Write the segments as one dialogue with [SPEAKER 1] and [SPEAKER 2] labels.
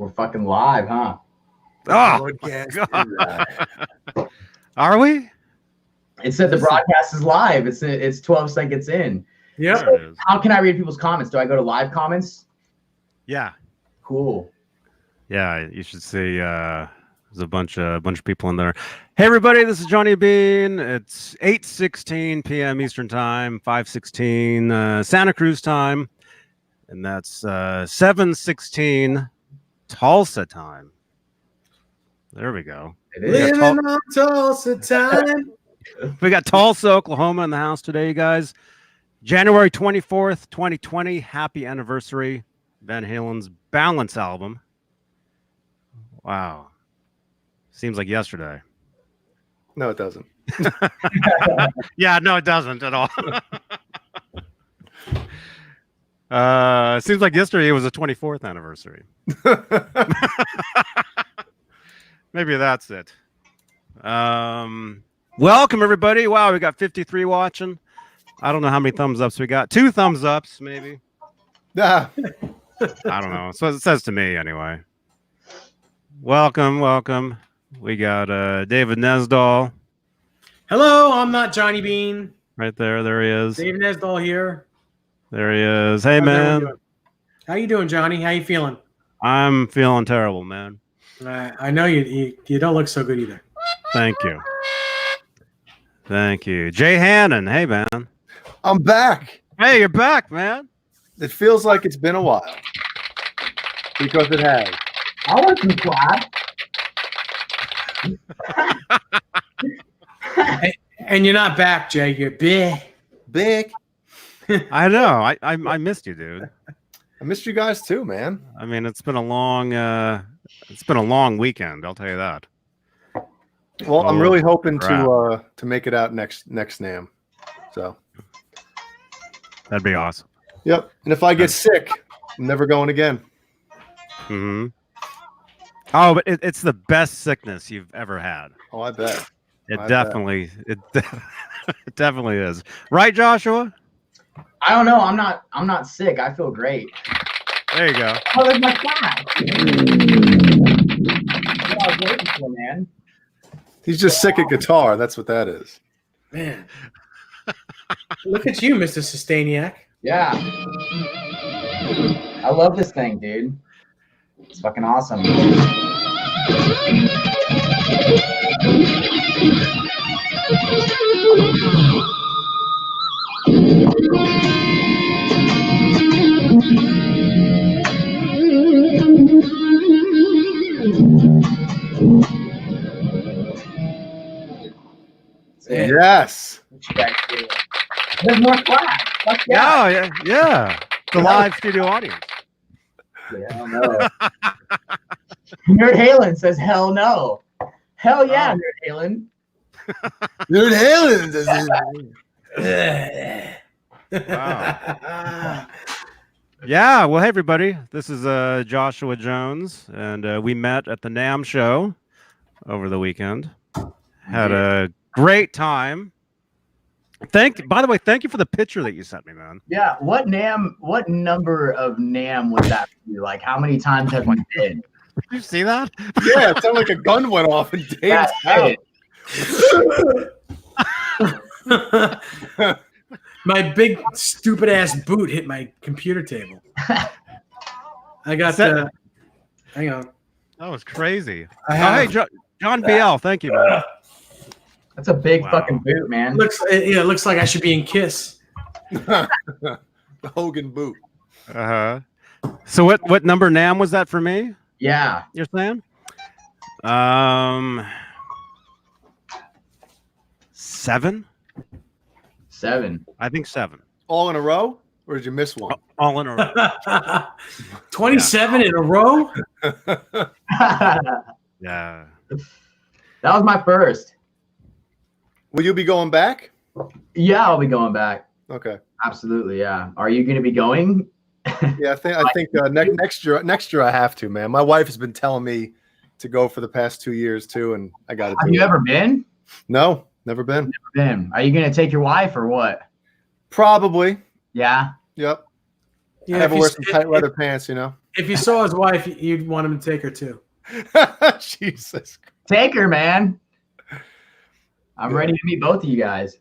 [SPEAKER 1] We're fucking live, huh?
[SPEAKER 2] Oh, are we?
[SPEAKER 1] It said the broadcast is live. It's 12 seconds in.
[SPEAKER 3] Yeah.
[SPEAKER 1] So how can I read people's comments? Do I go to live comments?
[SPEAKER 2] Yeah.
[SPEAKER 1] Cool.
[SPEAKER 2] Yeah, you should see. There's a bunch of people in there. Hey, everybody! This is Johnny Beane. It's 8:16 p.m. Eastern Time, 5:16 Santa Cruz time, and that's 7:16 Tulsa time. There we go.
[SPEAKER 3] Living on Tulsa time.
[SPEAKER 2] We got Tulsa, Oklahoma in the house today, you guys. January 24th, 2020. Happy anniversary. Van Halen's Balance album. Wow. Seems like yesterday.
[SPEAKER 4] No, it doesn't.
[SPEAKER 2] Yeah, no, it doesn't at all. It seems like yesterday was the 24th anniversary. Maybe that's it. Welcome, everybody. Wow, we got 53 watching. I don't know how many thumbs ups we got. 2 thumbs ups, maybe.
[SPEAKER 4] Ah.
[SPEAKER 2] I don't know. So it says to me, anyway. Welcome. We got David Nesdahl.
[SPEAKER 3] Hello, I'm not Johnny Beane.
[SPEAKER 2] Right there. There he is.
[SPEAKER 3] David Nesdahl here.
[SPEAKER 2] There he is. Hey, man.
[SPEAKER 3] How you doing, Johnny? How you feeling?
[SPEAKER 2] I'm feeling terrible, man.
[SPEAKER 3] I know you don't look so good either.
[SPEAKER 2] Thank you. Thank you. Jay Hannon. Hey, man.
[SPEAKER 4] I'm back.
[SPEAKER 2] Hey, you're back, man.
[SPEAKER 4] It feels like it's been a while. Because it has.
[SPEAKER 1] I want some clap.
[SPEAKER 3] And you're not back, Jay. You're big.
[SPEAKER 2] I know. I missed you, dude.
[SPEAKER 4] I missed you guys too, man.
[SPEAKER 2] I mean, it's been a long weekend. I'll tell you that.
[SPEAKER 4] Well, I'm really hoping to make it out next NAMM. So
[SPEAKER 2] that'd be awesome.
[SPEAKER 4] Yep. And if I get sick, I'm never going again.
[SPEAKER 2] Mm-hmm. Oh, but it's the best sickness you've ever had.
[SPEAKER 4] Oh, I bet.
[SPEAKER 2] It definitely is. Right, Joshua?
[SPEAKER 1] I don't know. I'm not sick. I feel great.
[SPEAKER 2] There you go.
[SPEAKER 1] Oh, there's my clap. What I was waiting for, man.
[SPEAKER 4] He's just sick at guitar. That's what that is.
[SPEAKER 3] Man. Look at you, Mr. Sustainiac.
[SPEAKER 1] Yeah. I love this thing, dude. It's fucking awesome.
[SPEAKER 4] Yes.
[SPEAKER 1] There's more clap. Fuck yeah.
[SPEAKER 2] Oh, yeah. The live studio audience.
[SPEAKER 1] Yeah, I don't know. Nerd Halen says, hell no. Hell yeah, Nerd Halen.
[SPEAKER 4] Nerd Halen.
[SPEAKER 2] Wow. Yeah, well, hey, everybody. This is Joshua Jones, and we met at the NAMM show over the weekend. Had a great time. By the way, thank you for the picture that you sent me, man.
[SPEAKER 1] Yeah, what number of NAMM was that for you? Like, how many times have you been?
[SPEAKER 2] Did you see that?
[SPEAKER 4] Yeah, it sounded like a gun went off in Dave's house.
[SPEAKER 3] My big stupid ass boot hit my computer table. I got hang on.
[SPEAKER 2] That was crazy.
[SPEAKER 3] Hey,
[SPEAKER 2] John BL, thank you, man.
[SPEAKER 1] That's a big fucking boot, man.
[SPEAKER 3] It looks like I should be in Kiss.
[SPEAKER 4] The Hogan boot.
[SPEAKER 2] Uh-huh. So what number NAMM was that for me?
[SPEAKER 1] Yeah.
[SPEAKER 2] You're saying? 7?
[SPEAKER 1] 7.
[SPEAKER 2] I think 7.
[SPEAKER 4] All in a row? Or did you miss one?
[SPEAKER 2] All in a row.
[SPEAKER 3] 27 in a row?
[SPEAKER 2] Yeah.
[SPEAKER 1] That was my first.
[SPEAKER 4] Will you be going back?
[SPEAKER 1] Yeah, I'll be going back.
[SPEAKER 4] Okay.
[SPEAKER 1] Absolutely, yeah. Are you going to be going?
[SPEAKER 4] Yeah, I think next year I have to, man. My wife has been telling me to go for the past 2 years too, and I got to.
[SPEAKER 1] Have you ever been?
[SPEAKER 4] No, never been.
[SPEAKER 1] Never been. Are you going to take your wife or what?
[SPEAKER 4] Probably.
[SPEAKER 1] Yeah.
[SPEAKER 4] Yep.
[SPEAKER 3] Yeah,
[SPEAKER 4] Never wear some tight leather pants, you know.
[SPEAKER 3] If you saw his wife, you'd want him to take her too.
[SPEAKER 4] Jesus.
[SPEAKER 1] Take her, man. I'm ready to meet both of you guys.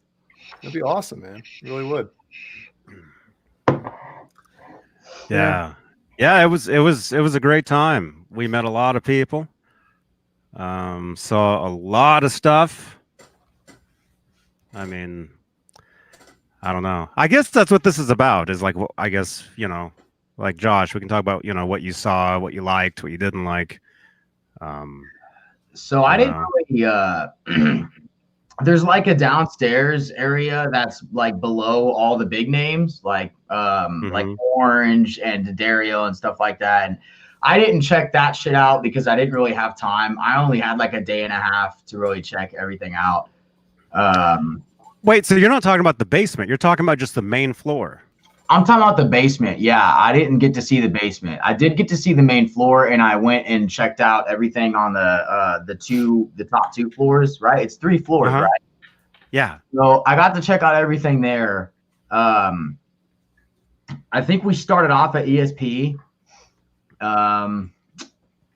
[SPEAKER 4] That'd be awesome, man. It really would.
[SPEAKER 2] Yeah. Yeah, it was a great time. We met a lot of people. Saw a lot of stuff. I mean, I don't know. I guess that's what this is about. Is like, I guess, you know, like Josh, we can talk about, you know, what you saw, what you liked, what you didn't like.
[SPEAKER 1] So I didn't really. There's like a downstairs area that's like below all the big names, like like Orange and Dario and stuff like that. And I didn't check that shit out because I didn't really have time. I only had like a day and a half to really check everything out.
[SPEAKER 2] Wait, so you're not talking about the basement? You're talking about just the main floor?
[SPEAKER 1] I'm talking about the basement. Yeah, I didn't get to see the basement. I did get to see the main floor, and I went and checked out everything on the top 2 floors. Right, it's 3 floors, right?
[SPEAKER 2] Yeah.
[SPEAKER 1] So I got to check out everything there. I think we started off at ESP,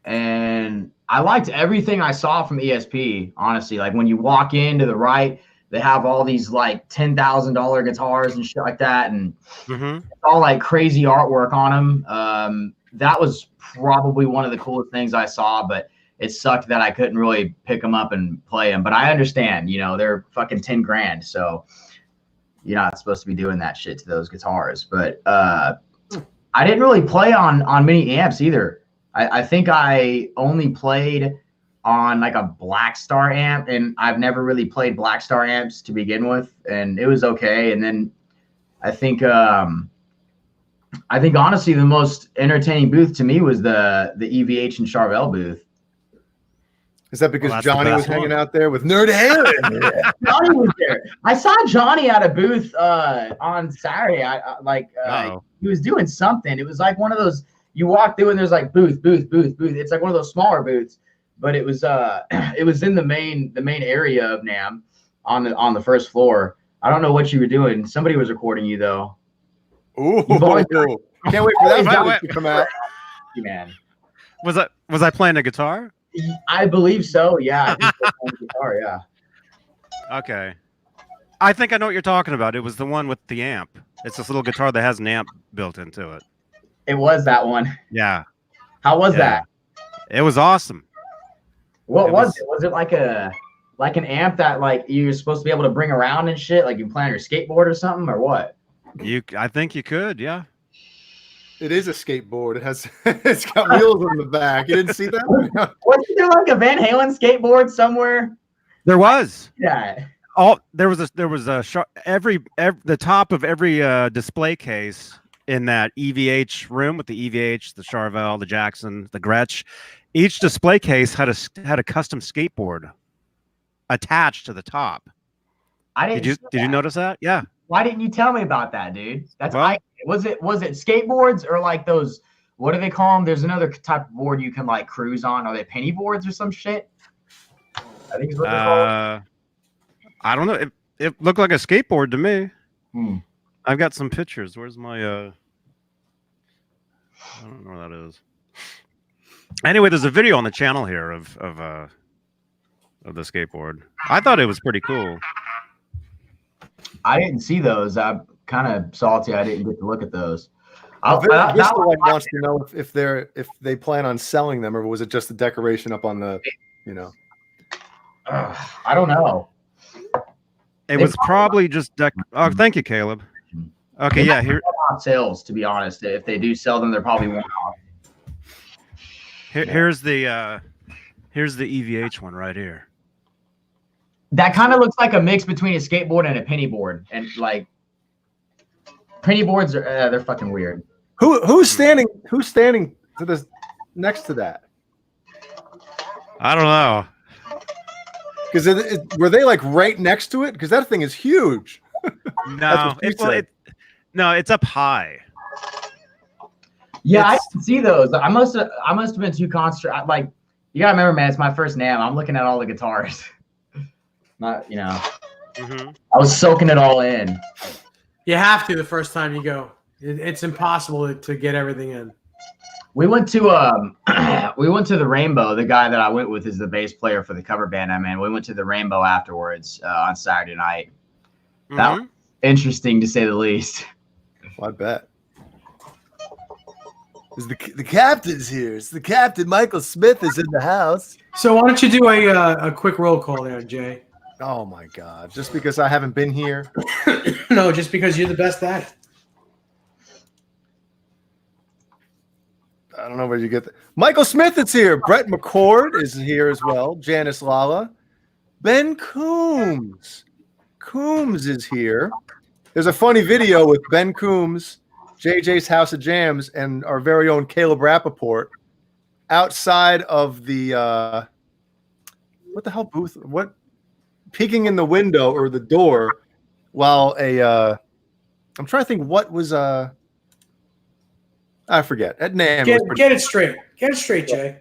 [SPEAKER 1] and I liked everything I saw from ESP. Honestly, like when you walk in to the right, they have all these like $10,000 guitars and shit like that, and it's all like crazy artwork on them. That was probably one of the coolest things I saw, but it sucked that I couldn't really pick them up and play them. But I understand, you know, they're fucking 10 grand, so you're not supposed to be doing that shit to those guitars. But I didn't really play on many amps either. I think I only played on like a Black Star amp, and I've never really played Black Star amps to begin with, and it was okay. And then I think honestly the most entertaining booth to me was the Evh and Charbel booth.
[SPEAKER 4] Is that because Johnny was hanging out there with Nerd Halen?
[SPEAKER 1] Johnny was there. I saw Johnny at a booth on Saturday. He was doing something. It was like one of those, you walk through and there's like booth. It's like one of those smaller booths, but it was in the main area of NAMM on the first floor. I don't know what you were doing. Somebody was recording you though.
[SPEAKER 4] Ooh, can't wait for that to come out.
[SPEAKER 1] Man,
[SPEAKER 2] was I playing a guitar?
[SPEAKER 1] I believe so. Yeah. I think playing guitar, yeah.
[SPEAKER 2] Okay. I think I know what you're talking about. It was the one with the amp. It's this little guitar that has an amp built into it.
[SPEAKER 1] It was that one.
[SPEAKER 2] Yeah.
[SPEAKER 1] How was that?
[SPEAKER 2] It was awesome.
[SPEAKER 1] What was it? Was it like an amp that like you're supposed to be able to bring around and shit? Like you play on your skateboard or something, or what?
[SPEAKER 2] I think you could, yeah.
[SPEAKER 4] It is a skateboard. It's got wheels on the back. You didn't see that?
[SPEAKER 1] Wasn't there like a Van Halen skateboard somewhere?
[SPEAKER 2] There was.
[SPEAKER 1] Yeah.
[SPEAKER 2] There was the top of every display case in that EVH room with the EVH, the Charbel, the Jackson, the Gretsch. Each display case had a custom skateboard attached to the top. Did you notice that? Yeah.
[SPEAKER 1] Why didn't you tell me about that, dude? Was it skateboards or like those, what do they call them? There's another type of board you can like cruise on. Are they penny boards or some shit? I think it's what they're called.
[SPEAKER 2] I don't know. It looked like a skateboard to me. I've got some pictures. Where's my I don't know where that is. Anyway, there's a video on the channel here of the skateboard. I thought it was pretty cool.
[SPEAKER 1] I didn't see those. I'm kind of salty I didn't get to look at those.
[SPEAKER 4] Wants to know if they plan on selling them, or was it just a decoration up on the, you know?
[SPEAKER 1] I don't know.
[SPEAKER 2] It was probably just oh, thank you, Caleb. Okay, yeah, here
[SPEAKER 1] sales. To be honest, if they do sell them, they're probably one off.
[SPEAKER 2] Here's the EVH one right here.
[SPEAKER 1] That kind of looks like a mix between a skateboard and a penny board, and like penny boards are they're fucking weird.
[SPEAKER 4] Who's standing to this next to that?
[SPEAKER 2] I don't know.
[SPEAKER 4] Because were they like right next to it? Because that thing is huge.
[SPEAKER 2] No, it's up high.
[SPEAKER 1] Yeah, I didn't see those. I must have been too concentrated. Like, you gotta remember, man, it's my first NAMM. I'm looking at all the guitars. Not, you know. I was soaking it all in.
[SPEAKER 3] You have to the first time you go. It's impossible to get everything in.
[SPEAKER 1] We went to we went to the Rainbow. The guy that I went with is the bass player for the cover band I'm in. We went to the Rainbow afterwards on Saturday night. That was interesting to say the least.
[SPEAKER 4] Well, I bet. The captain's here. It's the captain. Michael Smith is in the house.
[SPEAKER 3] So why don't you do a quick roll call there, Jay?
[SPEAKER 4] Oh my God! Just because I haven't been here?
[SPEAKER 3] No, just because you're the best at it.
[SPEAKER 4] I don't know where you get that. Michael Smith is here. Brett McCord is here as well. Janice Lala. Ben Coombs. Coombs is here. There's a funny video with Ben Coombs, JJ's House of Jams, and our very own Caleb Rappaport outside of the what the hell booth? What? Peeking in the window or the door while I'm trying to think what was I forget. At NAMM.
[SPEAKER 3] Get it straight. Get it straight, Jay.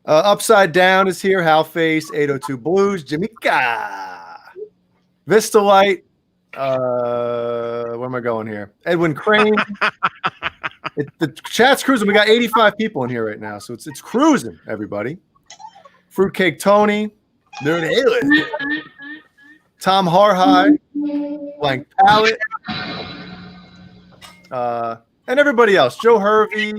[SPEAKER 4] Upside Down is here. Hal Face, 802 Blues, Jamaica, Vista Light. Where am I going here? Edwin Crane. The chat's cruising. We got 85 people in here right now, so it's cruising. Everybody. Fruitcake Tony, Nerd Halen, Tom Harhigh, Blank Palette. And everybody else, Joe Hervey.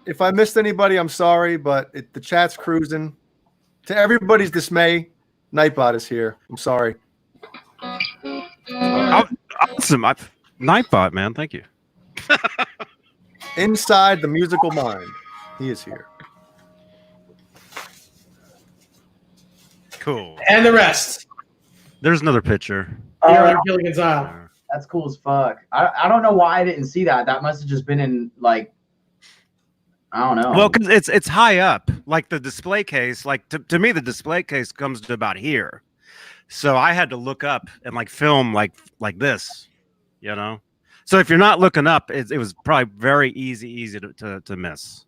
[SPEAKER 4] If I missed anybody, I'm sorry, but the chat's cruising. To everybody's dismay, Nightbot is here. I'm sorry.
[SPEAKER 2] Awesome. Nightbot, man. Thank you.
[SPEAKER 4] Inside the musical mind, he is here.
[SPEAKER 2] Cool.
[SPEAKER 3] And the rest.
[SPEAKER 2] There's another picture.
[SPEAKER 3] Gilligan's Isle.
[SPEAKER 1] That's cool as fuck. I don't know why I didn't see that. That must have just been in like, I don't know.
[SPEAKER 2] Well, because it's high up, like the display case. Like to me, the display case comes to about here, so I had to look up and like film like this, you know. So if you're not looking up, it was probably very easy to miss.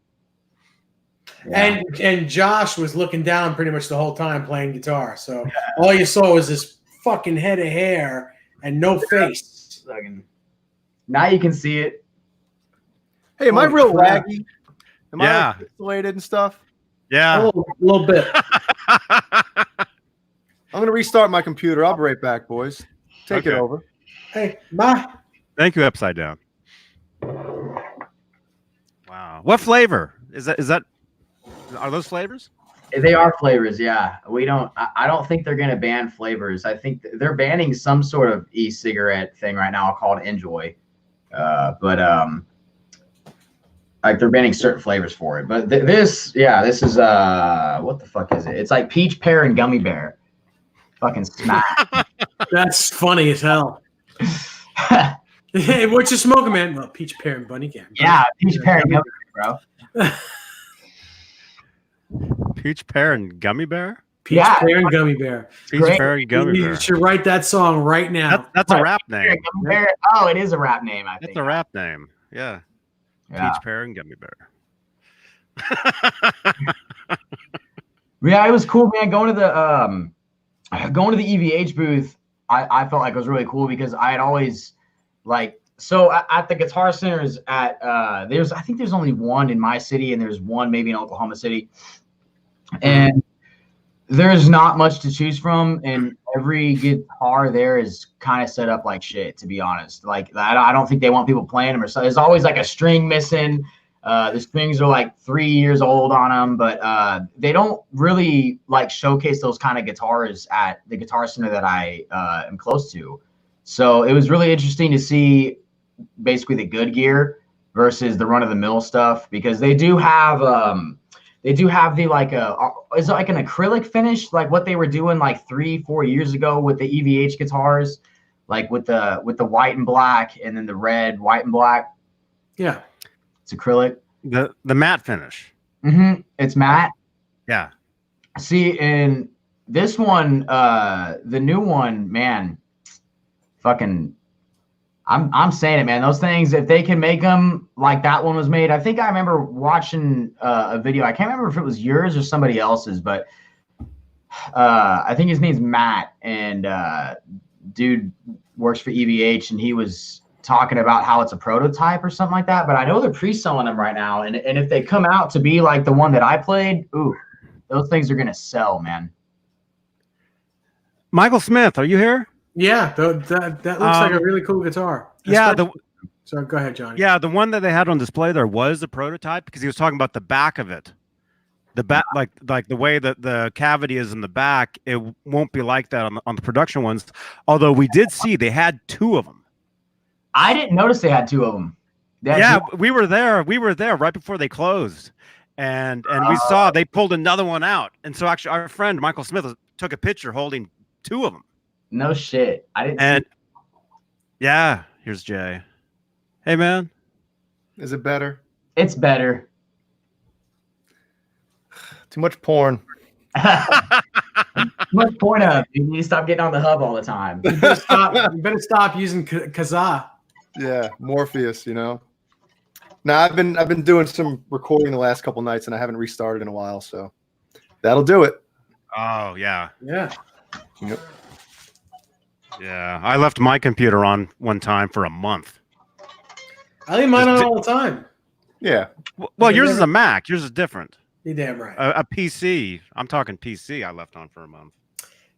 [SPEAKER 3] Yeah. And Josh was looking down pretty much the whole time playing guitar. So all you saw was this fucking head of hair and no face.
[SPEAKER 1] Now you can see it.
[SPEAKER 4] Hey, am I real laggy? Am I like pixelated and stuff?
[SPEAKER 2] Yeah.
[SPEAKER 3] A little bit.
[SPEAKER 4] I'm going to restart my computer. I'll be right back, boys. Take it over.
[SPEAKER 3] Hey, bye.
[SPEAKER 2] Thank you, Upside Down. Wow. What flavor? Is that are those flavors?
[SPEAKER 1] They are flavors, yeah. I don't think they're gonna ban flavors. I think they're banning some sort of e-cigarette thing right now called Enjoy. Like they're banning certain flavors for it. But this is what the fuck is it? It's like peach, pear, and gummy bear. Fucking smack.
[SPEAKER 3] That's funny as hell. Hey, what you smoking, man? Well, peach, pear, and bunny can.
[SPEAKER 1] Yeah, peach, pear, and gummy bear, bro.
[SPEAKER 2] Peach, pear, and gummy bear?
[SPEAKER 3] Peach, pear, and gummy bear.
[SPEAKER 2] Peach, pear, and gummy bear.
[SPEAKER 3] You should write that song right now.
[SPEAKER 2] That's a rap name.
[SPEAKER 1] Oh, it is a rap name, I think.
[SPEAKER 2] It's a rap name. Yeah. Peach, pear, and gummy bear.
[SPEAKER 1] Yeah, it was cool, man. Going to the EVH booth, I felt like it was really cool because I had always so at the Guitar Centers I think there's only one in my city and there's one maybe in Oklahoma City. And there's not much to choose from, and every guitar there is kind of set up like shit, to be honest. Like I don't think they want people playing them or so. There's always like a string missing. The strings are like 3 years old on them, but they don't really like showcase those kind of guitars at the Guitar Center that I am close to. So it was really interesting to see basically the good gear versus the run-of-the-mill stuff, because they do have the is it like an acrylic finish, like what they were doing like 3-4 years ago with the EVH guitars, like with the white and black and then the red, white and black.
[SPEAKER 3] Yeah,
[SPEAKER 1] it's acrylic.
[SPEAKER 2] The matte finish.
[SPEAKER 1] It's matte.
[SPEAKER 2] Yeah.
[SPEAKER 1] See, in this one, the new one, man, fucking. I'm saying it, man. Those things, if they can make them like that one was made. I think I remember watching a video. I can't remember if it was yours or somebody else's, but I think his name's Matt. And dude works for EVH, and he was talking about how it's a prototype or something like that. But I know they're pre-selling them right now, and if they come out to be like the one that I played, ooh, those things are gonna sell, man.
[SPEAKER 2] Michael Smith, are you here?
[SPEAKER 3] Yeah, that looks like a really cool guitar.
[SPEAKER 2] Yeah,
[SPEAKER 3] so go ahead, Johnny.
[SPEAKER 2] Yeah, the one that they had on display there was a prototype because he was talking about the back of it. The back, like the way that the cavity is in the back, it won't be like that on the production ones. Although we did see they had 2 of them.
[SPEAKER 1] I didn't notice they had 2 of them.
[SPEAKER 2] Yeah, we were there. We were there right before they closed, and we saw they pulled another one out. And so actually, our friend Michael Smith took a picture holding 2 of them.
[SPEAKER 1] No shit, I didn't.
[SPEAKER 2] And yeah, here's Jay. Hey, man.
[SPEAKER 4] Is it better?
[SPEAKER 1] It's better.
[SPEAKER 4] Too much porn.
[SPEAKER 1] Too much porn up. You need to stop getting on the hub all the time.
[SPEAKER 3] You better stop using Kazaa.
[SPEAKER 4] Yeah, Morpheus, you know. Now I've been doing some recording the last couple nights, and I haven't restarted in a while, so that'll do it.
[SPEAKER 2] Oh yeah.
[SPEAKER 3] Yeah.
[SPEAKER 4] Yep.
[SPEAKER 2] Yeah, I left my computer on one time for a month.
[SPEAKER 3] I leave mine on all the time.
[SPEAKER 4] Yeah.
[SPEAKER 2] Well, yours is a Mac. Yours is different.
[SPEAKER 3] You're damn right.
[SPEAKER 2] A PC. I'm talking PC. I left on for a month.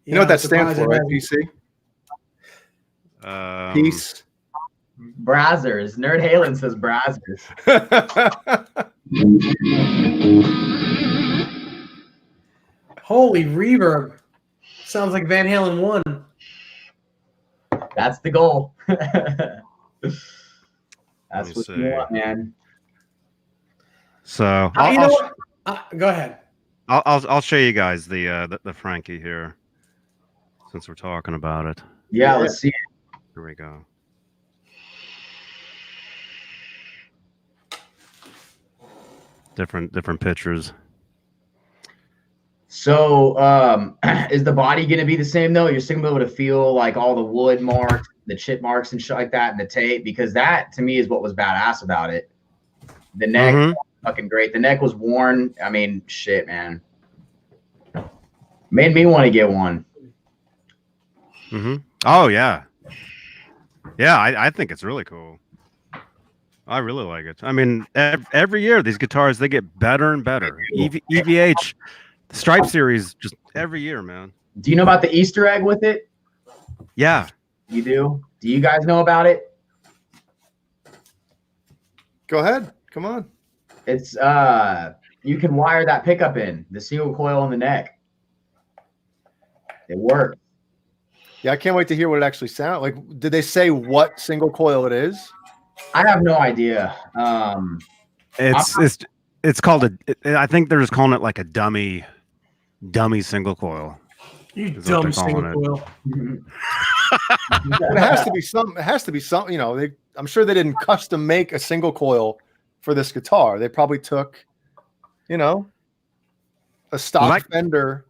[SPEAKER 4] You know what that stands for, right? PC. Peace.
[SPEAKER 1] Brazzers. Nerd Halen says Brazzers.
[SPEAKER 3] Holy reverb. Sounds like Van Halen 1.
[SPEAKER 1] That's the goal. That's what you want, man.
[SPEAKER 2] So
[SPEAKER 3] go ahead.
[SPEAKER 2] I'll show you guys the Frankie here, since we're talking about it.
[SPEAKER 1] Yeah, let's see it.
[SPEAKER 2] Here we go. Different pictures.
[SPEAKER 1] So, is the body going to be the same though? You're still going to be able to feel like all the wood marks, the chip marks and shit like that, and the tape, because that to me is what was badass about it. The neck, was fucking great. The neck was worn. I mean, shit, man. Made me want to get one.
[SPEAKER 2] Oh yeah, yeah. I think it's really cool. I really like it. I mean, every year these guitars, they get better and better. EVH, the Stripe series, just every year, man.
[SPEAKER 1] Do you know about the Easter egg with it?
[SPEAKER 2] Yeah.
[SPEAKER 1] You do? Do you guys know about it?
[SPEAKER 4] Go ahead. Come on.
[SPEAKER 1] It's you can wire that pickup in, the single coil in the neck. It works.
[SPEAKER 4] Yeah, I can't wait to hear what it actually sounds like. Did they say what single coil it is?
[SPEAKER 1] I have no idea.
[SPEAKER 2] It's called I think they're just calling it like a dummy single coil.
[SPEAKER 3] You dumb single coil.
[SPEAKER 4] It has to be something. It has to be something. You know, I'm sure they didn't custom make a single coil for this guitar. They probably took, you know, a stock Fender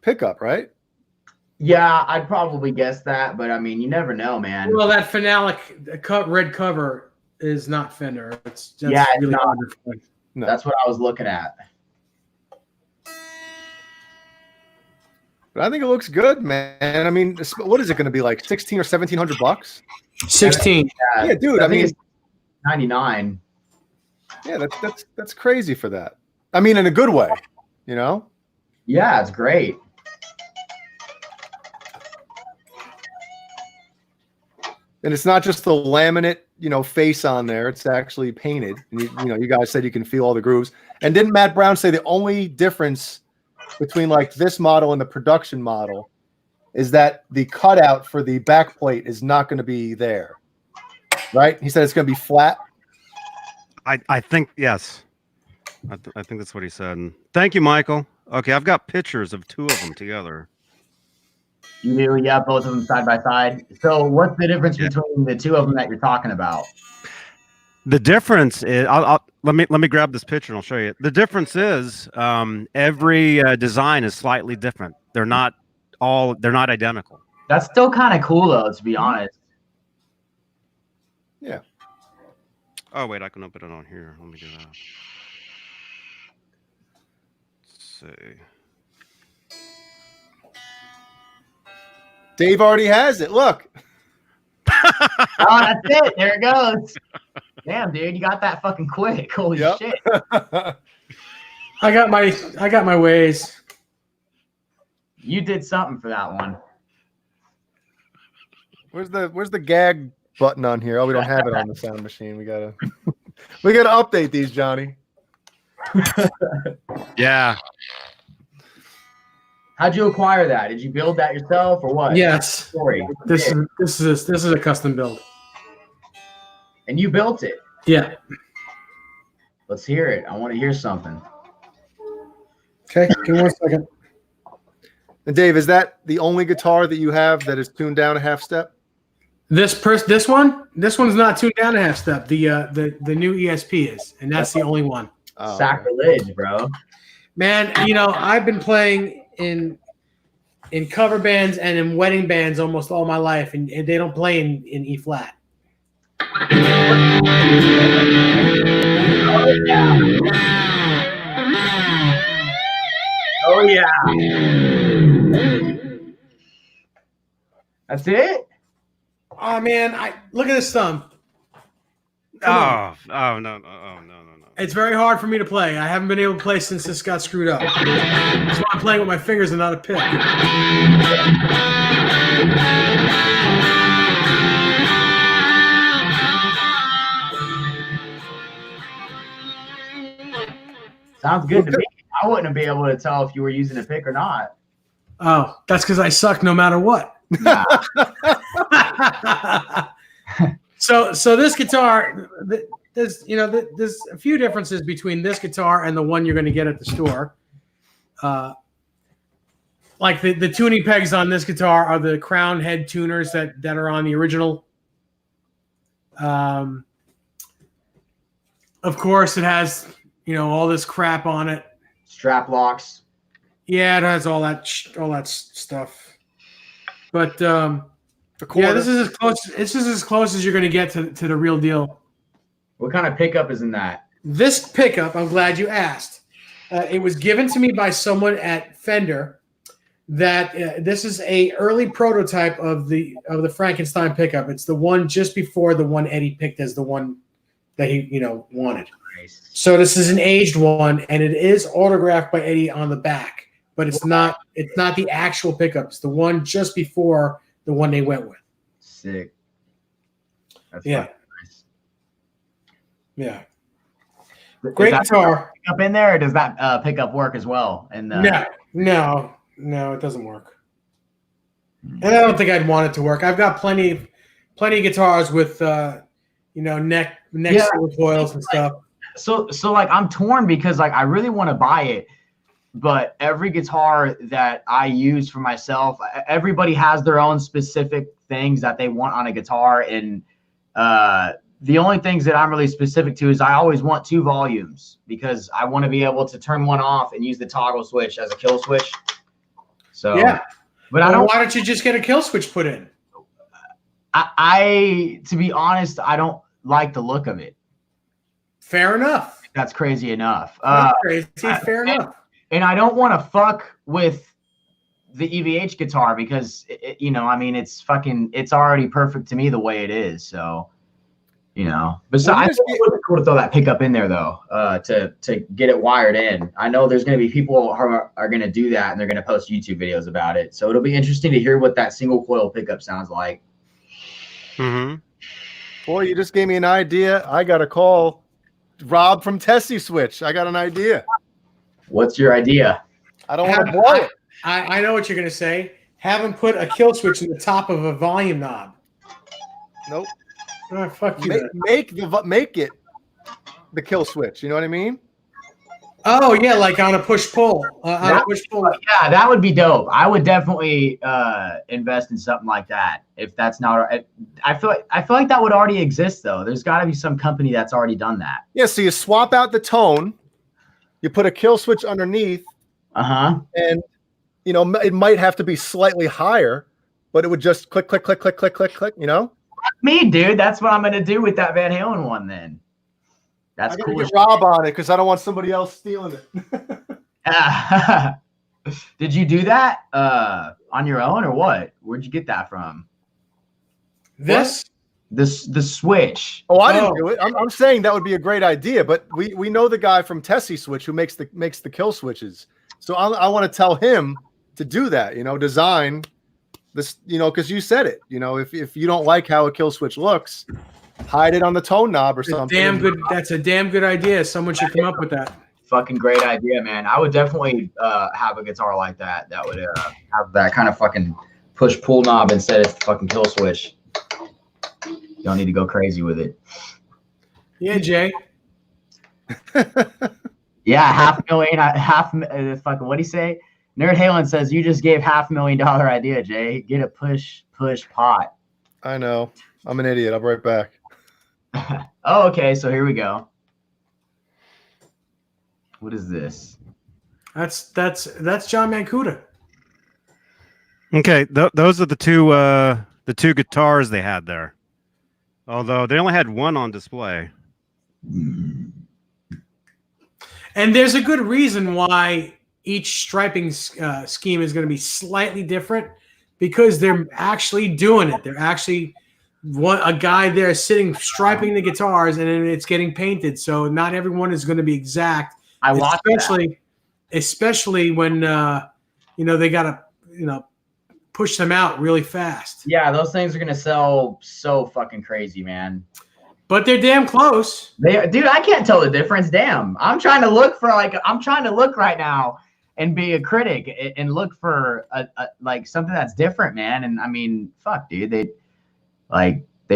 [SPEAKER 4] pickup, right?
[SPEAKER 1] Yeah, I'd probably guess that, but I mean, you never know, man.
[SPEAKER 3] Well, that phenolic red cover is not Fender. It's just really
[SPEAKER 1] not.
[SPEAKER 4] No.
[SPEAKER 1] That's what I was looking at.
[SPEAKER 4] But I think it looks good, man. I mean, what is it going to be like, $1,600 or $1,700?
[SPEAKER 3] 16.
[SPEAKER 4] Yeah, dude. I mean,
[SPEAKER 1] it's 99.
[SPEAKER 4] Yeah, that's crazy for that. I mean, in a good way, you know.
[SPEAKER 1] Yeah, it's great.
[SPEAKER 4] And it's not just the laminate, you know, face on there. It's actually painted. And you know, you guys said you can feel all the grooves. And didn't Matt Brown say the only difference between like this model and the production model is that the cutout for the back plate is not going to be there, right? He said it's going to be flat.
[SPEAKER 2] I think, yes. I think that's what he said. Thank you, Michael. Okay, I've got pictures of 2 of them together.
[SPEAKER 1] You do, yeah, both of them side by side. So what's the difference between the 2 of them that you're talking about?
[SPEAKER 2] The difference is, let me grab this picture and I'll show you. The difference is every design is slightly different. They're not identical.
[SPEAKER 1] That's still kind of cool though, to be honest.
[SPEAKER 4] Yeah.
[SPEAKER 2] Oh wait, I can open it on here. Let me do that. Let's see.
[SPEAKER 4] Dave already has it. Look.
[SPEAKER 1] Oh, that's it. There it goes. Damn, dude, you got that fucking quick. Holy shit.
[SPEAKER 3] I got my ways.
[SPEAKER 4] You did something for that one. Where's the gag button on here? Oh, we don't have it on the sound machine. We gotta update these, Johnny.
[SPEAKER 2] Yeah.
[SPEAKER 1] How'd you acquire that? Did you build that yourself or what?
[SPEAKER 3] Yes.
[SPEAKER 1] Story.
[SPEAKER 3] This is a custom build.
[SPEAKER 1] And you built it.
[SPEAKER 3] Yeah.
[SPEAKER 1] Let's hear it. I want to hear something.
[SPEAKER 3] Okay, give me 1 second.
[SPEAKER 4] And Dave, is that the only guitar that you have that is tuned down a half step?
[SPEAKER 3] This one's not tuned down a half step. The new ESP is, and that's the only one.
[SPEAKER 4] Oh,
[SPEAKER 1] sacrilege, bro.
[SPEAKER 3] Man, I've been playing in cover bands and in wedding bands almost all my life, and they don't play in E flat.
[SPEAKER 1] Oh yeah. That's it?
[SPEAKER 3] Oh man, look at this thumb.
[SPEAKER 2] No.
[SPEAKER 3] It's very hard for me to play. I haven't been able to play since this got screwed up. That's why I'm playing with my fingers and not a pick.
[SPEAKER 1] Sounds good to me. I wouldn't be able to tell if you were using a pick or not.
[SPEAKER 3] Oh, that's because I suck no matter what.
[SPEAKER 1] Nah.
[SPEAKER 3] So this guitar, there's a few differences between this guitar and the one you're going to get at the store. Like the tuning pegs on this guitar are the crown head tuners that are on the original. Of course, it has all this crap on it.
[SPEAKER 1] Strap locks.
[SPEAKER 3] Yeah, it has all that stuff. But yeah, this is as close. This is as close as you're going to get to the real deal.
[SPEAKER 1] What kind of pickup is in that?
[SPEAKER 3] This pickup, I'm glad you asked. It was given to me by someone at Fender. That this is a early prototype of the Frankenstein pickup. It's the one just before the one Eddie picked as the one that he wanted.
[SPEAKER 1] Nice.
[SPEAKER 3] So this is an aged one, and it is autographed by Eddie on the back, but it's not the actual pickup. It's the one just before the one they went with.
[SPEAKER 1] Sick. That's
[SPEAKER 3] nice. Yeah.
[SPEAKER 1] Great guitar. Up in there, or does that pickup work as well? And
[SPEAKER 3] No, it doesn't work. And I don't think I'd want it to work. I've got plenty of guitars with neck coils and stuff.
[SPEAKER 1] So like I'm torn because like I really want to buy it, but every guitar that I use for myself, everybody has their own specific things that they want on a guitar, and the only things that I'm really specific to is I always want 2 volumes because I want to be able to turn one off and use the toggle switch as a kill switch. So
[SPEAKER 3] yeah,
[SPEAKER 1] but
[SPEAKER 3] why don't you just get a kill switch put in?
[SPEAKER 1] I to be honest, I don't like the look of it.
[SPEAKER 3] Fair enough.
[SPEAKER 1] That's crazy enough.
[SPEAKER 3] Crazy. Fair enough.
[SPEAKER 1] And I don't want to fuck with the EVH guitar because it's already perfect to me the way it is. So, but so I think it would be cool to throw that pickup in there though, to get it wired in. I know there's going to be people who are going to do that and they're going to post YouTube videos about it. So it'll be interesting to hear what that single coil pickup sounds like.
[SPEAKER 2] Mm-hmm.
[SPEAKER 4] Boy, you just gave me an idea. I got a call. Rob from Tessie Switch. I got an idea.
[SPEAKER 1] What's your idea?
[SPEAKER 4] I don't want to blow it.
[SPEAKER 3] I know what you're going to say. Have him put a kill switch in the top of a volume knob.
[SPEAKER 4] Nope.
[SPEAKER 3] Oh, fuck you.
[SPEAKER 4] Make it the kill switch. You know what I mean?
[SPEAKER 3] Oh yeah, like on a push-pull.
[SPEAKER 1] Yeah, that would be dope. I would definitely invest in something like that. If that's not, I feel like that would already exist though. There's got to be some company that's already done that.
[SPEAKER 4] Yeah. So you swap out the tone, you put a kill switch underneath. And it might have to be slightly higher, but it would just click, click, click, click, click, click, click.
[SPEAKER 1] Me, dude. That's what I'm gonna do with that Van Halen one then. That's cool.
[SPEAKER 4] Get Rob on it because I don't want somebody else stealing it.
[SPEAKER 1] Did you do that? on your own or what? Where'd you get that from?
[SPEAKER 3] This?
[SPEAKER 1] The Switch.
[SPEAKER 4] Oh, I didn't do it. I'm saying that would be a great idea, but we know the guy from Tessie Switch who makes the kill switches. So I want to tell him to do that. Design this. Because you said it. If you don't like how a kill switch looks, hide it on the tone knob or something.
[SPEAKER 3] Damn good. That's a damn good idea. Someone should come up with that.
[SPEAKER 1] Fucking great idea, man. I would definitely have a guitar like that. That would have that kind of fucking push pull knob instead of the fucking kill switch. You don't need to go crazy with it.
[SPEAKER 3] Yeah, Jay.
[SPEAKER 1] Yeah, $500,000. Fucking what do you say? Nerd Halen says you just gave $500,000 idea, Jay. Get a push pot.
[SPEAKER 4] I know. I'm an idiot. I'll be right back.
[SPEAKER 1] Oh, okay. So here we go. What is this?
[SPEAKER 3] That's John Mancuda.
[SPEAKER 2] Okay, those are the two guitars they had there. Although they only had one on display.
[SPEAKER 3] And there's a good reason why each striping scheme is going to be slightly different, because they're actually doing it. They're actually a guy there sitting striping the guitars, and then it's getting painted. So not everyone is going to be exact.
[SPEAKER 1] I watched
[SPEAKER 3] especially when they got to push them out really fast.
[SPEAKER 1] Yeah, those things are gonna sell so fucking crazy, man.
[SPEAKER 3] But they're damn close.
[SPEAKER 1] Dude, I can't tell the difference. Damn, I'm trying to look right now and be a critic and look for like something that's different, man. And I mean, fuck, dude, they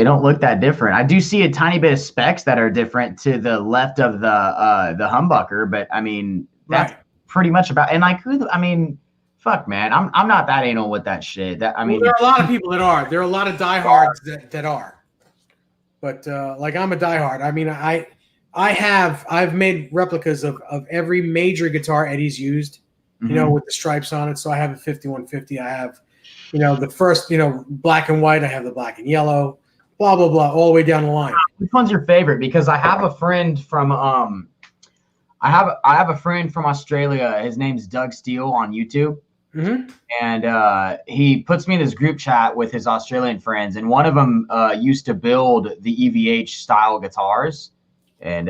[SPEAKER 1] don't look that different. I do see a tiny bit of specs that are different to the left of the humbucker, but I mean, that's pretty much about. And like, fuck, man, I'm not that anal with that shit. There are
[SPEAKER 3] a lot of people that are. There are a lot of diehards that are. But like, I'm a diehard. I mean, I've made replicas of every major guitar Eddie's used, with the stripes on it. So I have a 5150. I have, the first, black and white. I have the black and yellow, blah, blah, blah, all the way down the line.
[SPEAKER 1] Which one's your favorite? Because I have a friend from I have a friend from Australia. His name's Doug Steele on YouTube.
[SPEAKER 3] Mm-hmm.
[SPEAKER 1] And he puts me in this group chat with his Australian friends, and one of them used to build the EVH style guitars, and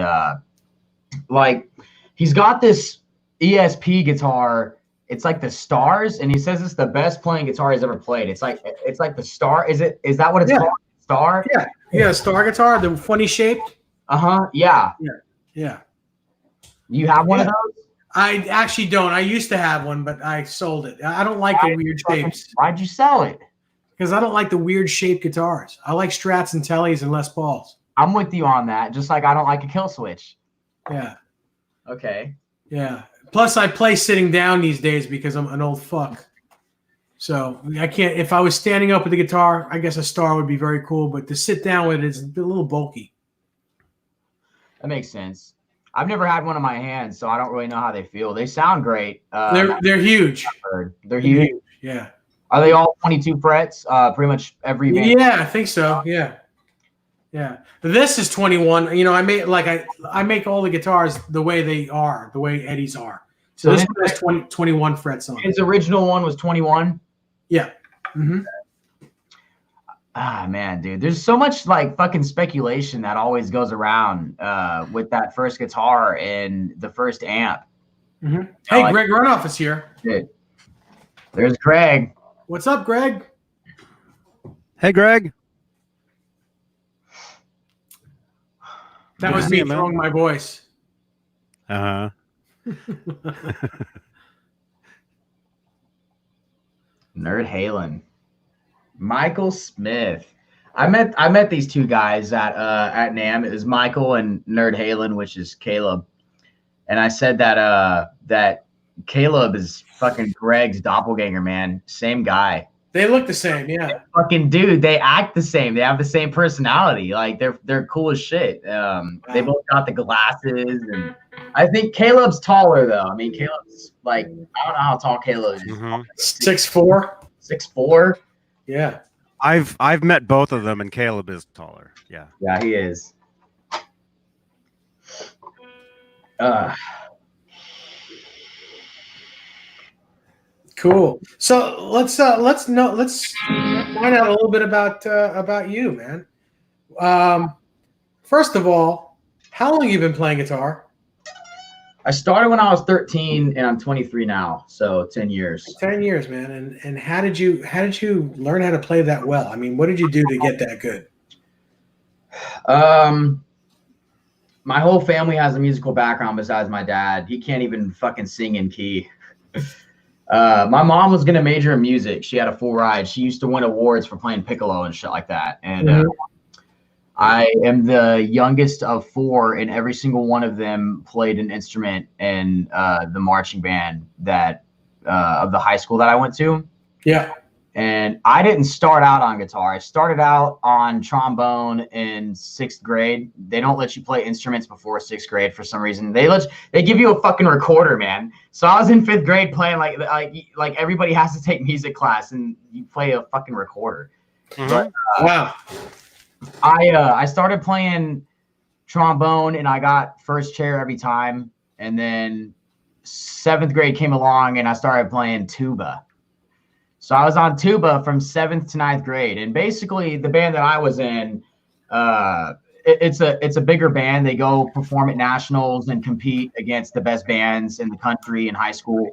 [SPEAKER 1] like he's got this ESP guitar. It's like the Stars, and he says it's the best playing guitar he's ever played. It's like the Star. Is that what it's called? Star?
[SPEAKER 3] Yeah, Star guitar, the funny shaped.
[SPEAKER 1] Yeah. You have one of those?
[SPEAKER 3] I actually don't. I used to have one, but I sold it. I don't like the weird shapes.
[SPEAKER 1] Why'd you sell it?
[SPEAKER 3] Because I don't like the weird shaped guitars. I like Strats and Tellys and Les Pauls.
[SPEAKER 1] I'm with you on that. Just like I don't like a kill switch.
[SPEAKER 3] Yeah.
[SPEAKER 1] Okay.
[SPEAKER 3] Yeah. Plus, I play sitting down these days because I'm an old fuck. So I can't. If I was standing up with the guitar, I guess a Star would be very cool. But to sit down with it is a little bulky.
[SPEAKER 1] That makes sense. I've never had one in my hands, so I don't really know how they feel. They sound great.
[SPEAKER 3] They're huge.
[SPEAKER 1] They're huge.
[SPEAKER 3] Yeah.
[SPEAKER 1] Are they all 22 frets? Pretty much every band?
[SPEAKER 3] Yeah, I think so. Yeah. This is 21. I make all the guitars the way they are, the way Eddie's are. So this one has 21 frets on it.
[SPEAKER 1] His original one was 21?
[SPEAKER 3] Yeah. Mm-hmm.
[SPEAKER 1] Ah, man, dude, there's so much like fucking speculation that always goes around with that first guitar and the first amp.
[SPEAKER 3] Mm-hmm. Hey, Greg Runoff is here.
[SPEAKER 1] Dude. There's Greg.
[SPEAKER 3] What's up, Greg?
[SPEAKER 2] Hey, Greg.
[SPEAKER 3] That was me throwing my voice.
[SPEAKER 2] Uh-huh.
[SPEAKER 1] Nerd Halen. Michael Smith. I met these two guys at NAMM. It was Michael and Nerd Halen, which is Caleb. And I said that Caleb is fucking Greg's doppelganger, man. Same guy.
[SPEAKER 3] They look the same, yeah.
[SPEAKER 1] Fucking dude, they act the same. They have the same personality. Like they're cool as shit. They both got the glasses, and I think Caleb's taller though. I mean, Caleb's like, I don't know how tall Caleb is.
[SPEAKER 3] 6'4".
[SPEAKER 1] 6'4".
[SPEAKER 3] Yeah.
[SPEAKER 2] I've met both of them, and Caleb is taller. Yeah.
[SPEAKER 1] Yeah, he is.
[SPEAKER 3] Cool. So let's find out a little bit about you, man. First of all, how long have you been playing guitar?
[SPEAKER 1] I started when I was 13, and I'm 23 now, so 10 years.
[SPEAKER 3] 10 years, man. And how did you learn how to play that well? I mean, what did you do to get that good?
[SPEAKER 1] My whole family has a musical background besides my dad. He can't even fucking sing in key. My mom was gonna major in music. She had a full ride. She used to win awards for playing piccolo and shit like that. And I am the youngest of 4, and every single one of them played an instrument in the marching band that of the high school that I went to.
[SPEAKER 3] Yeah.
[SPEAKER 1] And I didn't start out on guitar. I started out on trombone in 6th grade. They don't let you play instruments before 6th grade for some reason. They give you a fucking recorder, man. So I was in 5th grade playing like everybody has to take music class, and you play a fucking recorder. But,
[SPEAKER 3] wow.
[SPEAKER 1] I started playing trombone, and I got first chair every time. And then 7th grade came along, and I started playing tuba. So I was on tuba from 7th to 9th grade, and basically the band that I was in, it's a bigger band. They go perform at nationals and compete against the best bands in the country in high school.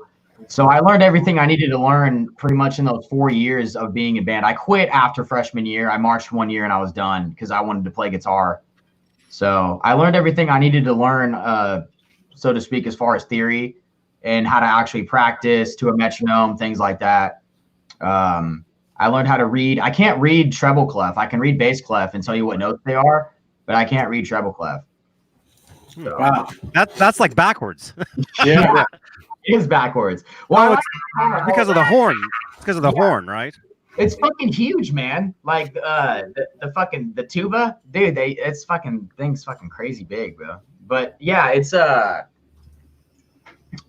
[SPEAKER 1] So I learned everything I needed to learn pretty much in those 4 years of being in band. I quit after freshman year. I marched 1 year and I was done because I wanted to play guitar. So I learned everything I needed to learn, so to speak, as far as theory and how to actually practice to a metronome, things like that. I learned how to read. I can't read treble clef. I can read bass clef and tell you what notes they are, but I can't read treble clef.
[SPEAKER 3] So, wow,
[SPEAKER 2] that's like backwards.
[SPEAKER 1] Yeah, it is backwards. Well,
[SPEAKER 2] because of the horn. Because of the horn, right?
[SPEAKER 1] It's fucking huge, man. Like the tuba, dude. It's fucking thing's fucking crazy big, bro. But yeah, it's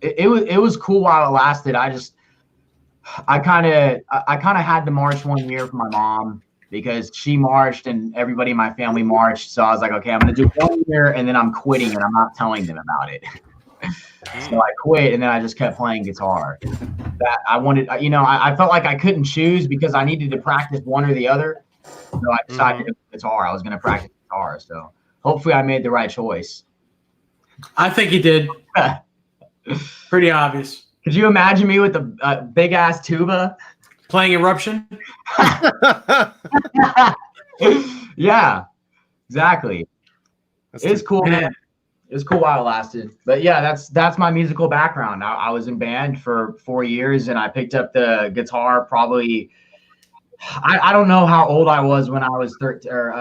[SPEAKER 1] it was cool while it lasted. I kind of had to march 1 year for my mom because she marched and everybody in my family marched. So I was like, okay, I'm going to do 1 year and then I'm quitting and I'm not telling them about it. So I quit and then I just kept playing guitar. That I wanted, I felt like I couldn't choose because I needed to practice one or the other. So I decided to do guitar. I was going to practice guitar. So hopefully I made the right choice.
[SPEAKER 3] I think you did. Pretty obvious.
[SPEAKER 1] Could you imagine me with a big ass tuba
[SPEAKER 3] playing Eruption?
[SPEAKER 1] Yeah, exactly. It's cool, man. It was cool while it lasted. But yeah, that's my musical background. I was in band for 4 years, and I picked up the guitar probably. I don't know how old I was when I was 13, or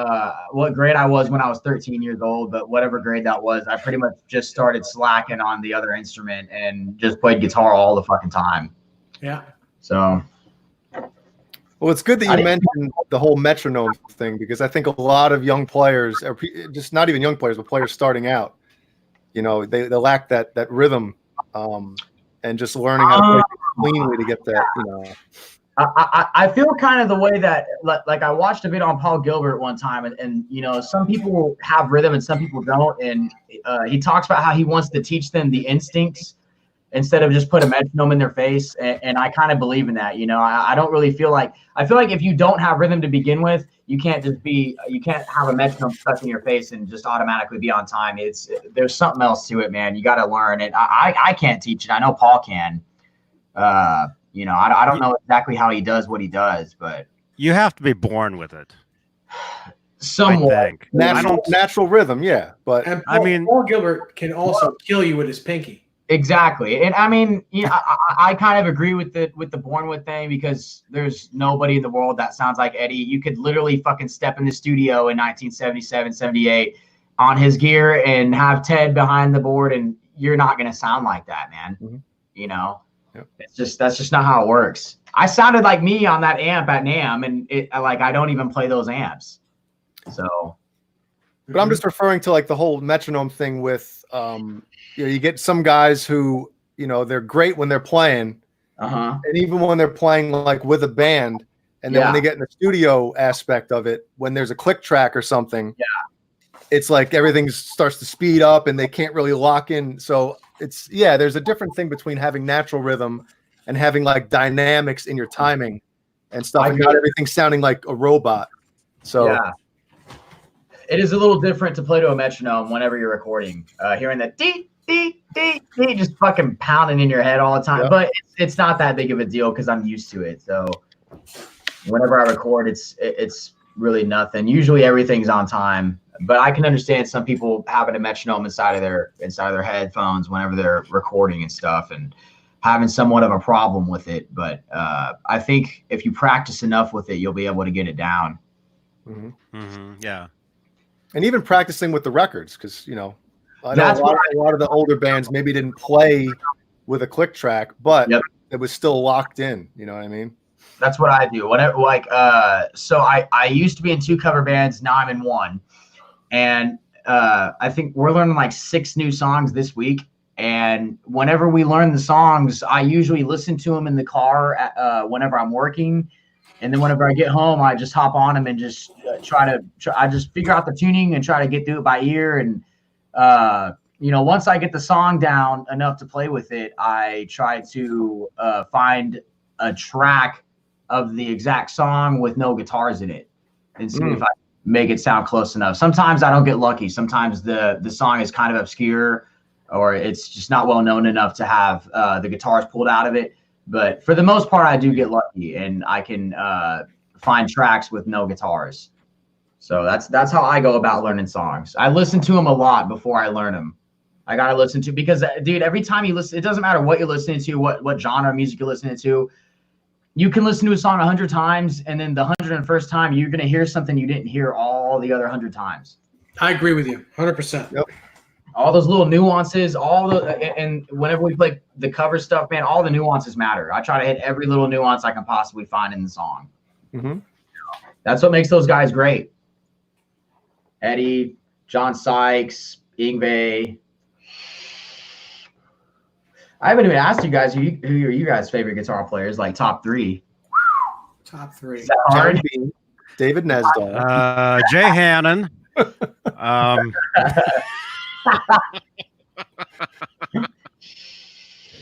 [SPEAKER 1] what grade I was when I was 13 years old, but whatever grade that was, I pretty much just started slacking on the other instrument and just played guitar all the fucking time.
[SPEAKER 3] Yeah.
[SPEAKER 1] So.
[SPEAKER 4] Well, it's good that you mentioned the whole metronome thing, because I think a lot of young players, or just not even young players, but players starting out, they lack that rhythm, and just learning how to play cleanly to get that,
[SPEAKER 1] I feel kind of the way that, like I watched a bit on Paul Gilbert one time, and some people have rhythm and some people don't, and he talks about how he wants to teach them the instincts instead of just put a metronome in their face, and I kind of believe in that. I don't really feel like if you don't have rhythm to begin with, you can't have a metronome stuck in your face and just automatically be on time. There's something else to it, man. You got to learn it. I can't teach it. I know Paul can. I don't know exactly how he does what he does, but
[SPEAKER 2] you have to be born with it.
[SPEAKER 1] Somewhat
[SPEAKER 4] natural rhythm, yeah. But
[SPEAKER 3] Paul Gilbert can also kill you with his pinky.
[SPEAKER 1] Exactly, and I kind of agree with the born with thing, because there's nobody in the world that sounds like Eddie. You could literally fucking step in the studio in 1977, 78 on his gear and have Ted behind the board, and you're not gonna sound like that, man. Mm-hmm.
[SPEAKER 4] Yep.
[SPEAKER 1] That's just not how it works. I sounded like me on that amp at NAMM, and I don't even play those amps. So,
[SPEAKER 4] but I'm just referring to like the whole metronome thing with you get some guys who they're great when they're playing, and even when they're playing like with a band, and then when they get in the studio aspect of it, when there's a click track or something, it's like everything starts to speed up and they can't really lock in. So there's a different thing between having natural rhythm and having like dynamics in your timing and stuff, and not everything sounding like a robot. So
[SPEAKER 1] yeah, it is a little different to play to a metronome whenever you're recording. Hearing that dee dee dee dee just fucking pounding in your head all the time, but it's not that big of a deal because I'm used to it. So whenever I record, it's really nothing. Usually everything's on time, but I can understand some people having a metronome inside of their headphones whenever they're recording and stuff, and having somewhat of a problem with it. But I think if you practice enough with it, you'll be able to get it down.
[SPEAKER 2] Yeah.
[SPEAKER 4] And even practicing with the records, because I know a lot of the older bands maybe didn't play with a click track, but it was still locked in. You know what I mean?
[SPEAKER 1] That's what I do. Whenever, so I used to be in 2 cover bands. Now I'm in 1, and I think we're learning like 6 new songs this week. And whenever we learn the songs, I usually listen to them in the car whenever I'm working, and then whenever I get home, I just hop on them and just I just figure out the tuning and try to get through it by ear. And once I get the song down enough to play with it, I try to find a track of the exact song with no guitars in it and see if I make it sound close enough. Sometimes I don't get lucky. Sometimes the song is kind of obscure, or it's just not well known enough to have the guitars pulled out of it. But for the most part, I do get lucky, and I can find tracks with no guitars. So that's how I go about learning songs. I listen to them a lot before I learn them. I gotta listen to, because dude, every time you listen, it doesn't matter what you're listening to, what genre of music you're listening to. You can listen to a song 100 times, and then the 101st time, you're going to hear something you didn't hear all the other 100 times.
[SPEAKER 3] I agree with you, 100%.
[SPEAKER 4] Yep.
[SPEAKER 1] All those little nuances, and whenever we play the cover stuff, man, all the nuances matter. I try to hit every little nuance I can possibly find in the song. That's what makes those guys great. Eddie, John Sykes, Yngwie. I haven't even asked you guys who are you guys' favorite guitar players, like top 3.
[SPEAKER 3] Top 3.
[SPEAKER 1] Hard?
[SPEAKER 4] Beane, David Nesdall,
[SPEAKER 2] Jay Hannon.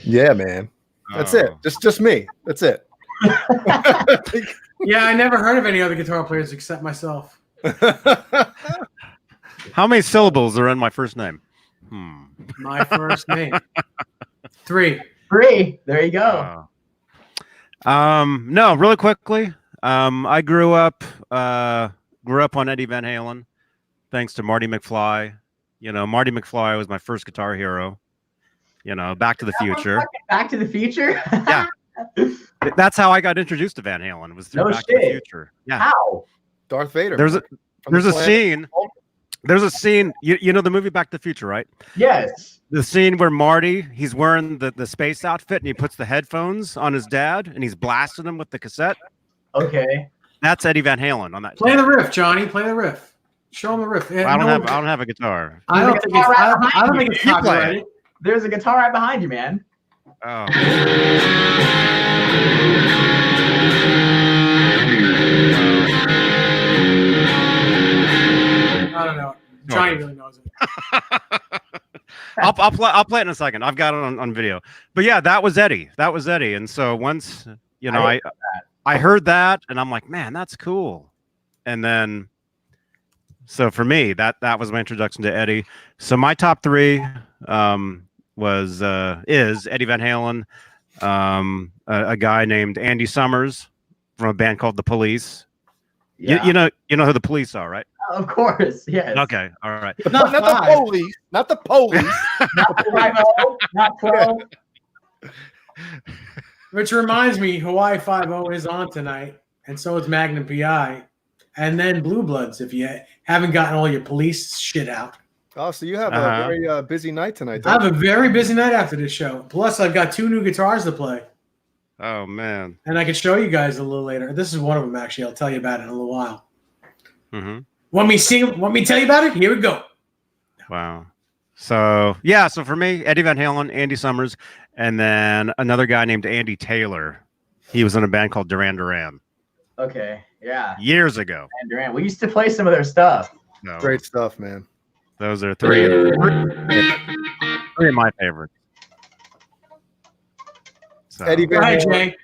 [SPEAKER 4] Yeah, man. That's it. Just me. That's it.
[SPEAKER 3] Yeah, I never heard of any other guitar players except myself.
[SPEAKER 2] How many syllables are in my first name?
[SPEAKER 3] My first name. 3.
[SPEAKER 1] There you go.
[SPEAKER 2] No, really quickly. I grew up on Eddie Van Halen, thanks to Marty McFly. Marty McFly was my first guitar hero. Back to the Future.
[SPEAKER 1] Back to the Future?
[SPEAKER 2] Yeah. That's how I got introduced to Van Halen, was through Back to the Future. Yeah.
[SPEAKER 1] How?
[SPEAKER 4] Darth Vader.
[SPEAKER 2] There's a scene. There's a scene. You know the movie Back to the Future, right?
[SPEAKER 1] Yes.
[SPEAKER 2] The scene where Marty, he's wearing the space outfit and he puts the headphones on his dad and he's blasting him with the cassette.
[SPEAKER 1] Okay.
[SPEAKER 2] That's Eddie Van Halen on that.
[SPEAKER 3] Play the riff, Johnny. Play the riff. Show him the riff.
[SPEAKER 2] I don't have a guitar.
[SPEAKER 3] I don't think it's copyrighted.
[SPEAKER 1] There's a guitar right behind you, man.
[SPEAKER 2] Oh.
[SPEAKER 3] I don't know. Johnny really knows it.
[SPEAKER 2] I'll play it in a second. I've got it on video. But yeah, that was Eddie. And so once I heard that, and I'm like, man, that's cool. And then, so for me, that was my introduction to Eddie. So my top 3 is Eddie Van Halen, a guy named Andy Summers from a band called The Police. Yeah. You know who The Police are, right?
[SPEAKER 1] Of course, yes.
[SPEAKER 2] Okay, all right.
[SPEAKER 4] Not the police. Not the police.
[SPEAKER 1] Not pro.
[SPEAKER 3] Which reminds me, Hawaii 5-0 is on tonight, and so is Magnum PI, and then Blue Bloods. If you haven't gotten all your Police shit out.
[SPEAKER 4] Oh, so you have a very busy night tonight.
[SPEAKER 3] I have a very busy night after this show. Plus, I've got 2 new guitars to play.
[SPEAKER 2] Oh man!
[SPEAKER 3] And I can show you guys a little later. This is one of them, actually. I'll tell you about it in a little while.
[SPEAKER 2] Mm-hmm.
[SPEAKER 3] Want me to tell you about it? Here we go.
[SPEAKER 2] Wow. So yeah, so for me, Eddie Van Halen, Andy Summers, and then another guy named Andy Taylor. He was in a band called Duran Duran.
[SPEAKER 1] Okay, yeah.
[SPEAKER 2] Years ago.
[SPEAKER 1] Duran. We used to play some of their stuff.
[SPEAKER 2] No.
[SPEAKER 4] Great stuff, man.
[SPEAKER 2] Those are 3 of my favorites. So.
[SPEAKER 4] Eddie Van
[SPEAKER 3] Hi,
[SPEAKER 4] Halen,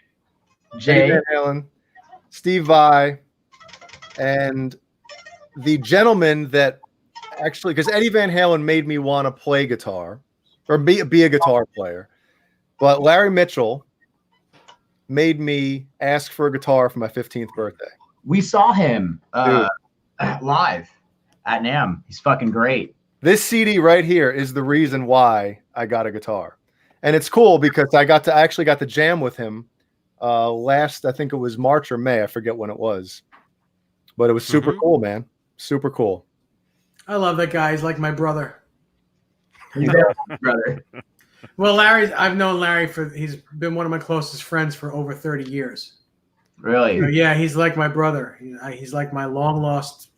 [SPEAKER 3] Jay.
[SPEAKER 4] Eddie Van Halen, Steve Vai, and the gentleman that actually, because Eddie Van Halen made me want to play guitar or be a guitar player, but Larry Mitchell made me ask for a guitar for my 15th birthday.
[SPEAKER 1] We saw him live at NAMM. He's fucking great.
[SPEAKER 4] This CD right here is the reason why I got a guitar. And it's cool because I actually got to jam with him last, I think it was March or May. I forget when it was. But it was super cool, man. Super cool.
[SPEAKER 3] I love that guy. He's like my brother.
[SPEAKER 1] He's there, brother.
[SPEAKER 3] Well, I've known Larry he's been one of my closest friends for over 30 years.
[SPEAKER 1] Really?
[SPEAKER 3] So, yeah, he's like my brother. He's like my long lost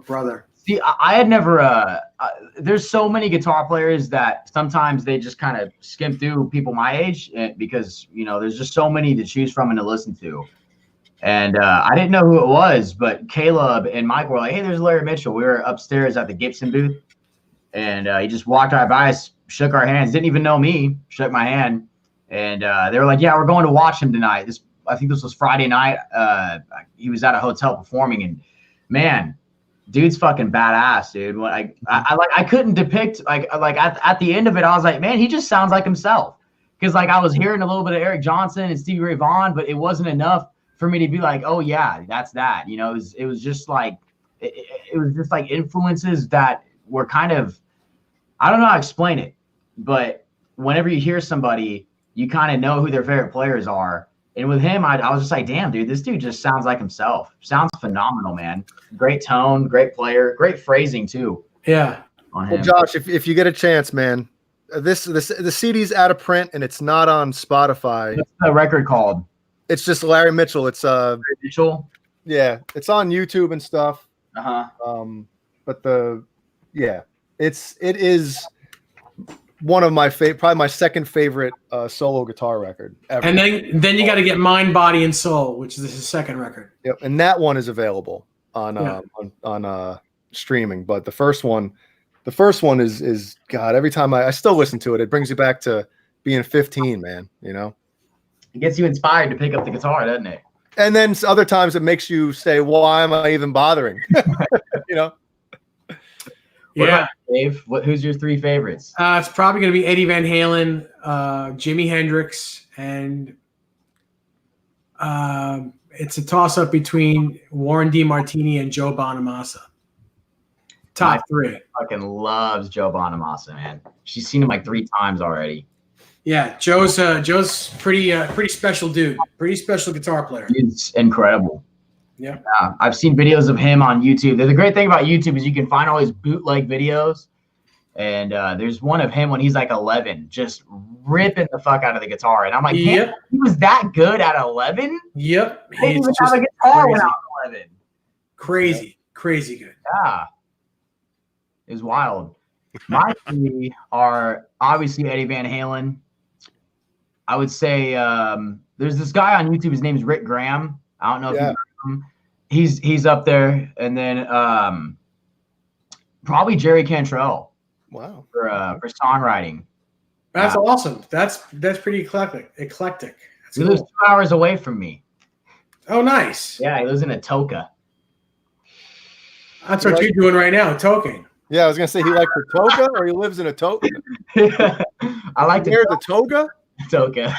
[SPEAKER 3] brother.
[SPEAKER 1] See, I had never. There's so many guitar players that sometimes they just kind of skim through people my age because there's just so many to choose from and to listen to. And I didn't know who it was, but Caleb and Mike were like, "Hey, there's Larry Mitchell." We were upstairs at the Gibson booth, and he just walked right by us, shook our hands, didn't even know me, shook my hand, and they were like, "Yeah, we're going to watch him tonight." I think this was Friday night. He was at a hotel performing, and man. Dude's fucking badass, dude. When I couldn't depict like at the end of it, I was like, man, he just sounds like himself. Because I was hearing a little bit of Eric Johnson and Stevie Ray Vaughan, but it wasn't enough for me to be like, oh yeah, that's that. It was just like it was just like influences that were kind of, I don't know how to explain it, but whenever you hear somebody, you kind of know who their favorite players are. And with him, I was just like, damn, dude, this dude just sounds like himself. Sounds phenomenal, man. Great tone, great player, great phrasing too.
[SPEAKER 3] Yeah.
[SPEAKER 1] On him.
[SPEAKER 4] Well, Josh, if you get a chance, man, the CD's out of print and it's not on Spotify.
[SPEAKER 1] What's the record called?
[SPEAKER 4] It's just Larry Mitchell. It's
[SPEAKER 1] Mitchell.
[SPEAKER 4] Yeah, it's on YouTube and stuff. But it is one of my probably my second favorite solo guitar record ever.
[SPEAKER 3] And then you got to get Mind, Body, and Soul, which is his second record.
[SPEAKER 4] Yep, and that one is available on streaming. But the first one is God. Every time I still listen to it, it brings you back to being 15, man.
[SPEAKER 1] It gets you inspired to pick up the guitar, doesn't it?
[SPEAKER 4] And then other times it makes you say, "Why am I even bothering?"
[SPEAKER 1] What about Dave? Who's your three favorites?
[SPEAKER 3] It's probably going to be Eddie Van Halen, Jimi Hendrix, and it's a toss-up between Warren DeMartini and Joe Bonamassa. Top three.
[SPEAKER 1] Fucking loves Joe Bonamassa, man. She's seen him like 3 times already. Yeah,
[SPEAKER 3] Joe's pretty special dude. Pretty special guitar player.
[SPEAKER 1] He's incredible.
[SPEAKER 3] Yeah.
[SPEAKER 1] I've seen videos of him on YouTube. The great thing about YouTube is you can find all these bootleg videos. And there's one of him when he's like 11, just ripping the fuck out of the guitar. And I'm like, he was that good at 11?
[SPEAKER 3] Yep.
[SPEAKER 1] He didn't even have a guitar when I was 11.
[SPEAKER 3] Crazy good.
[SPEAKER 1] Yeah. It was wild. My 3 are obviously Eddie Van Halen. I would say there's this guy on YouTube. His name is Rick Graham. I don't know if you know him. He's up there. And then probably Jerry Cantrell.
[SPEAKER 4] Wow.
[SPEAKER 1] For songwriting.
[SPEAKER 3] That's awesome. That's pretty eclectic. That's
[SPEAKER 1] he lives 2 hours away from me.
[SPEAKER 3] Oh, nice.
[SPEAKER 1] Yeah, he lives in Atoka.
[SPEAKER 3] That's what you're doing right now, toking.
[SPEAKER 4] Yeah, I was gonna say he likes the toga, or he lives in a toga.
[SPEAKER 1] I like
[SPEAKER 4] near the toga.
[SPEAKER 1] Toga.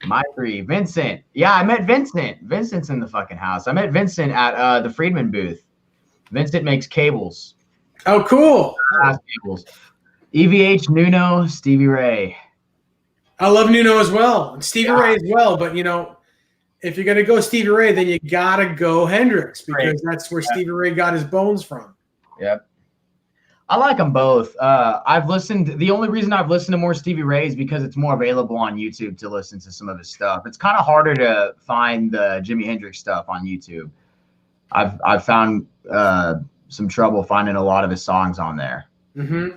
[SPEAKER 1] My 3, Vincent. Yeah, I met Vincent. Vincent's in the fucking house. I met Vincent at the Friedman booth. Vincent makes cables.
[SPEAKER 3] Oh, cool.
[SPEAKER 1] Cables. EVH, Nuno, Stevie Ray.
[SPEAKER 3] I love Nuno as well, and Stevie Ray as well. But if you're gonna go Stevie Ray, then you gotta go Hendrix because that's where Stevie Ray got his bones from.
[SPEAKER 1] Yep. I like them both. The only reason I've listened to more Stevie Ray is because it's more available on YouTube to listen to some of his stuff. It's kind of harder to find the Jimi Hendrix stuff on YouTube. I've found some trouble finding a lot of his songs on there.
[SPEAKER 3] Mm-hmm.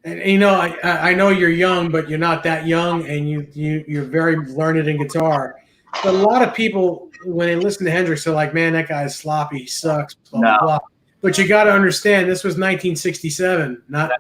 [SPEAKER 3] And I know you're young, but you're not that young, and you're very learned in guitar. But a lot of people, when they listen to Hendrix, they're like, "Man, that guy's sloppy. He sucks." Blah, blah, blah. But you got to understand, this was 1967, not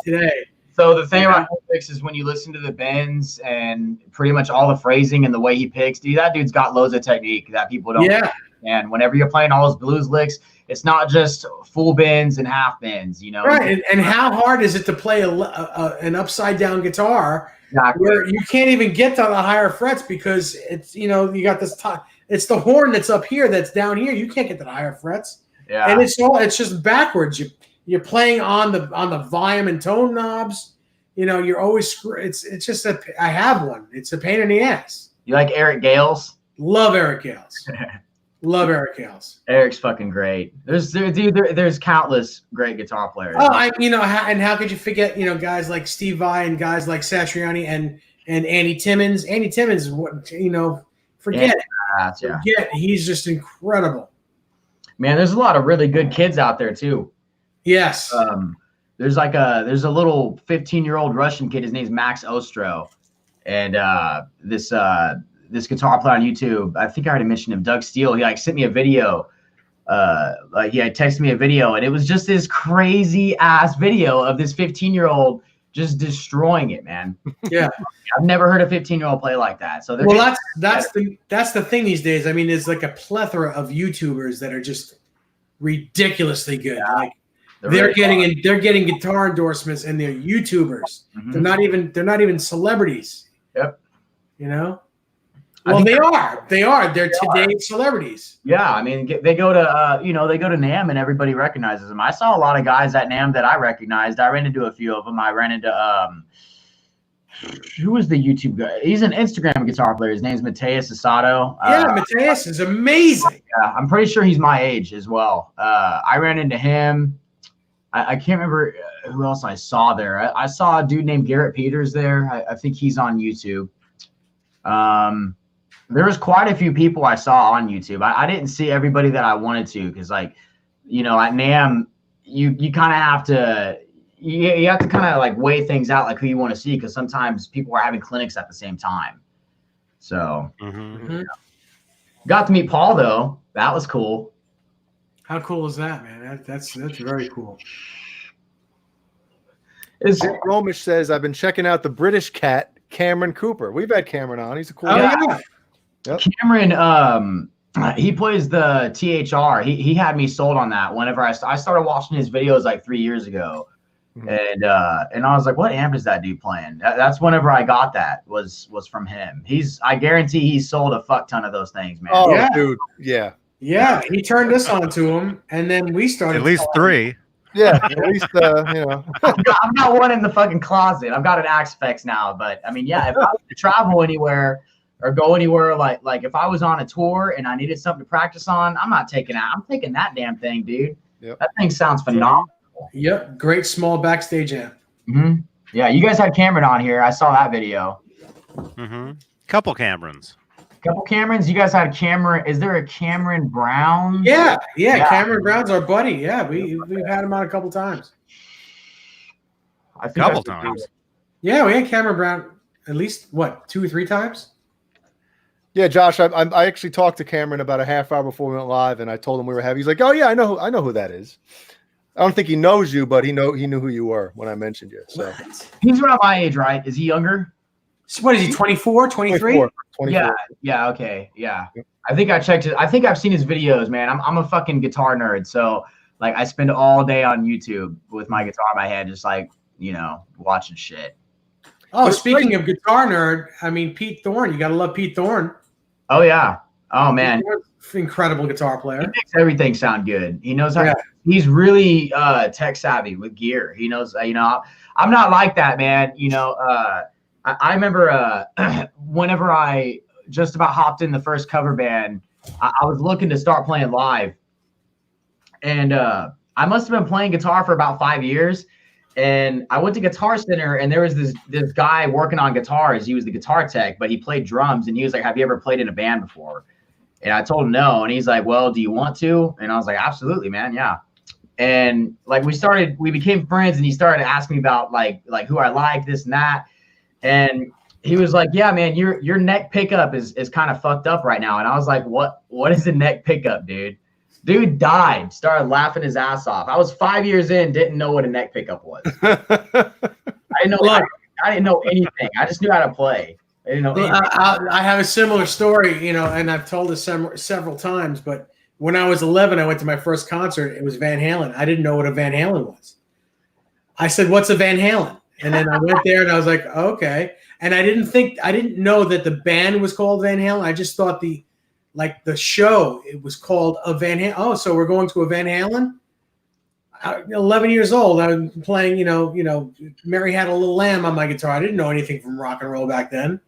[SPEAKER 3] today.
[SPEAKER 1] So the thing about picks is when you listen to the bends and pretty much all the phrasing and the way he picks, dude, that dude's got loads of technique that people don't.
[SPEAKER 3] Yeah.
[SPEAKER 1] And whenever you're playing all those blues licks, it's not just full bends and half bends, you know.
[SPEAKER 3] Right. And how hard is it to play an upside down guitar where you can't even get to the higher frets because it's, you know, you got this it's the horn that's up here that's down here. You can't get to the higher frets. Yeah. And it's just backwards. You're playing on the volume and tone knobs. You know, you're always it's just I have one. It's a pain in the ass.
[SPEAKER 1] You like Eric Gales?
[SPEAKER 3] Love Eric Gales. Love Eric Gales.
[SPEAKER 1] Eric's fucking great. There's countless great guitar players.
[SPEAKER 3] Oh, how could you forget, you know, guys like Steve Vai and guys like Satriani and Andy Timmons. Andy Timmons, you know, forget he's just incredible.
[SPEAKER 1] Man, there's a lot of really good kids out there too.
[SPEAKER 3] Yes.
[SPEAKER 1] There's a little 15-year-old Russian kid. His name's Max Ostro, and this guitar player on YouTube, I think I already mentioned him, Doug Steele. He like sent me a video. He had texted me a video, and it was just this crazy ass video of this 15-year-old just destroying it, man.
[SPEAKER 3] Yeah.
[SPEAKER 1] I've never heard a 15-year-old play like that. So
[SPEAKER 3] that's the thing these days. I mean, there's like a plethora of YouTubers that are just ridiculously good. Yeah. Like they're getting guitar endorsements and they're YouTubers. Mm-hmm. They're not even celebrities.
[SPEAKER 1] Yep.
[SPEAKER 3] You know? Well, they are. They're today's celebrities.
[SPEAKER 1] Yeah, I mean, they go to NAMM and everybody recognizes them. I saw a lot of guys at NAMM that I recognized. I ran into a few of them. I ran into who was the YouTube guy? He's an Instagram guitar player. His name's Mateus Asado.
[SPEAKER 3] Yeah, Mateus is amazing.
[SPEAKER 1] Yeah, I'm pretty sure he's my age as well. I ran into him. I can't remember who else I saw there. I saw a dude named Garrett Peters there. I think he's on YouTube. There was quite a few people I saw on YouTube. I didn't see everybody that I wanted to because, like, you know, at NAMM, you kind of have to you have to kind of like weigh things out, like who you want to see, because sometimes people are having clinics at the same time. So, got to meet Paul though. That was cool.
[SPEAKER 3] How cool is that, man? That's very cool.
[SPEAKER 4] Dick Romish says, I've been checking out the British cat, Cameron Cooper. We've had Cameron on. He's a cool guy.
[SPEAKER 3] Yeah.
[SPEAKER 1] Yep. Cameron, he plays the THR. He had me sold on that whenever I started watching his videos like 3 years ago. And I was like, what amp is that dude playing? That's whenever I got that was from him. I guarantee he sold a fuck ton of those things, man.
[SPEAKER 4] Oh, yeah. Dude. Yeah.
[SPEAKER 3] Yeah. He turned us on to him, and then we started.
[SPEAKER 2] At least 3.
[SPEAKER 4] Yeah, at least you know.
[SPEAKER 1] I've got one in the fucking closet. I've got an Axe now, but I mean, yeah, if I was to travel anywhere or go anywhere, like if I was on a tour and I needed something to practice on, I'm not taking that. I'm taking that damn thing, dude.
[SPEAKER 4] Yep.
[SPEAKER 1] That thing sounds phenomenal.
[SPEAKER 3] Yep, great small backstage amp.
[SPEAKER 1] Mm-hmm. Yeah, you guys had Cameron on here. I saw that video.
[SPEAKER 2] Mm-hmm. Couple Camerons.
[SPEAKER 1] You guys had Cameron. Is there a Cameron Brown?
[SPEAKER 3] Yeah. Cameron Brown's our buddy. Yeah, we've had him on a couple times.
[SPEAKER 2] A couple times.
[SPEAKER 3] Yeah, we had Cameron Brown at least 2 or 3 times.
[SPEAKER 4] Yeah, Josh, I actually talked to Cameron about a half hour before we went live, and I told him we were having. He's like, "Oh yeah, I know who that is." I don't think he knows you, but he knew who you were when I mentioned you. So
[SPEAKER 1] he's around my age, right? Is he younger?
[SPEAKER 3] So what is he? 24, 23?
[SPEAKER 4] 24.
[SPEAKER 1] Yeah. Okay. Yeah. I think I checked it. I think I've seen his videos, man. I'm a fucking guitar nerd, so like I spend all day on YouTube with my guitar in my hand, just like, you know, watching shit.
[SPEAKER 3] Oh, speaking of guitar nerd, I mean Pete Thorn. You gotta love Pete Thorn.
[SPEAKER 1] Oh yeah. Oh man.
[SPEAKER 3] Incredible guitar player. He makes
[SPEAKER 1] everything sound good. He knows how. Yeah. He's really tech savvy with gear. He knows. You know, I'm not like that, man. You know, I remember whenever I just about hopped in the first cover band, I was looking to start playing live, and I must have been playing guitar for about 5 years. And I went to Guitar Center, and there was this guy working on guitars. He was the guitar tech, but he played drums. And he was like, "Have you ever played in a band before?" And I told him no. And he's like, "Well, do you want to?" And I was like, "Absolutely, man, yeah." And like we became friends, and he started asking me about like who I like, this and that. And he was like, "Yeah, man, your neck pickup is kind of fucked up right now." And I was like, "What is a neck pickup, dude?" Dude died, started laughing his ass off. I was 5 years in, didn't know what a neck pickup was. I didn't know. I didn't know anything. I just knew how to play. I didn't know.
[SPEAKER 3] I have a similar story, and I've told this several times. But when I was 11, I went to my first concert. It was Van Halen. I didn't know what a Van Halen was. I said, "What's a Van Halen?" And then I went there, and I was like, "Okay." And I didn't know that the band was called Van Halen. I just thought the show, it was called a Van Halen. Oh, so we're going to a Van Halen? 11 years old. I was playing, Mary Had a Little Lamb on my guitar. I didn't know anything from rock and roll back then.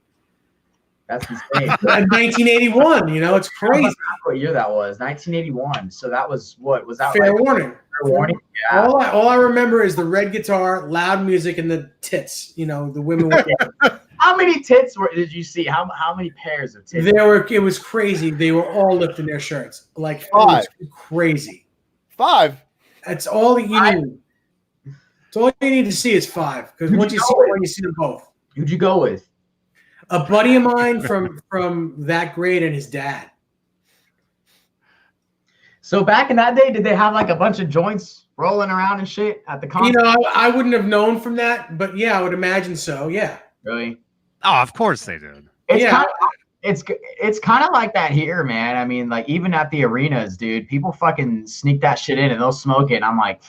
[SPEAKER 1] That's insane.
[SPEAKER 3] 1981, it's crazy.
[SPEAKER 1] What year that was? 1981. So that was what? Was that
[SPEAKER 3] Fair Warning?
[SPEAKER 1] Fair Warning. Yeah.
[SPEAKER 3] All I remember is the red guitar, loud music, and the tits. The women were there.
[SPEAKER 1] How many tits did you see? How many pairs of tits?
[SPEAKER 3] It was crazy. They were all lifting their shirts. Like, it was crazy.
[SPEAKER 4] 5.
[SPEAKER 3] That's all you need. That's all you need to see is 5. Because once you see one, you see them both.
[SPEAKER 1] Who'd you go with?
[SPEAKER 3] A buddy of mine from that grade and his dad.
[SPEAKER 1] So back in that day, did they have like a bunch of joints rolling around and shit at the concert?
[SPEAKER 3] I wouldn't have known from that, but yeah, I would imagine so. Yeah.
[SPEAKER 1] Really?
[SPEAKER 2] Oh, of course they did.
[SPEAKER 1] It's kind of like that here, man. I mean, like even at the arenas, dude, people fucking sneak that shit in and they'll smoke it. And I'm like,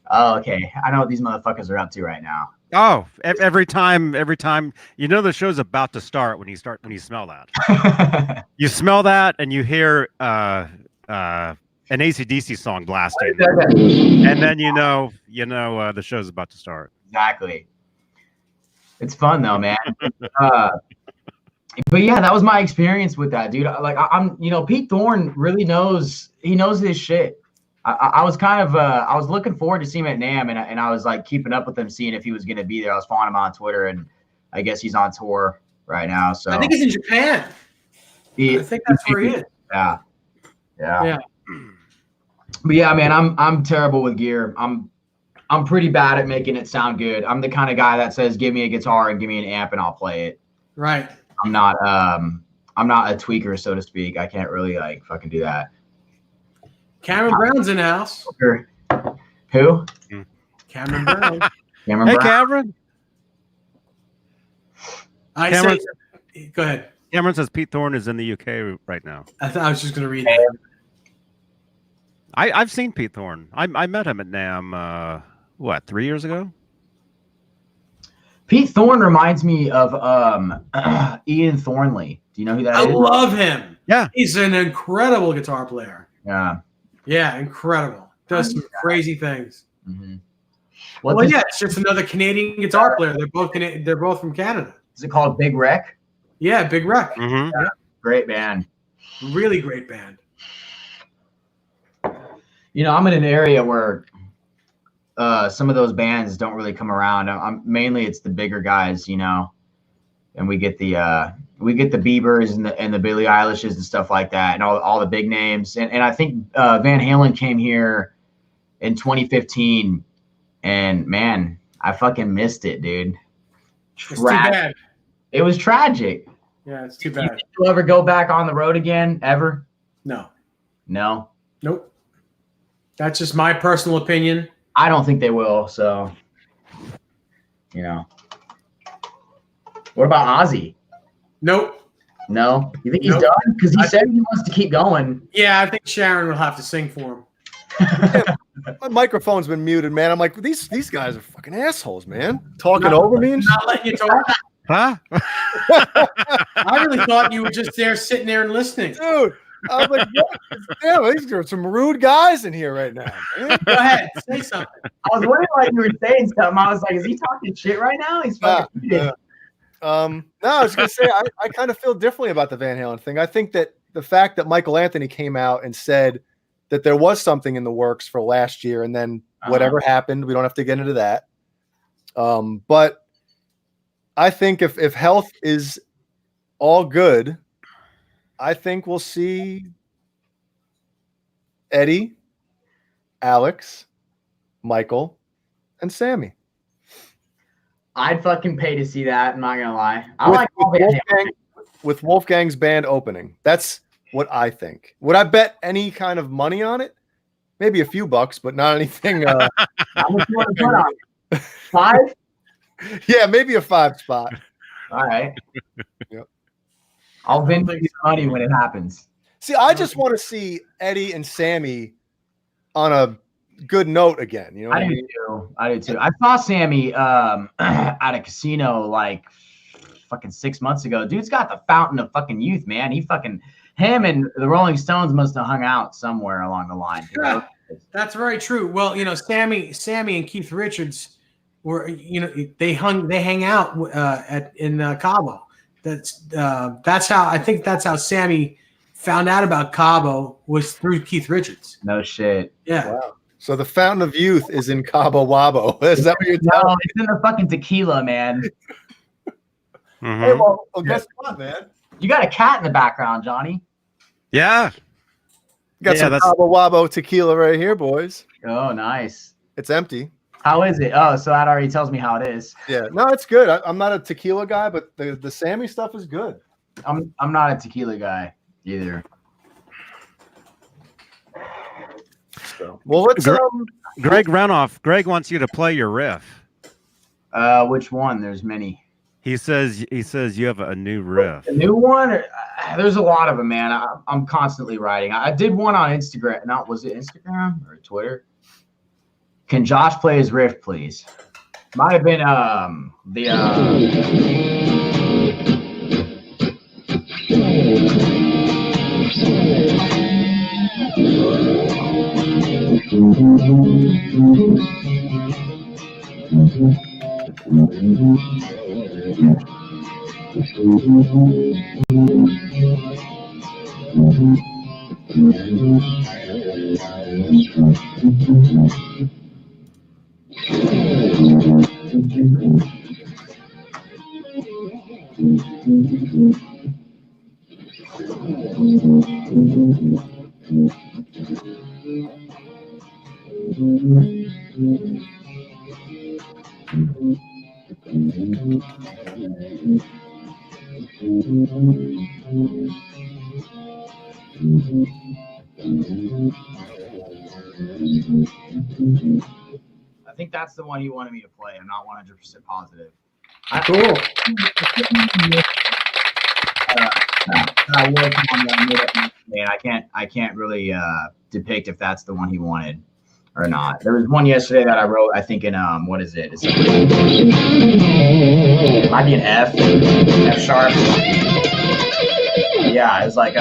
[SPEAKER 1] oh, okay, I know what these motherfuckers are up to right now.
[SPEAKER 2] Oh, every time, the show's about to start when you smell that. You smell that and you hear an AC/DC song blasting, and then the show's about to start.
[SPEAKER 1] Exactly. It's fun though, man. But yeah, that was my experience with that, dude. Like I'm Pete Thorn really knows his shit. I was kind of I was looking forward to seeing him at NAMM, and I was like keeping up with him, seeing if he was gonna be there. I was following him on Twitter, and I guess he's on tour right now. So
[SPEAKER 3] I think he's in Japan. I think that's where he is.
[SPEAKER 1] Yeah. But yeah, man, I'm terrible with gear. I'm pretty bad at making it sound good. I'm the kind of guy that says, "Give me a guitar and give me an amp, and I'll play it."
[SPEAKER 3] Right.
[SPEAKER 1] I'm not a tweaker, so to speak. I can't really like fucking do that.
[SPEAKER 3] Cameron Brown's in the house.
[SPEAKER 1] Who?
[SPEAKER 3] Cameron Brown.
[SPEAKER 2] Hey, Cameron.
[SPEAKER 3] Go ahead.
[SPEAKER 2] Cameron says Pete Thorn is in the UK right now.
[SPEAKER 3] I was just going to read that.
[SPEAKER 2] I've seen Pete Thorn. I met him at NAMM, 3 years ago?
[SPEAKER 1] Pete Thorn reminds me of Ian Thornley. Do you know who that is?
[SPEAKER 3] I love him.
[SPEAKER 2] Yeah.
[SPEAKER 3] He's an incredible guitar player.
[SPEAKER 1] Yeah.
[SPEAKER 3] Yeah, incredible. Does some crazy things.
[SPEAKER 1] Mm-hmm.
[SPEAKER 3] It's just another Canadian guitar player. They're both from Canada.
[SPEAKER 1] Is it called Big Wreck?
[SPEAKER 3] Yeah, Big Wreck.
[SPEAKER 2] Mm-hmm.
[SPEAKER 3] Yeah.
[SPEAKER 1] Great band.
[SPEAKER 3] Really great band.
[SPEAKER 1] I'm in an area where some of those bands don't really come around. Mainly it's the bigger guys, and we get the Biebers and the Billie Eilishes and stuff like that, and all the big names. And I think Van Halen came here in 2015, and man, I fucking missed it, dude.
[SPEAKER 3] It's too bad.
[SPEAKER 1] It was tragic.
[SPEAKER 3] Yeah, it's too bad.
[SPEAKER 1] You'll ever go back on the road again? Ever?
[SPEAKER 3] No.
[SPEAKER 1] Nope.
[SPEAKER 3] That's just my personal opinion.
[SPEAKER 1] I don't think they will. So, what about Ozzy?
[SPEAKER 3] Nope.
[SPEAKER 1] No, you think he's done? Because he said he wants to keep going.
[SPEAKER 3] Yeah, I think Sharon will have to sing for him.
[SPEAKER 4] My microphone's been muted, man. I'm like, these guys are fucking assholes, man. Talking over me and
[SPEAKER 3] not letting you talk.
[SPEAKER 2] Huh?
[SPEAKER 3] I really thought you were just there, sitting there and listening.
[SPEAKER 4] Dude, I was like, damn, these are some rude guys in here right now, man.
[SPEAKER 3] Go ahead, say something.
[SPEAKER 1] I was wondering why you were saying something. I was like, is he talking shit right now? He's fucking
[SPEAKER 4] no, I was gonna say I kind of feel differently about the Van Halen thing. I think that the fact that Michael Anthony came out and said that there was something in the works for last year, and then whatever happened, we don't have to get into that. But I think if health is all good, I think we'll see Eddie, Alex, Michael, and Sammy.
[SPEAKER 1] I'd fucking pay to see that. I'm not gonna lie. I like
[SPEAKER 4] with Wolfgang's band opening. That's what I think. Would I bet any kind of money on it? Maybe a few bucks, but not anything.
[SPEAKER 1] How much you want to put on it? 5?
[SPEAKER 4] Yeah, maybe a 5 spot.
[SPEAKER 1] All right.
[SPEAKER 4] Yep.
[SPEAKER 1] I'll vend you money when it happens.
[SPEAKER 4] See, I just want to see Eddie and Sammy on a good note again. You know what I mean?
[SPEAKER 1] I do too. I saw Sammy at a casino like fucking 6 months ago. Dude's got the fountain of fucking youth, man. Him and the Rolling Stones must have hung out somewhere along the line.
[SPEAKER 3] Yeah, that's very true. Well, you know, Sammy and Keith Richards were, you know, they hang out in Cabo. That's how Sammy found out about Cabo, was through Keith Richards.
[SPEAKER 1] No shit.
[SPEAKER 3] Yeah.
[SPEAKER 4] Wow. So the fountain of youth is in Cabo Wabo. Is that what you're telling me?
[SPEAKER 1] No, it's in the fucking tequila, man.
[SPEAKER 4] Hey, well, guess what, man?
[SPEAKER 1] You got a cat in the background, Johnny.
[SPEAKER 2] Yeah.
[SPEAKER 4] Got some Cabo Wabo tequila right here, boys.
[SPEAKER 1] Oh, nice.
[SPEAKER 4] It's empty.
[SPEAKER 1] How is it? Oh, so that already tells me how it is.
[SPEAKER 4] Yeah, no, it's good. I'm not a tequila guy, but the Sammy stuff is good.
[SPEAKER 1] I'm not a tequila guy either.
[SPEAKER 4] So, well, let's
[SPEAKER 2] Greg Runoff. Greg wants you to play your riff.
[SPEAKER 1] Which one? There's many.
[SPEAKER 2] He says you have a new riff.
[SPEAKER 1] A new one? There's a lot of them, man. I'm constantly writing. I did one on Instagram. Was it Instagram or Twitter? Can Josh play his riff, please? Might have been I think that's the one he wanted me to play. I'm not 100% positive.
[SPEAKER 3] Cool.
[SPEAKER 1] I can't really depict if that's the one he wanted or not. There was one yesterday that I wrote, I think in what is it? It might be an F sharp. Yeah, it's like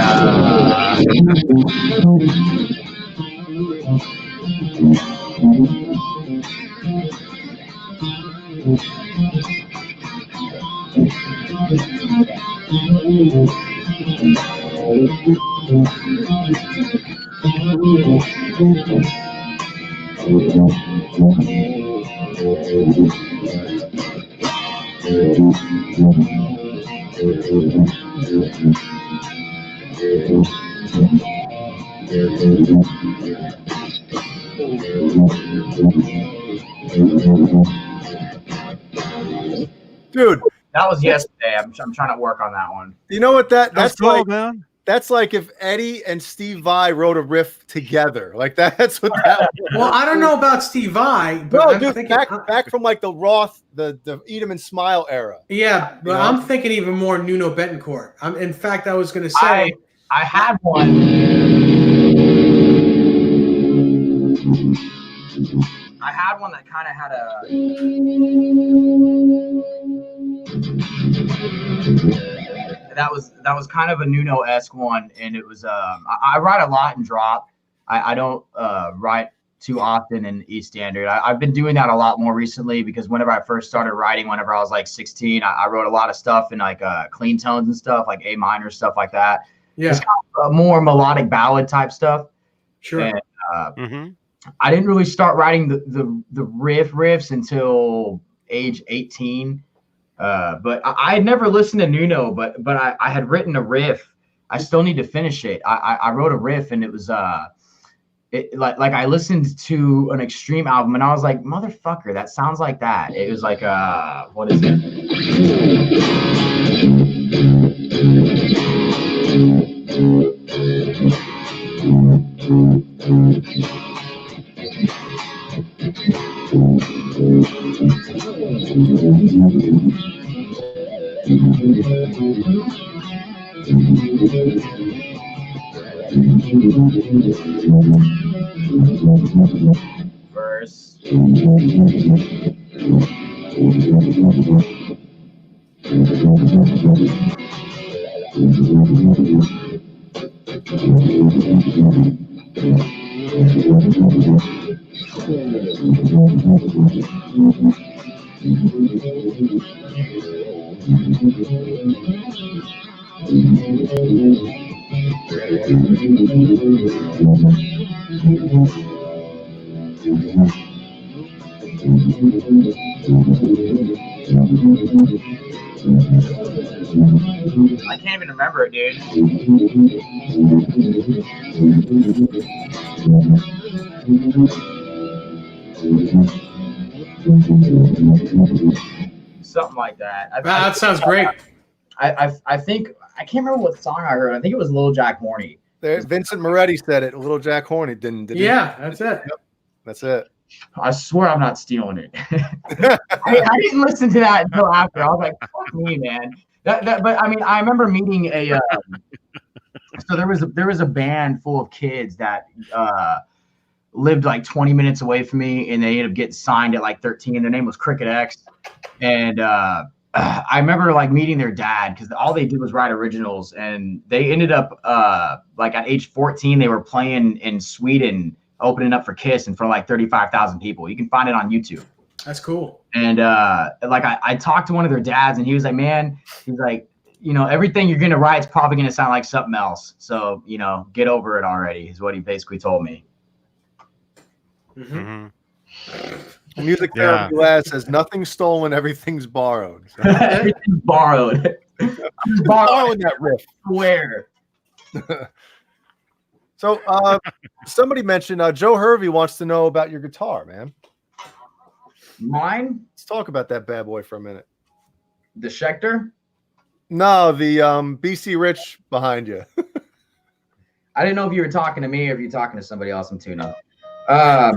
[SPEAKER 4] dude.
[SPEAKER 1] that was yesterday. I'm trying to work on that one.
[SPEAKER 4] You know what that's
[SPEAKER 2] cool,
[SPEAKER 4] like,
[SPEAKER 2] man.
[SPEAKER 4] That's like if Eddie and Steve Vai wrote a riff together. Like that's what that was.
[SPEAKER 3] Well, I don't know about Steve Vai, but
[SPEAKER 4] No,
[SPEAKER 3] I'm
[SPEAKER 4] dude,
[SPEAKER 3] thinking,
[SPEAKER 4] back from like the Roth, the Eat 'em and Smile era.
[SPEAKER 3] yeah, but
[SPEAKER 4] You know?
[SPEAKER 3] I'm thinking even more Nuno Betancourt. In fact, I was going to say,
[SPEAKER 1] I had one. I had one that kind of had that was kind of a Nuno-esque one, and it was I write a lot in drop. I don't write too often in E standard. I've been doing that a lot more recently because whenever I first started writing, whenever I was like 16, I wrote a lot of stuff in like clean tones and stuff, like A minor stuff like that.
[SPEAKER 3] yeah,
[SPEAKER 1] It's kind of more melodic ballad type stuff.
[SPEAKER 3] sure.
[SPEAKER 1] And, I didn't really start writing the riffs until age 18. But I had never listened to Nuno, but I had written a riff. I still need to finish it. I wrote a riff, and it was like I listened to an Extreme album, and I was like, motherfucker, that sounds like that. It was like what is it? Verse. I can't even remember it, dude. Something like that.
[SPEAKER 3] That sounds great.
[SPEAKER 1] I think I can't remember what song I heard. I think it was Lil Jack Horny.
[SPEAKER 4] There, Vincent Moretti said it. Little Jack Horny didn't he?
[SPEAKER 3] Yeah, that's it.
[SPEAKER 4] Yep, that's it.
[SPEAKER 1] I swear I'm not stealing it. I didn't listen to that until after. I was like, "Fuck me, man." But I mean, I remember meeting a. So there was a band full of kids that lived like 20 minutes away from me, and they ended up getting signed at like 13. Their name was Cricket X, and I remember like meeting their dad because all they did was write originals, and they ended up like at age 14 they were playing in Sweden, opening up for Kiss and for like 35,000 people. You can find it on YouTube.
[SPEAKER 3] That's cool.
[SPEAKER 1] And like I talked to one of their dads, and he was like, "Man," he's like, "You know, everything you're gonna write is probably gonna sound like something else. So you know, get over it already," is what he basically told me.
[SPEAKER 3] Mm-hmm.
[SPEAKER 4] Music Therapy Lad says nothing's stolen, everything's borrowed. So.
[SPEAKER 1] Everything's borrowed.
[SPEAKER 4] Borrowing that riff.
[SPEAKER 1] Where?
[SPEAKER 4] So somebody mentioned Joe Hervey wants to know about your guitar, man.
[SPEAKER 1] Mine?
[SPEAKER 4] Let's talk about that bad boy for a minute.
[SPEAKER 1] The Schecter?
[SPEAKER 4] No, the BC Rich behind you.
[SPEAKER 1] I didn't know if you were talking to me or if you're talking to somebody else. I'm tuned up.
[SPEAKER 4] Yeah.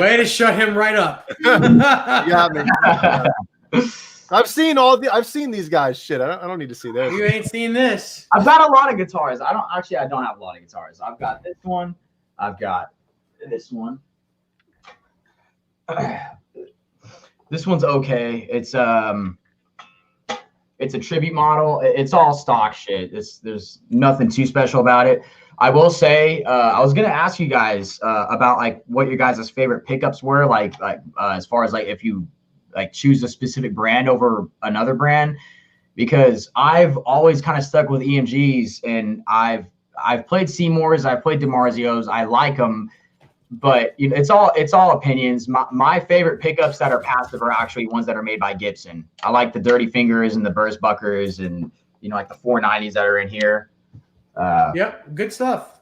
[SPEAKER 3] Way to shut him right up.
[SPEAKER 4] Yeah, I've seen these guys shit. I don't need to see theirs.
[SPEAKER 3] You ain't seen this.
[SPEAKER 1] I've got a lot of guitars. I don't have a lot of guitars. I've got this one. I've got this one. This one's okay. It's a tribute model. It's all stock shit. There's nothing too special about it. I will say, I was gonna ask you guys about like what your guys' favorite pickups were, like as far as like if you like choose a specific brand over another brand, because I've always kind of stuck with EMGs, and I've played Seymours, I've played DiMarzios, I like them. But you know, it's all opinions. My favorite pickups that are passive are actually ones that are made by Gibson. I like the Dirty Fingers and the Burst Buckers, and you know, like the 490s that are in here.
[SPEAKER 3] Yep, good stuff.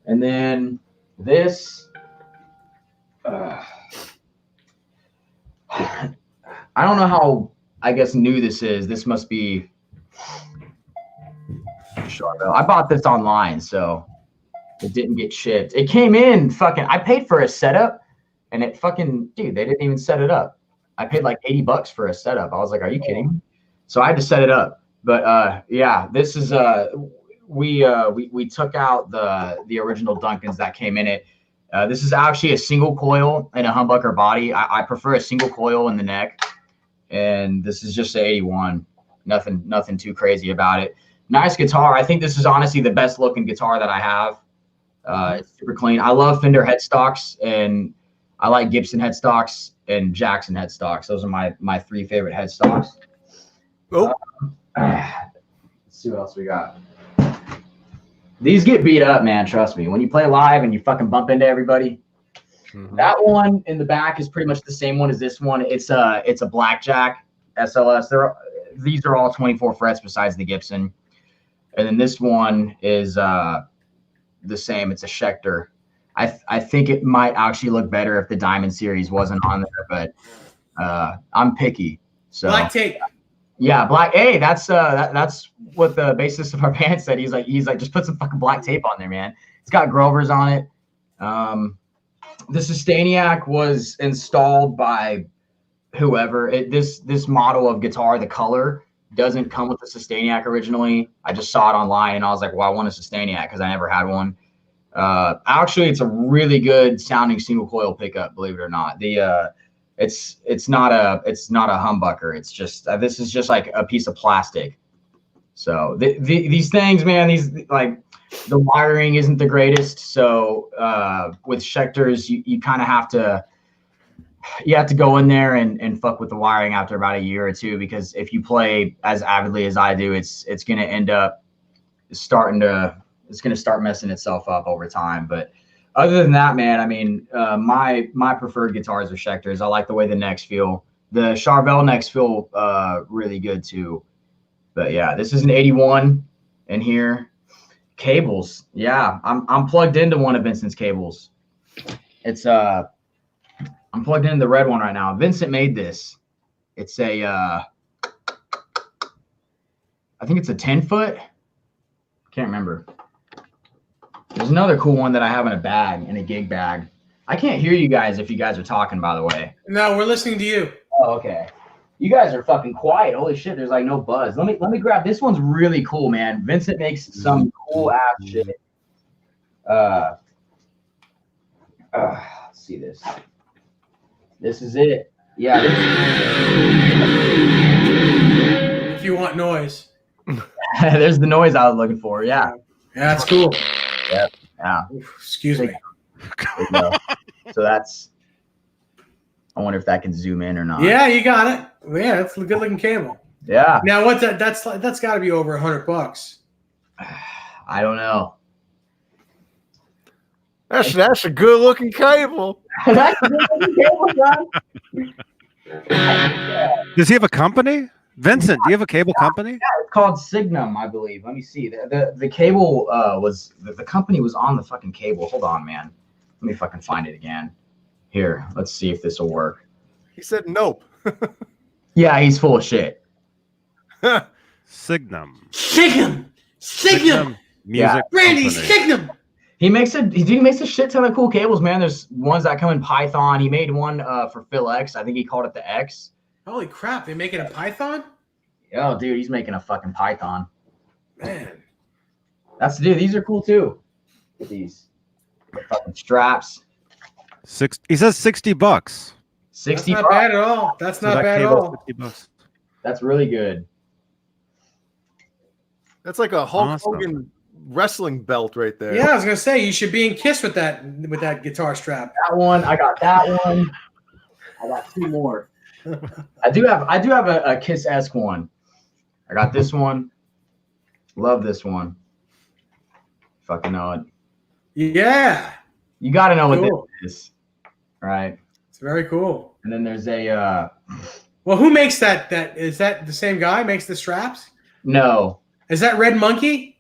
[SPEAKER 1] And then this, I don't know how, I guess, new this is. This must be Charbel. I bought this online, so. It didn't get shipped. It came in fucking, I paid for a setup, and it fucking, dude, they didn't even set it up. I paid like $80 for a setup. I was like, are you kidding me? So I had to set it up. But yeah, this is we took out the original Duncans that came in it. This is actually a single coil and a humbucker body. I prefer a single coil in the neck, and this is just an 81. Nothing too crazy about it. Nice guitar. I think this is honestly the best looking guitar that I have. It's super clean. I love Fender headstocks, and I like Gibson headstocks and Jackson headstocks. Those are my three favorite headstocks.
[SPEAKER 4] Oh,
[SPEAKER 1] let's see what else we got. These get beat up, man. Trust me. When you play live and you fucking bump into everybody, that one in the back is pretty much the same one as this one. It's a Blackjack SLS. These are all 24 frets besides the Gibson, and then this one is the same. It's a Schecter. I think it might actually look better if the Diamond series wasn't on there, but I'm picky. So
[SPEAKER 3] Black tape.
[SPEAKER 1] Yeah, black. Hey, that's what the bassist of our band said. He's like, just put some fucking black tape on there, man. It's got Grovers on it. The Sustainiac was installed by whoever. This model of guitar, the color doesn't come with the Sustainiac originally. I just saw it online and I was like, well, I want a Sustainiac because I never had one. Actually, it's a really good sounding single coil pickup, believe it or not. It's not a humbucker. It's just this is just like a piece of plastic. So these things, man, like the wiring isn't the greatest. So with Schecters, you kind of have to go in there and fuck with the wiring after about a year or two, because if you play as avidly as I do, it's going to end up start messing itself up over time. But other than that, man, I mean, my preferred guitars are Schecters. I like the way the necks feel. The Charbel necks feel really good too. But yeah, this is an 81 in here. Cables, yeah, I'm plugged into one of Vincent's cables. It's I'm plugged into the red one right now. Vincent made this. It's a I think it's a 10-foot. Can't remember. There's another cool one that I have in a bag, in a gig bag. I can't hear you guys if you guys are talking, by the way.
[SPEAKER 3] No, we're listening to you.
[SPEAKER 1] Oh, okay. You guys are fucking quiet. Holy shit, there's like no buzz. Let me grab this one's really cool, man. Vincent makes some cool ass shit. Let's see this. This is it. Yeah.
[SPEAKER 3] If you want noise.
[SPEAKER 1] There's the noise I was looking for. Yeah.
[SPEAKER 3] Yeah, that's cool.
[SPEAKER 1] Yep. Yeah.
[SPEAKER 3] Oof, excuse me.
[SPEAKER 1] So that's. I wonder if that can zoom in or not.
[SPEAKER 3] Yeah, you got it. Well, yeah, that's a good looking cable.
[SPEAKER 1] Yeah.
[SPEAKER 3] Now what? That's got to be over $100.
[SPEAKER 1] I don't know.
[SPEAKER 4] That's a good looking cable.
[SPEAKER 1] That's a good looking cable, son.
[SPEAKER 2] Does he have a company? Vincent, do you have a cable company?
[SPEAKER 1] Yeah, it's called Signum, I believe. Let me see. The cable was the company was on the fucking cable. Hold on, man. Let me fucking find it again. Here, let's see if this will work.
[SPEAKER 4] He said nope.
[SPEAKER 1] Yeah, he's full of shit.
[SPEAKER 2] Signum.
[SPEAKER 3] Signum.
[SPEAKER 2] Music.
[SPEAKER 1] Yeah.
[SPEAKER 3] Randy,
[SPEAKER 2] company.
[SPEAKER 3] Signum.
[SPEAKER 1] He makes a shit ton of cool cables, man. There's ones that come in Python. He made one for Phil X. I think he called it the X.
[SPEAKER 3] Holy crap! They making a Python?
[SPEAKER 1] Oh, dude, he's making a fucking Python.
[SPEAKER 3] Man,
[SPEAKER 1] Dude. These are cool too. Look at these the fucking straps.
[SPEAKER 2] He says $60.
[SPEAKER 1] 60
[SPEAKER 3] that's not bad at all. That's
[SPEAKER 2] So
[SPEAKER 3] not
[SPEAKER 2] that
[SPEAKER 3] bad at
[SPEAKER 2] cable's
[SPEAKER 3] all.
[SPEAKER 2] $50.
[SPEAKER 1] That's really good.
[SPEAKER 4] That's like a Hulk
[SPEAKER 2] Awesome.
[SPEAKER 4] Hogan wrestling belt right there.
[SPEAKER 3] Yeah, I was gonna say you should be in Kiss with that guitar strap.
[SPEAKER 1] That one, I got that one. I got two more. I do have a Kiss-esque one. I got this one. Love this one. Fucking know it.
[SPEAKER 3] Yeah,
[SPEAKER 1] You got to know
[SPEAKER 3] Cool.
[SPEAKER 1] what this is, right?
[SPEAKER 3] it's very cool.
[SPEAKER 1] And then there's a
[SPEAKER 3] Well, who makes that? Is that the same guy makes the straps?
[SPEAKER 1] no.
[SPEAKER 3] Is that Red Monkey?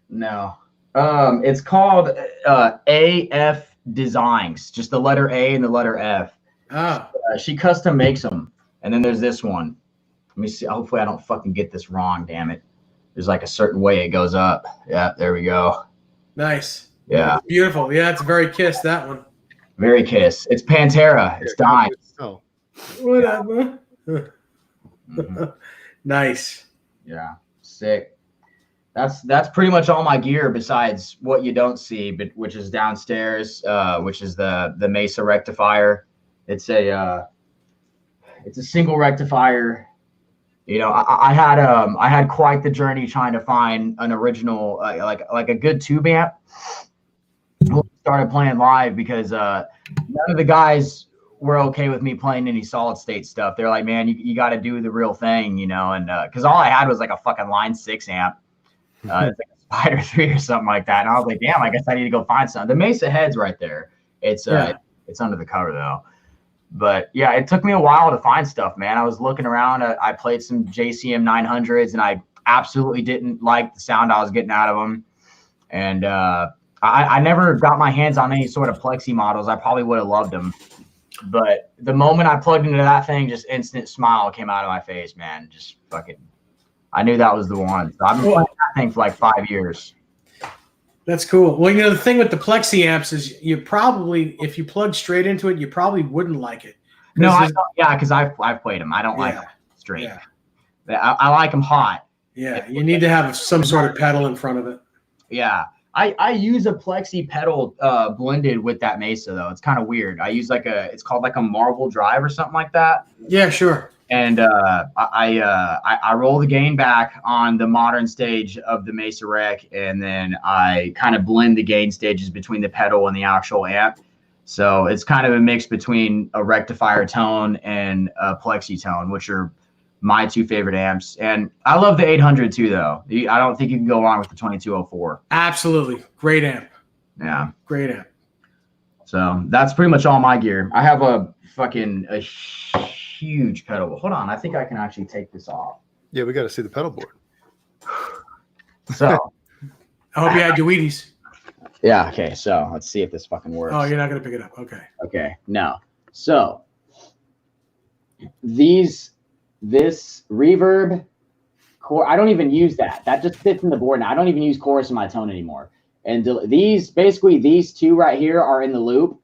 [SPEAKER 1] No. It's called AF Designs. Just the letter A and the letter F.
[SPEAKER 3] Oh,
[SPEAKER 1] She custom makes them. And then there's this one. Let me see. Hopefully I don't fucking get this wrong, damn it. There's like a certain way it goes up. Yeah, there we go.
[SPEAKER 3] nice.
[SPEAKER 1] Yeah.
[SPEAKER 3] Beautiful. Yeah, it's very Kiss, that one.
[SPEAKER 1] Very Kiss. It's Pantera. It's Dime.
[SPEAKER 4] Oh.
[SPEAKER 3] Whatever.
[SPEAKER 1] Mhm.
[SPEAKER 3] Nice.
[SPEAKER 1] Yeah. Sick. That's pretty much all my gear besides what you don't see, but which is downstairs, which is the Mesa Rectifier. It's a single rectifier. You know, I had quite the journey trying to find an original like a good tube amp. Started playing live because none of the guys were okay with me playing any solid state stuff. They're like, man, you got to do the real thing, you know. And because all I had was like a fucking Line 6 amp. It's like a Spider 3 or something like that. And I was like, damn, I guess I need to go find something. The Mesa head's right there. It's under the cover though. But yeah, it took me a while to find stuff, man. I was looking around. I played some JCM 900s, and I absolutely didn't like the sound I was getting out of them. And I never got my hands on any sort of Plexi models. I probably would have loved them. But the moment I plugged into that thing, just instant smile came out of my face, man. Just fucking, I knew that was the one. So I've been playing that thing for like 5 years.
[SPEAKER 3] That's cool. Well, the thing with the Plexi amps is you probably, if you plug straight into it, you probably wouldn't like it.
[SPEAKER 1] No, because I've played them. I don't like them straight.
[SPEAKER 3] Yeah.
[SPEAKER 1] I like them hot.
[SPEAKER 3] Yeah, you need to have some sort of pedal in front of it.
[SPEAKER 1] Yeah. I use a Plexi pedal blended with that Mesa though. It's kind of weird. I use it's called like a Marvel Drive or something like that.
[SPEAKER 3] Yeah, sure.
[SPEAKER 1] And I roll the gain back on the modern stage of the Mesa Rec, and then I kind of blend the gain stages between the pedal and the actual amp. So it's kind of a mix between a rectifier tone and a Plexi tone, which are my two favorite amps. And I love the 800 too, though. I don't think you can go wrong with the 2204.
[SPEAKER 3] Absolutely. Great amp.
[SPEAKER 1] Yeah.
[SPEAKER 3] Great amp.
[SPEAKER 1] So that's pretty much all my gear. I have a huge pedal. Hold on. I think I can actually take this off.
[SPEAKER 4] Yeah, we got to see the pedal board.
[SPEAKER 1] So
[SPEAKER 3] I hope you had your Wheaties.
[SPEAKER 1] Yeah. Okay. So let's see if this fucking works.
[SPEAKER 3] Oh, you're not going to pick it up. Okay.
[SPEAKER 1] Okay. No. So this reverb core, I don't even use that. That just fits in the board now. I don't even use chorus in my tone anymore. And these two right here are in the loop.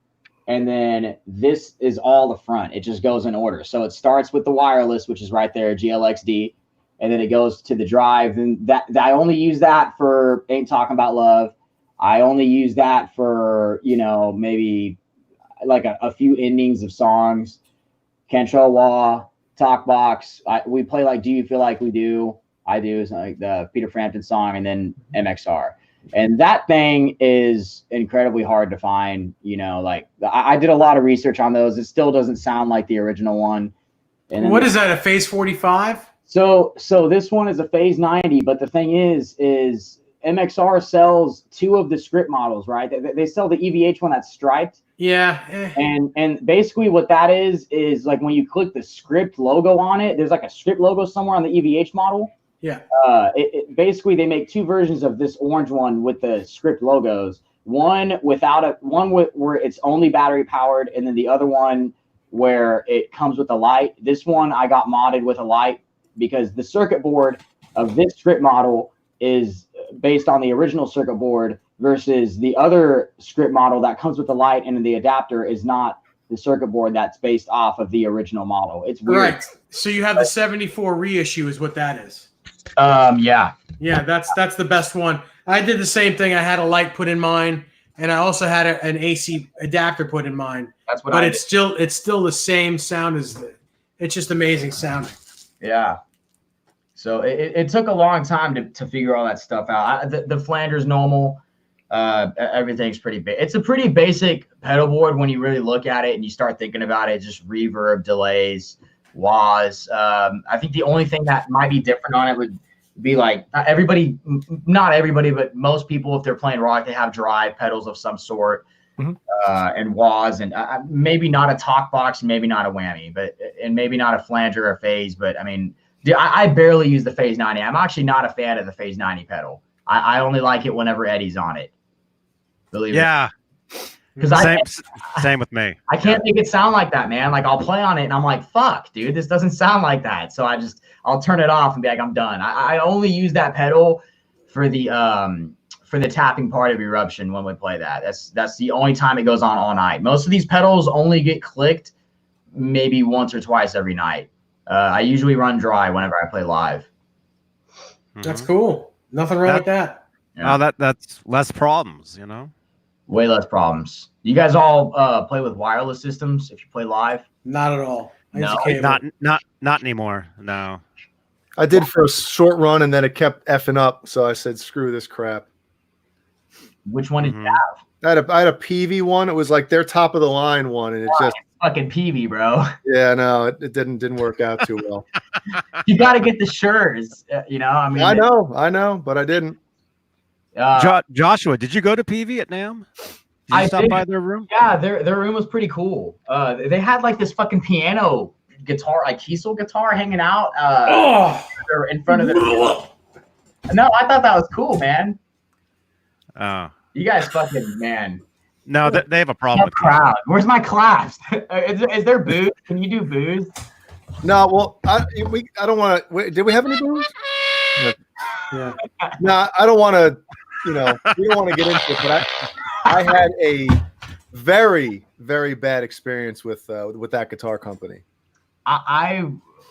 [SPEAKER 1] And then this is all the front. It just goes in order. So it starts with the wireless, which is right there, GLXD. And then it goes to the drive. And that I only use that for Ain't Talking About Love. I only use that for, maybe like a few endings of songs. Control Wall, Talk Box. We play like Do You Feel Like We Do? I do. It's like the Peter Frampton song, and then MXR. And that thing is incredibly hard to find. I did a lot of research on those. It still doesn't sound like the original one. And
[SPEAKER 3] what is that, a Phase 45?
[SPEAKER 1] So this one is a Phase 90, but the thing is MXR sells two of the script models, right? They sell the EVH one that's striped.
[SPEAKER 3] Yeah.
[SPEAKER 1] And basically what that is like when you click the script logo on it, there's like a script logo somewhere on the EVH model.
[SPEAKER 3] Yeah.
[SPEAKER 1] Basically they make two versions of this orange one with the script logos. One where it's only battery powered, and then the other one where it comes with a light. This one I got modded with a light because the circuit board of this script model is based on the original circuit board versus the other script model that comes with the light and the adapter is not the circuit board that's based off of the original model. It's weird.
[SPEAKER 3] Right. So you have the 74 reissue is what that is.
[SPEAKER 1] Yeah.
[SPEAKER 3] Yeah, that's the best one. I did the same thing. I had a light put in mine, and I also had an AC adapter put in mine.
[SPEAKER 1] That's what.
[SPEAKER 3] But it's still the same sound as it's just amazing sounding.
[SPEAKER 1] Yeah. So it took a long time to figure all that stuff out. The flanger's normal. Everything's pretty big. It's a pretty basic pedal board when you really look at it and you start thinking about it. Just reverb, delays, wahs. I think the only thing that might be different on it would be like not everybody, but most people, if they're playing rock, they have drive pedals of some sort. And wahs, and maybe not a talk box, maybe not a whammy, and maybe not a flanger or phase. But I mean, I barely use the Phase 90. I'm actually not a fan of the Phase 90 pedal. I only like it whenever Eddie's on it. Believe it.
[SPEAKER 2] Yeah.
[SPEAKER 1] Because
[SPEAKER 2] same with me.
[SPEAKER 1] I can't make it sound like that, man. Like I'll play on it and I'm like, fuck, dude, this doesn't sound like that. So I'll turn it off and be like, I'm done. I only use that pedal for the tapping part of Eruption when we play that. That's the only time it goes on all night. Most of these pedals only get clicked maybe once or twice every night. I usually run dry whenever I play live.
[SPEAKER 3] That's cool. Nothing wrong with that.
[SPEAKER 2] Yeah. Oh, that's less problems,
[SPEAKER 1] Way less problems. You guys all play with wireless systems if you play live?
[SPEAKER 3] Not at all.
[SPEAKER 1] No,
[SPEAKER 2] not anymore. No.
[SPEAKER 4] I did for a short run, and then it kept effing up, so I said, "Screw this crap."
[SPEAKER 1] Which one did you have?
[SPEAKER 4] I had a PV one. It was like their top of the line one, and it just
[SPEAKER 1] fucking PV, bro.
[SPEAKER 4] Yeah, no, it didn't work out too well.
[SPEAKER 1] You got to get the Sures, I mean,
[SPEAKER 4] I know, but I didn't.
[SPEAKER 2] Joshua, did you go to PV at NAMM? Did you stop by their room?
[SPEAKER 1] Yeah, their room was pretty cool. They had like this fucking piano guitar, like Kiesel guitar, hanging out in front of the. No, I thought that was cool, man.
[SPEAKER 2] Oh.
[SPEAKER 1] You guys fucking, man.
[SPEAKER 2] No, they have a problem with
[SPEAKER 1] crowd. Where's my claps? Is there booze? Can you do booze?
[SPEAKER 4] No, well, I don't want to. Did we have any booze?
[SPEAKER 3] Yeah.
[SPEAKER 4] No, I don't want to. You know, we don't want to get into it. But I had a very, very bad experience with that guitar company.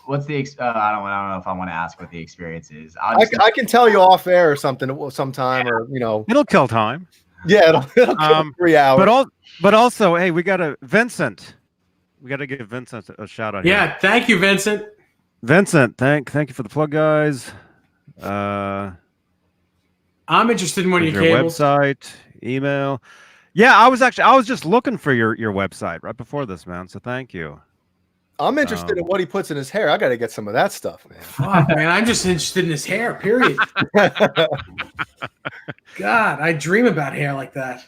[SPEAKER 1] What's the? I don't know if I want to ask what the experience is.
[SPEAKER 4] I can tell you off air or something sometime, or
[SPEAKER 2] it'll kill time.
[SPEAKER 4] Yeah, it'll kill 3 hours.
[SPEAKER 2] But also, hey, we got Vincent. We got to give Vincent a shout out.
[SPEAKER 3] Yeah,
[SPEAKER 2] here.
[SPEAKER 3] thank you, Vincent.
[SPEAKER 2] Vincent, thank you for the plug, guys.
[SPEAKER 3] I'm interested in one of your cables.
[SPEAKER 2] Website, email. Yeah, I was just looking for your website right before this, man. So thank you.
[SPEAKER 4] I'm interested in what he puts in his hair. I got to get some of that stuff, man.
[SPEAKER 3] Fuck, man, I'm just interested in his hair. Period. God, I dream about hair like that.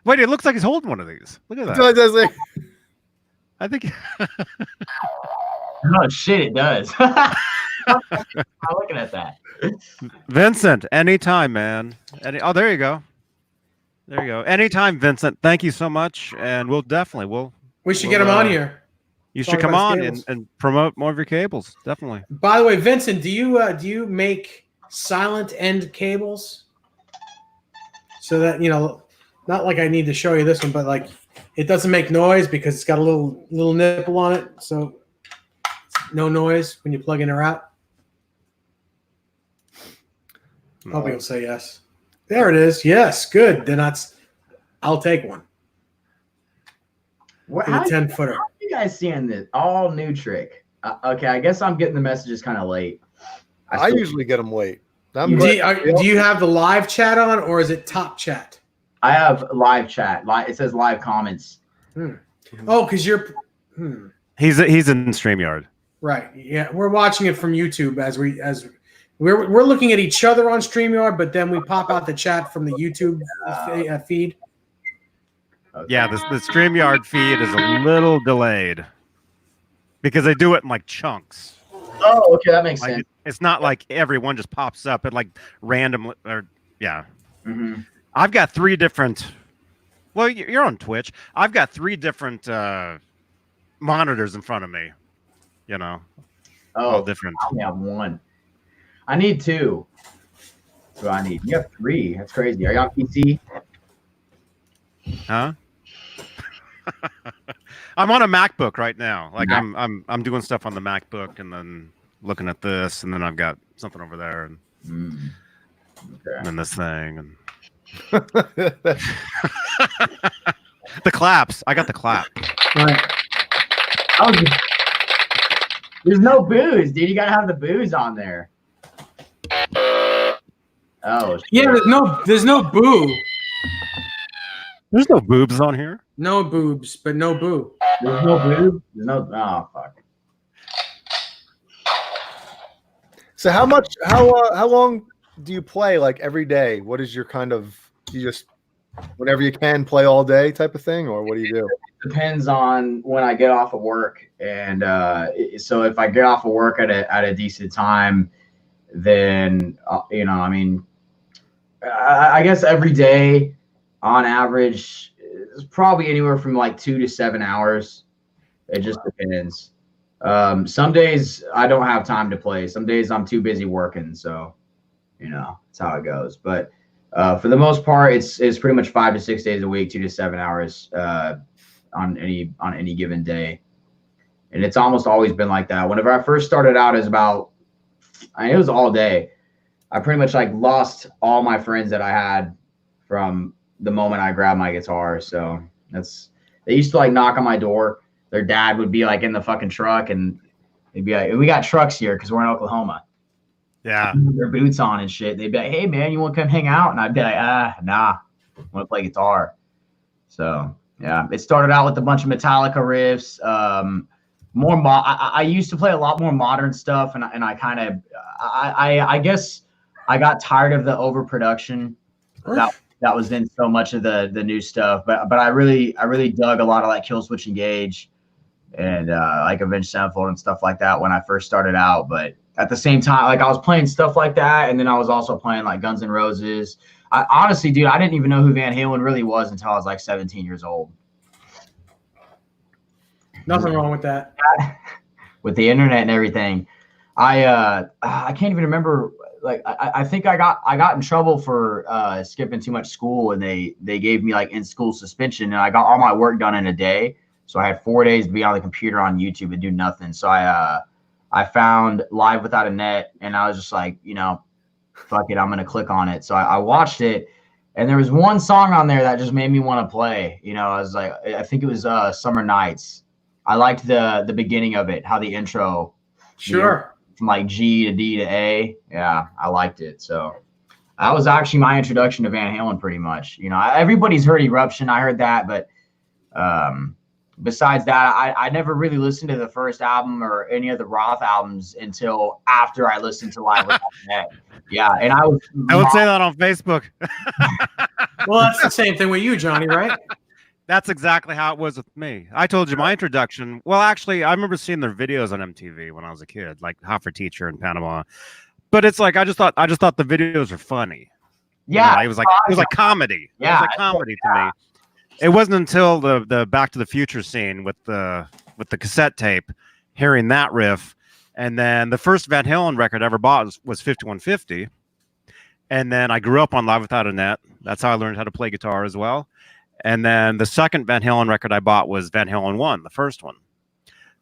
[SPEAKER 2] Wait, it looks like he's holding one of these. Look at that.
[SPEAKER 4] Does it?
[SPEAKER 2] I think.
[SPEAKER 1] Oh shit! It does. I'm looking at that.
[SPEAKER 2] Vincent, anytime, man. There you go. There you go. Anytime, Vincent. Thank you so much, and we'll definitely
[SPEAKER 3] We should get him on here.
[SPEAKER 2] You should come on and promote more of your cables. Definitely.
[SPEAKER 3] By the way, Vincent, do you make silent end cables? So that not like I need to show you this one, but like it doesn't make noise because it's got a little nipple on it, so no noise when you plug in or out. Probably will say yes. There it is. Yes, good. Then I'll take one.
[SPEAKER 1] How
[SPEAKER 3] 10-footer.
[SPEAKER 1] How are you guys seeing this all new trick? Okay, I guess I'm getting the messages kind of late.
[SPEAKER 4] I usually get them late.
[SPEAKER 3] Do you have the live chat on, or is it top chat?
[SPEAKER 1] I have live chat. It says live comments.
[SPEAKER 3] Oh, because you're.
[SPEAKER 2] He's in StreamYard.
[SPEAKER 3] Right. Yeah, we're watching it from YouTube as we're looking at each other on StreamYard, but then we pop out the chat from the YouTube feed.
[SPEAKER 1] Okay.
[SPEAKER 2] Yeah, the StreamYard feed is a little delayed because they do it in like chunks.
[SPEAKER 1] Oh, okay, that makes sense.
[SPEAKER 2] It's not like everyone just pops up at like random yeah.
[SPEAKER 1] Mm-hmm.
[SPEAKER 2] I've got 3 different. Well, you're on Twitch. I've got 3 different monitors in front of me. All different.
[SPEAKER 1] I only have 1. I need 2. What do I need? You have 3. That's crazy. Are you on PC?
[SPEAKER 2] Huh? I'm on a MacBook right now. Like I'm doing stuff on the MacBook and then looking at this, and then I've got something over there, and then this thing, and the claps. I got the clap.
[SPEAKER 3] Right.
[SPEAKER 1] There's no booze, dude. You gotta have the booze on there. Oh shit.
[SPEAKER 3] Yeah, there's no boo.
[SPEAKER 2] There's no boobs on here.
[SPEAKER 3] No boobs, but no boo.
[SPEAKER 1] There's no booze. There's no. Oh fuck.
[SPEAKER 4] So how long do you play like every day? What is your kind of? Do you just whenever you can play all day type of thing, or what do you do?
[SPEAKER 1] It depends on when I get off of work, and so if I get off of work at a decent time, then I guess every day on average is probably anywhere from like 2 to 7 hours. It just depends. Some days I don't have time to play. Some days I'm too busy working, so that's how it goes. But for the most part, it's pretty much 5 to 6 days a week, 2 to 7 hours on any given day, and it's almost always been like that. Whenever I first started out, it was all day. I pretty much like lost all my friends that I had from the moment I grabbed my guitar. So they used to like knock on my door. Their dad would be like in the fucking truck, and they'd be like, "We got trucks here because we're in Oklahoma."
[SPEAKER 2] Yeah.
[SPEAKER 1] Their boots on and shit. They'd be like, "Hey man, you want to come hang out?" And I'd be like, nah, I want to play guitar. So yeah, it started out with a bunch of Metallica riffs. I used to play a lot more modern stuff, and I kind of, I guess I got tired of the overproduction that was in so much of the new stuff. But I really dug a lot of like Killswitch Engage and like Avenged Sevenfold and stuff like that when I first started out. But at the same time, like I was playing stuff like that, and then I was also playing like Guns N' Roses. Honestly, dude, I didn't even know who Van Halen really was until I was like 17 years old.
[SPEAKER 3] Nothing wrong with that.
[SPEAKER 1] With the internet and everything, I can't even remember. Like I think I got in trouble for skipping too much school, and they gave me like in school suspension, and I got all my work done in a day. So I had 4 days to be on the computer on YouTube and do nothing. So I found Live Without a Net, and I was just like, you know, fuck it, I'm gonna click on it. So I watched it, and there was one song on there that just made me want to play. You know, I was like, I think it was Summer Nights. I liked the beginning of it, how the intro,
[SPEAKER 3] Sure.
[SPEAKER 1] You know, from like G to D to A. Yeah, I liked it. So that was actually my introduction to Van Halen, pretty much. You know, everybody's heard Eruption. I heard that, but besides that, I never really listened to the first album or any of the Roth albums until after I listened to Live Without a Net. Yeah, and I would
[SPEAKER 2] say that on Facebook.
[SPEAKER 3] Well, that's the same thing with you, Johnny, right?
[SPEAKER 2] That's exactly how it was with me. I told you my introduction. Well, actually, I remember seeing their videos on MTV when I was a kid, like Hot for Teacher in Panama. But it's like I just thought the videos were funny.
[SPEAKER 1] Yeah,
[SPEAKER 2] you know, it was like comedy.
[SPEAKER 1] Yeah,
[SPEAKER 2] it was like comedy to me. It wasn't until the Back to the Future scene with the cassette tape, hearing that riff, and then the first Van Halen record I ever bought was 5150, and then I grew up on Live Without a Net. That's how I learned how to play guitar as well. And then the second Van Halen record I bought was Van Halen 1, the first one.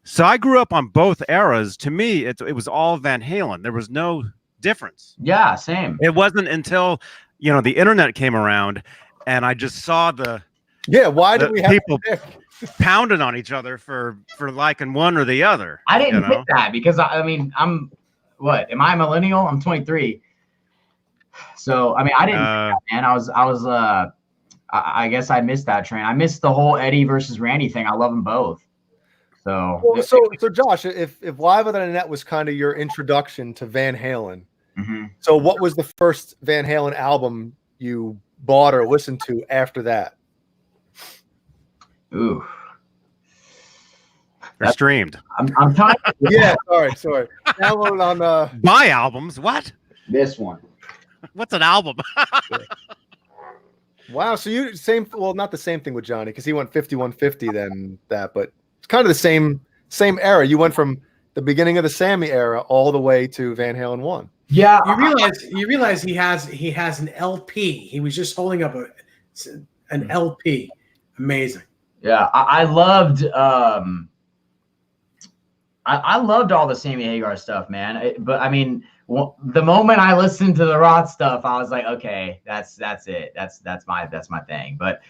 [SPEAKER 2] So I grew up on both eras. To me, it was all Van Halen. There was no difference.
[SPEAKER 1] Yeah, same.
[SPEAKER 2] It wasn't until, you know, the internet came around and I just saw
[SPEAKER 4] why did we have
[SPEAKER 2] people pounding on each other for liking one or the other?
[SPEAKER 1] I didn't pick that because I mean, am I a millennial? I'm 23. So I mean, I didn't pick that, man. I guess I missed that train. I missed the whole Eddie versus Randy thing. I love them both. So,
[SPEAKER 4] so Josh, if Live Without a Net was kind of your introduction to Van Halen, so what was the first Van Halen album you bought or listened to after that?
[SPEAKER 1] Ooh,
[SPEAKER 2] or streamed.
[SPEAKER 1] I'm trying.
[SPEAKER 4] Yeah, sorry. Download on
[SPEAKER 2] buy albums. What?
[SPEAKER 1] This one.
[SPEAKER 2] What's an album?
[SPEAKER 4] Wow, so you not the same thing with Johnny because he went 5150 then that, but it's kind of the same era. You went from the beginning of the Sammy era all the way to Van Halen 1.
[SPEAKER 1] Yeah,
[SPEAKER 3] you realize he has an LP. He was just holding up an LP. Amazing.
[SPEAKER 1] Yeah, I loved I loved all the Sammy Hagar stuff, man. But I mean, the moment I listened to the Roth stuff, I was like, okay, that's it. That's my thing. But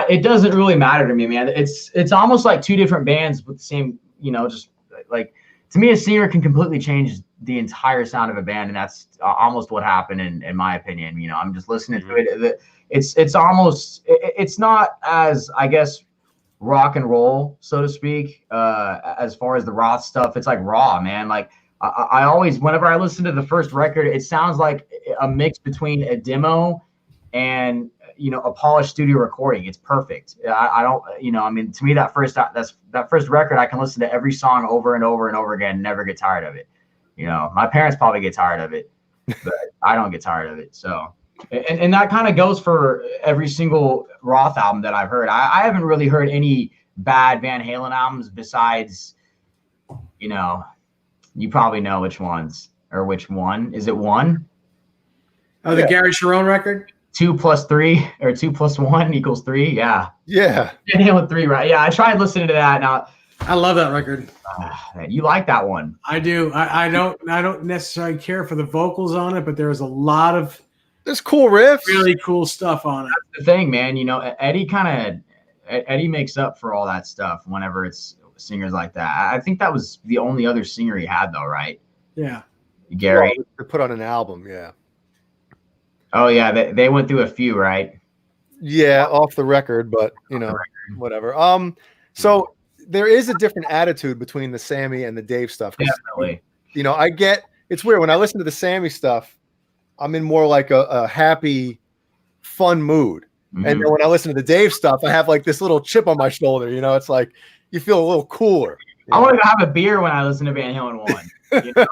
[SPEAKER 1] it doesn't really matter to me, man. It's almost like two different bands with the same, you know, just like, to me, a singer can completely change the entire sound of a band, and that's almost what happened in my opinion. You know, I'm just listening to it. It's almost, it's not as, I guess, rock and roll, so to speak, as far as the Roth stuff. It's like raw, man. Like I always, whenever I listen to the first record, it sounds like a mix between a demo and, you know, a polished studio recording. It's perfect. I don't, you know, I mean, to me, that first record, I can listen to every song over and over and over again, and never get tired of it. You know, my parents probably get tired of it, but I don't get tired of it. So, and that kind of goes for every single Roth album that I've heard. I haven't really heard any bad Van Halen albums besides, you know, you probably know which ones, or which one. Is it one?
[SPEAKER 3] Oh, the Gary Sharon record?
[SPEAKER 1] 2 + 3 or 2 + 1 = 3. Yeah.
[SPEAKER 4] Yeah.
[SPEAKER 1] Van Halen 3, right? Yeah, I tried listening to that. Now,
[SPEAKER 3] I love that record.
[SPEAKER 1] You like that one?
[SPEAKER 3] I do. I don't necessarily care for the vocals on it, but there's a lot of
[SPEAKER 4] there's cool riffs,
[SPEAKER 3] really cool stuff on it.
[SPEAKER 1] That's the thing, man. You know, Eddie makes up for all that stuff whenever it's singers like that. I think that was the only other singer he had, though, right?
[SPEAKER 3] Yeah.
[SPEAKER 1] Gary.
[SPEAKER 4] Well, to put on an album, yeah.
[SPEAKER 1] Oh yeah, they went through a few, right?
[SPEAKER 4] Yeah, off the record, but you know, whatever. So there is a different attitude between the Sammy and the Dave stuff.
[SPEAKER 1] Definitely.
[SPEAKER 4] You know, it's weird when I listen to the Sammy stuff, I'm in more like a happy, fun mood. Mm-hmm. And then when I listen to the Dave stuff, I have like this little chip on my shoulder. You know, it's like you feel a little cooler.
[SPEAKER 1] I want to have a beer when I listen to Van Halen 1. You know?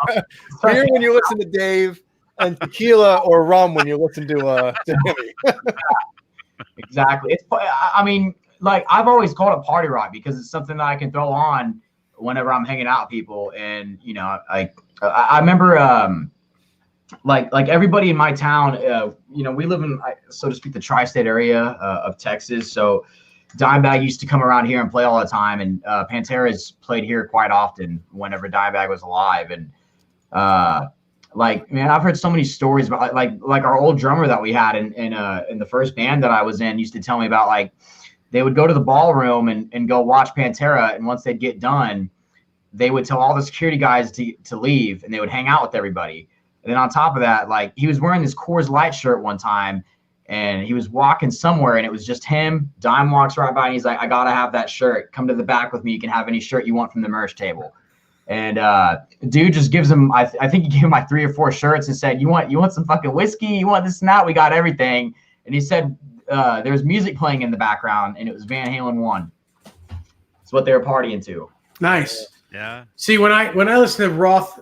[SPEAKER 4] Beer when you listen to Dave, and tequila or rum when you listen to Hemi.
[SPEAKER 1] Exactly. I mean, like I've always called it party rock because it's something that I can throw on whenever I'm hanging out with people. And you know, I remember like everybody in my town, you know, we live in, so to speak, the tri-state area of Texas. So Dimebag used to come around here and play all the time, and Pantera's played here quite often whenever Dimebag was alive. And like, man, I've heard so many stories about like our old drummer that we had in the first band that I was in used to tell me about, like, they would go to the ballroom and go watch Pantera, and once they'd get done, they would tell all the security guys to leave, and they would hang out with everybody. And then on top of that, like, he was wearing this Coors Light shirt one time, and he was walking somewhere, and it was just him. Dime walks right by, and he's like, I gotta have that shirt. Come to the back with me. You can have any shirt you want from the merch table. And dude just gives him, I think he gave him like 3 or 4 shirts and said, you want some fucking whiskey? You want this and that? We got everything. And he said there's music playing in the background, and it was Van Halen 1. It's what they were partying to.
[SPEAKER 3] Nice.
[SPEAKER 2] Yeah.
[SPEAKER 3] See, when I listen to Roth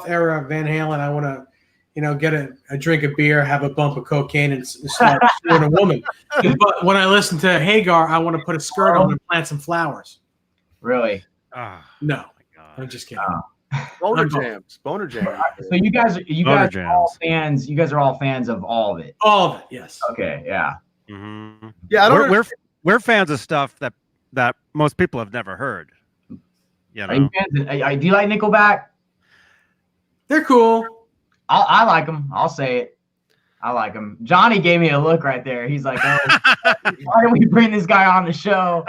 [SPEAKER 3] era Van Halen, I want to, you know, get a drink of beer, have a bump of cocaine, and start screwing a woman. But when I listen to Hagar, I want to put a skirt on and plant some flowers.
[SPEAKER 1] Really?
[SPEAKER 3] No. I'm just kidding.
[SPEAKER 4] Boner jams.
[SPEAKER 1] So you guys are all fans. You guys are all fans of all of it.
[SPEAKER 3] All of it, yes.
[SPEAKER 1] Okay, yeah.
[SPEAKER 2] Mm-hmm.
[SPEAKER 4] Yeah,
[SPEAKER 2] we're fans of stuff that most people have never heard. You know?
[SPEAKER 1] Do you like Nickelback?
[SPEAKER 3] They're cool.
[SPEAKER 1] I like them. I'll say it. I like them. Johnny gave me a look right there. He's like, "Oh, why don't we bring this guy on the show?"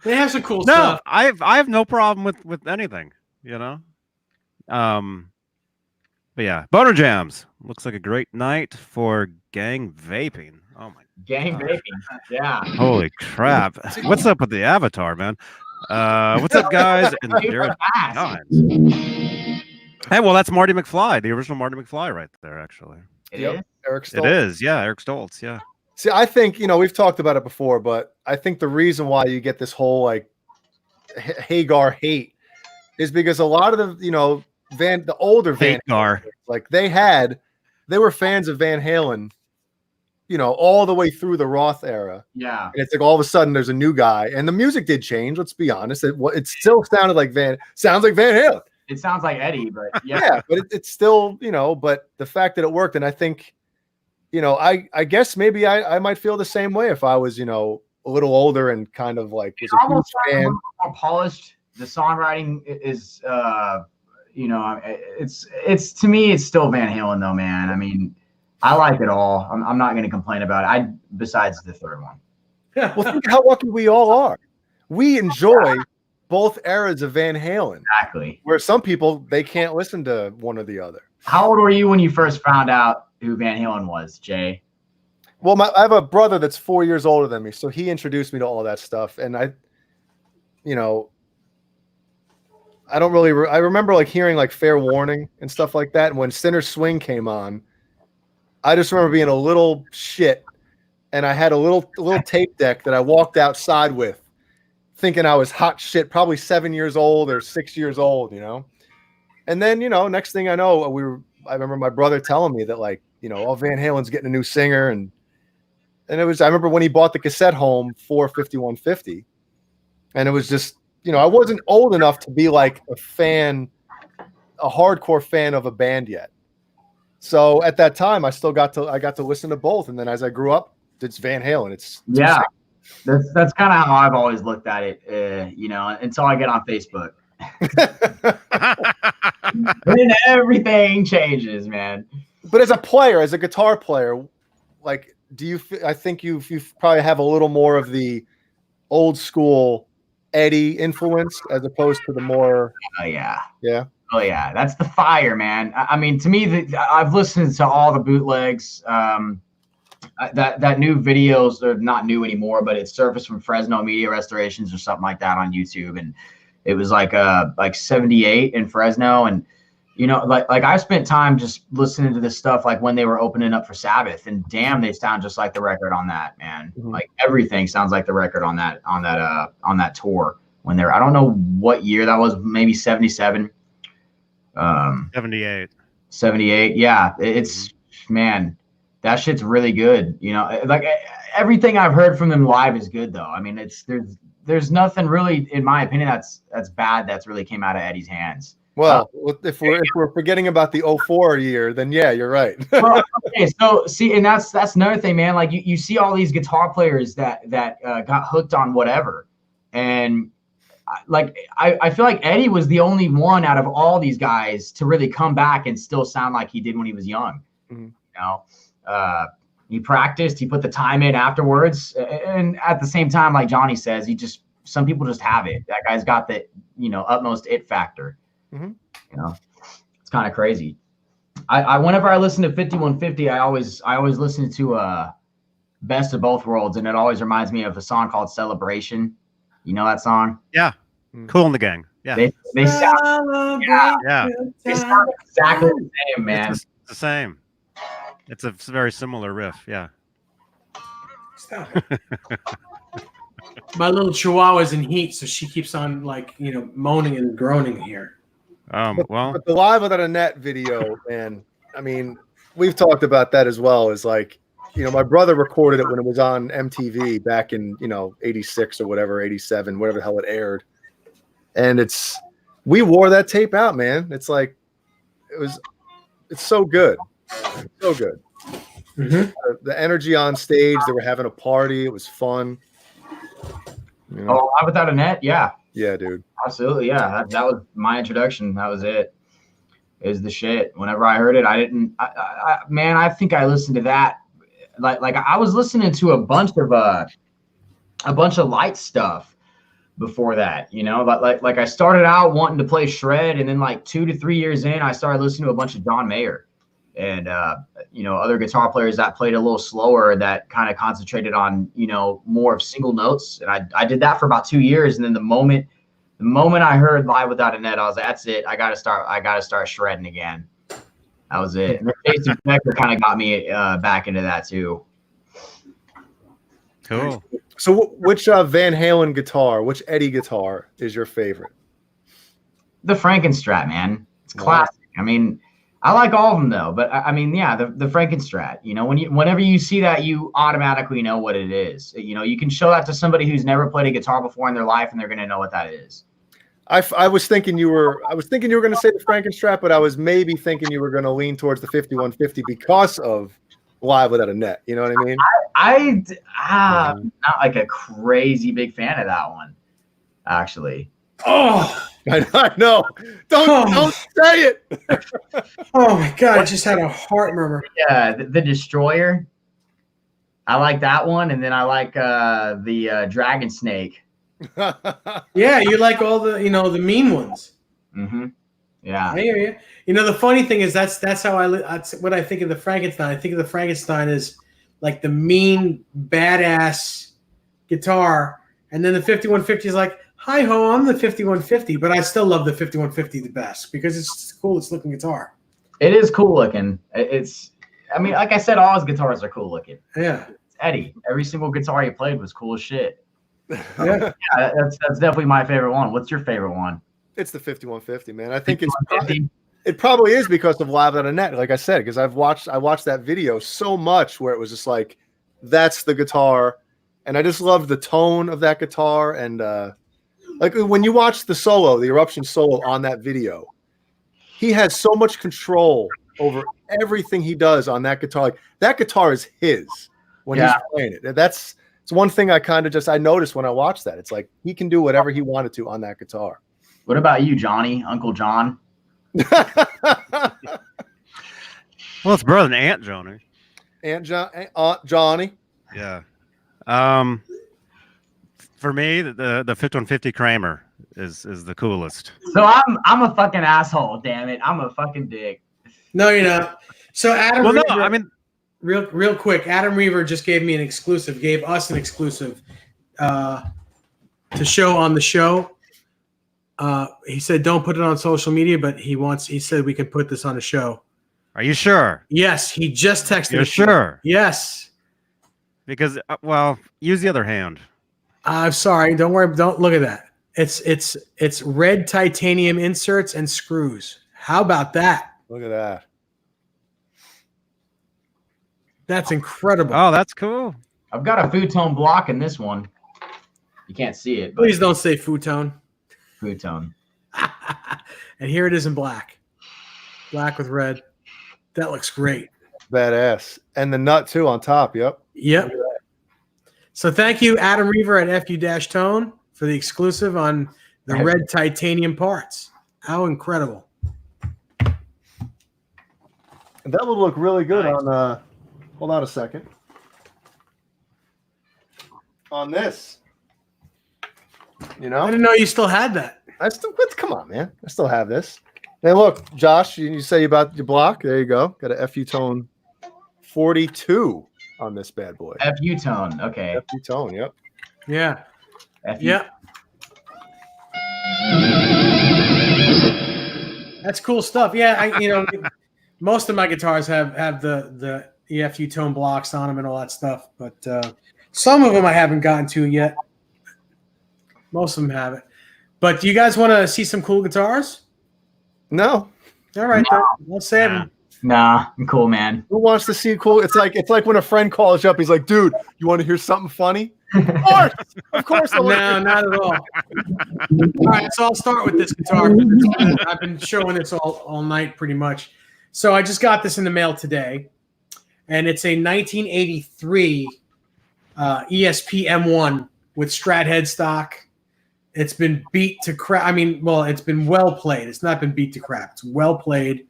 [SPEAKER 3] They have some cool stuff.
[SPEAKER 2] I have no problem with anything, you know. But yeah, Boner Jams looks like a great night for gang vaping. Oh my
[SPEAKER 1] gang vaping, yeah.
[SPEAKER 2] Holy crap! What's up with the avatar, man? What's up, guys? And hey, well, that's Marty McFly, the original Marty McFly, right there. Actually,
[SPEAKER 1] Eric
[SPEAKER 2] Stoltz. It is, yeah, Eric Stoltz, yeah.
[SPEAKER 4] See, I think, you know, we've talked about it before, but I think the reason why you get this whole like Hagar hate is because a lot of the, you know, the older Van Halen, like they were fans of Van Halen, you know, all the way through the Roth era.
[SPEAKER 1] Yeah.
[SPEAKER 4] And it's like all of a sudden there's a new guy, and the music did change. Let's be honest. It still sounded like Van Halen.
[SPEAKER 1] It sounds like Eddie, but
[SPEAKER 4] yeah, but it's still, you know, but the fact that it worked, and I think, you know, I guess maybe I might feel the same way if I was, you know, a little older and kind of like was a huge fan.
[SPEAKER 1] More polished. The songwriting is, you know, it's to me, it's still Van Halen though, man. I mean, I like it all. I'm not going to complain about it. Besides the third one.
[SPEAKER 4] Well, think how lucky we all are. We enjoy both eras of Van Halen.
[SPEAKER 1] Exactly.
[SPEAKER 4] Where some people, they can't listen to one or the other.
[SPEAKER 1] How old were you when you first found out who Van Halen was, Jay?
[SPEAKER 4] Well, I have a brother that's 4 years older than me, so he introduced me to all that stuff. And I remember like hearing like Fair Warning and stuff like that. And when Sinner's Swing came on, I just remember being a little shit, and I had a little tape deck that I walked outside with, thinking I was hot shit, probably 7 years old or 6 years old, you know. And then, you know, next thing I know, I remember my brother telling me that, like, you know, oh, Van Halen's getting a new singer, and it was, I remember when he bought the cassette home for 5150, and it was just, you know, I wasn't old enough to be like a hardcore fan of a band yet. So at that time, I got to listen to both, and then as I grew up, it's Van Halen.
[SPEAKER 1] Yeah, that's kind of how I've always looked at it. You know, until I get on Facebook. Then everything changes, man.
[SPEAKER 4] But as a guitar player, like, I think you probably have a little more of the old school Eddie influence as opposed to the more.
[SPEAKER 1] Oh yeah.
[SPEAKER 4] Yeah.
[SPEAKER 1] Oh yeah, that's the fire, man. I mean, to me, I've listened to all the bootlegs. That new videos, they're not new anymore, but it surfaced from Fresno Media Restorations or something like that on YouTube, and it was like 78 in Fresno, and you know, like I spent time just listening to this stuff like when they were opening up for Sabbath, and damn, they sound just like the record on that, man. Mm-hmm. Like everything sounds like the record on that tour. when they're, I don't know what year that was, maybe 77.
[SPEAKER 2] 78.
[SPEAKER 1] 78. Yeah, it's man, that shit's really good. You know, like everything I've heard from them live is good though. I mean, there's nothing really, in my opinion, that's bad that's really came out of Eddie's hands.
[SPEAKER 4] Well, if we're forgetting about the 04 year, then yeah, you're right.
[SPEAKER 1] Well, okay, so see, and that's another thing, man. Like you see all these guitar players that got hooked on whatever, and I feel like Eddie was the only one out of all these guys to really come back and still sound like he did when he was young.
[SPEAKER 4] Mm-hmm.
[SPEAKER 1] You know, he practiced, he put the time in afterwards, and at the same time, like Johnny says, some people just have it. That guy's got the utmost it factor.
[SPEAKER 4] Mm-hmm.
[SPEAKER 1] You know, it's kind of crazy. I whenever I listen to 5150, I always listen to Best of Both Worlds, and it always reminds me of a song called Celebration. You know that song?
[SPEAKER 2] Yeah. Cool in the Gang. Yeah.
[SPEAKER 1] They sound,
[SPEAKER 2] yeah.
[SPEAKER 1] They sound exactly the same, man.
[SPEAKER 2] It's the same. It's a very similar riff. Yeah.
[SPEAKER 3] Stop it. My little chihuahua's in heat, so she keeps on moaning and groaning here.
[SPEAKER 4] But the Live Without a Net video, man, I mean, we've talked about that as well. Is like, my brother recorded it when it was on MTV back in 86 or whatever, 87, whatever the hell it aired. And we wore that tape out, man. It's like it's so good. So good.
[SPEAKER 3] Mm-hmm.
[SPEAKER 4] The energy on stage, they were having a party, it was fun.
[SPEAKER 1] Oh, Live Without a Net, yeah.
[SPEAKER 4] Yeah, dude.
[SPEAKER 1] Absolutely, yeah. That was my introduction. That was it. Is the shit. Whenever I heard it, I think I listened to that. Like I was listening to a bunch of light stuff before that, like I started out wanting to play shred, and then like 2 to 3 years in, I started listening to a bunch of John Mayer and other guitar players that played a little slower, that kind of concentrated on more of single notes, and I did that for about 2 years, and then the moment I heard Live Without a Net, I was like, that's it. I gotta start shredding again. That was it. And Jason Becker kind of got me back into that too.
[SPEAKER 2] Cool.
[SPEAKER 4] So which Van Halen guitar, which Eddie guitar is your favorite?
[SPEAKER 1] The Frankenstrat, man. It's classic. I mean, I like all of them though, but I mean, yeah, the Frankenstrat. Whenever you see that, you automatically know what it is. You can show that to somebody who's never played a guitar before in their life, and they're gonna know what that is.
[SPEAKER 4] I was thinking you were going to say the Frankenstrat, but I was maybe thinking you were going to lean towards the 5150 because of Live Without a Net. You know what I mean?
[SPEAKER 1] I'm not like a crazy big fan of that one, actually.
[SPEAKER 3] Oh,
[SPEAKER 4] I know. Don't say it.
[SPEAKER 3] Oh my God! I just had a heart murmur.
[SPEAKER 1] Yeah, the Destroyer. I like that one, and then I like the Dragon Snake.
[SPEAKER 3] Yeah, you like all the the mean ones.
[SPEAKER 1] Mm-hmm. Yeah,
[SPEAKER 3] I hear you. The funny thing is that's how that's what I think of the Frankenstein. I think of the Frankenstein as like the mean badass guitar, and then the 5150 is like, hi ho, I'm the 5150, but I still love the 5150 the best because it's the coolest looking guitar.
[SPEAKER 1] It is cool looking. I mean, like I said, all his guitars are cool looking.
[SPEAKER 3] Yeah,
[SPEAKER 1] it's Eddie. Every single guitar he played was cool as shit.
[SPEAKER 3] Yeah,
[SPEAKER 1] that's definitely my favorite one. What's your favorite one?
[SPEAKER 4] It's the 5150, man. I think it probably is because of Live Without a Net, like I said, because I watched that video so much where it was just like, that's the guitar, and I just loved the tone of that guitar, and like when you watch the Eruption solo on that video, he has so much control over everything he does on that guitar. Like that guitar is his when he's playing it. It's one thing I noticed when I watched that. It's like he can do whatever he wanted to on that guitar.
[SPEAKER 1] What about you, Johnny? Uncle John?
[SPEAKER 2] Well, it's brother and Aunt Johnny.
[SPEAKER 4] Aunt Johnny.
[SPEAKER 2] Yeah. For me, the 5150 Kramer is the coolest.
[SPEAKER 1] So I'm a fucking asshole. Damn it! I'm a fucking dick.
[SPEAKER 3] No, you're not. So Adam.
[SPEAKER 2] Well,
[SPEAKER 3] Reaver,
[SPEAKER 2] no, I mean.
[SPEAKER 3] Real quick, Adam Reaver just gave us an exclusive to show on the show. He said don't put it on social media, but he said we can put this on a show.
[SPEAKER 2] Are you sure?
[SPEAKER 3] Yes, he just texted.
[SPEAKER 2] You're sure?
[SPEAKER 3] Yes.
[SPEAKER 2] Because use the other hand.
[SPEAKER 3] I'm sorry. Don't worry. Don't look at that. It's red titanium inserts and screws. How about that?
[SPEAKER 4] Look at that.
[SPEAKER 3] That's incredible.
[SPEAKER 2] Oh, that's cool.
[SPEAKER 1] I've got a futon block in this one. You can't see it.
[SPEAKER 3] Please don't say futon.
[SPEAKER 1] Futon.
[SPEAKER 3] And here it is in black. Black with red. That looks great.
[SPEAKER 4] Badass. And the nut too on top. Yep.
[SPEAKER 3] Yep. So thank you, Adam Reaver at FU-Tone for the exclusive on the red titanium parts. How incredible.
[SPEAKER 4] And that would look really good on hold on a second. On this. You know?
[SPEAKER 3] I didn't know you still had that.
[SPEAKER 4] Come on, man. I still have this. Hey, look, Josh, you say about your block. There you go. Got a FU-Tone 42 on this bad boy.
[SPEAKER 1] FU-Tone. Okay.
[SPEAKER 4] FU-Tone, yep.
[SPEAKER 3] Yeah.
[SPEAKER 1] FU.
[SPEAKER 3] Yeah. That's cool stuff. Yeah, most of my guitars have the FU-Tone blocks on them and all that stuff, but some of them I haven't gotten to yet. Most of them have it. But do you guys want to see some cool guitars?
[SPEAKER 4] No.
[SPEAKER 3] All right, then. Let's save them.
[SPEAKER 1] Nah, I'm cool, man.
[SPEAKER 4] Who wants to see cool? It's like when a friend calls you up. He's like, "Dude, you want to hear something funny?" Of course.
[SPEAKER 3] No, not at all. All right, so I'll start with this guitar. I've been showing this all night pretty much. So I just got this in the mail today, and it's a 1983 ESP M1 with Strat headstock. It's been beat to crap. I mean, well, it's been well played. It's not been beat to crap. It's well played.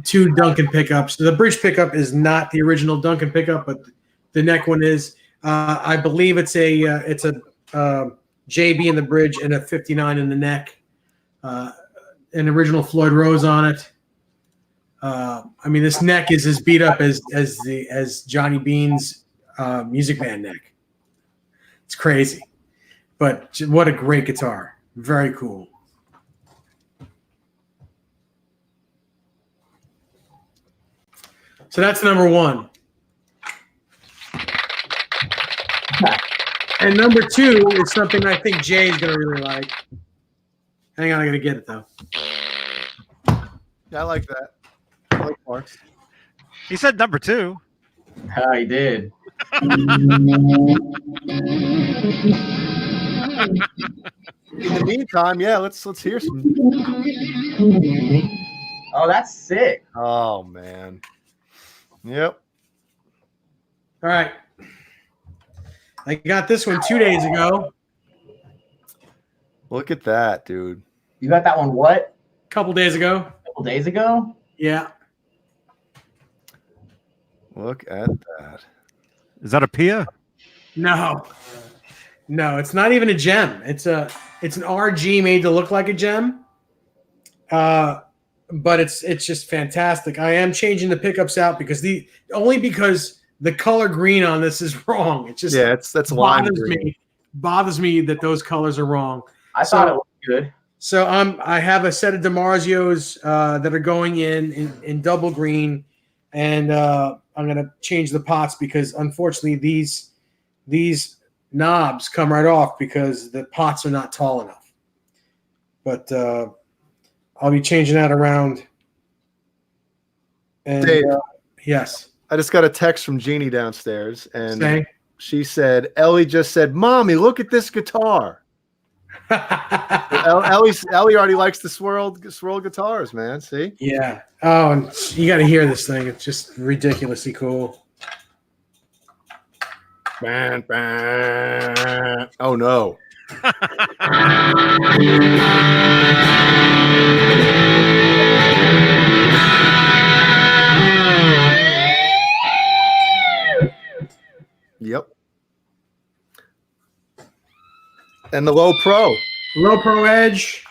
[SPEAKER 3] 2 Duncan pickups. The bridge pickup is not the original Duncan pickup, but the neck one is. I believe it's a JB in the bridge and a 59 in the neck. An original Floyd Rose on it. I mean, this neck is as beat up as Johnny Beane's Music Man neck. It's crazy, but what a great guitar! Very cool. So that's number 1. And number 2 is something I think Jay's going to really like. Hang on, I got to get it, though.
[SPEAKER 4] Yeah, I like that. I like parts.
[SPEAKER 2] He said number 2.
[SPEAKER 1] Oh, he did.
[SPEAKER 4] In the meantime, yeah, let's hear some.
[SPEAKER 1] Oh, that's sick.
[SPEAKER 4] Oh man. Yep.
[SPEAKER 3] All right. I got this one 2 days ago.
[SPEAKER 4] Look at that, dude.
[SPEAKER 1] You got that one what?
[SPEAKER 3] A couple days ago.
[SPEAKER 1] A couple days ago?
[SPEAKER 3] Yeah.
[SPEAKER 4] Look at that.
[SPEAKER 2] Is that a Pia?
[SPEAKER 3] No, it's not even a gem. It's an RG made to look like a gem. But it's just fantastic. I am changing the pickups out because the color green on this is wrong. It just
[SPEAKER 4] that's lime
[SPEAKER 3] bothers
[SPEAKER 4] green.
[SPEAKER 3] me. Bothers me that those colors are wrong.
[SPEAKER 1] I thought it looked good.
[SPEAKER 3] So I have a set of DiMarzios that are going in double green, and I'm gonna change the pots because unfortunately these knobs come right off because the pots are not tall enough. But I'll be changing that around. And
[SPEAKER 4] Dave,
[SPEAKER 3] yes,
[SPEAKER 4] I just got a text from Jeannie downstairs, and
[SPEAKER 3] say.
[SPEAKER 4] She said, "Ellie just said, Mommy, look at this guitar." Ellie already likes the swirl guitars, man. See?
[SPEAKER 3] Yeah. Oh, and you got to hear this thing. It's just ridiculously cool.
[SPEAKER 4] Ban, ban. Oh no. Yep. And the low pro.
[SPEAKER 3] Low pro edge.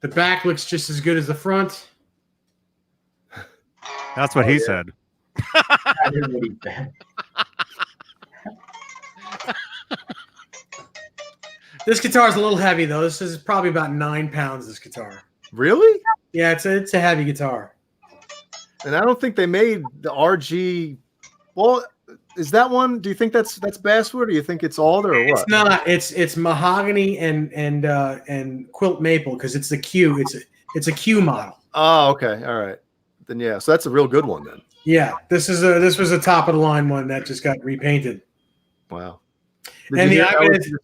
[SPEAKER 3] The back looks just as good as the front.
[SPEAKER 2] That's what he said.
[SPEAKER 1] I heard what he said.
[SPEAKER 3] This guitar is a little heavy though. This is probably about 9 pounds. This guitar.
[SPEAKER 4] Really?
[SPEAKER 3] Yeah, it's a heavy guitar.
[SPEAKER 4] And I don't think they made the RG. Well, is that one? Do you think that's basswood, or do you think it's alder, or what?
[SPEAKER 3] It's not. It's mahogany and quilt maple because it's the Q. It's a Q model.
[SPEAKER 4] Oh, okay, all right. Then yeah, so that's a real good one then.
[SPEAKER 3] Yeah, this was a top of the line one that just got repainted.
[SPEAKER 4] Wow.
[SPEAKER 3] And the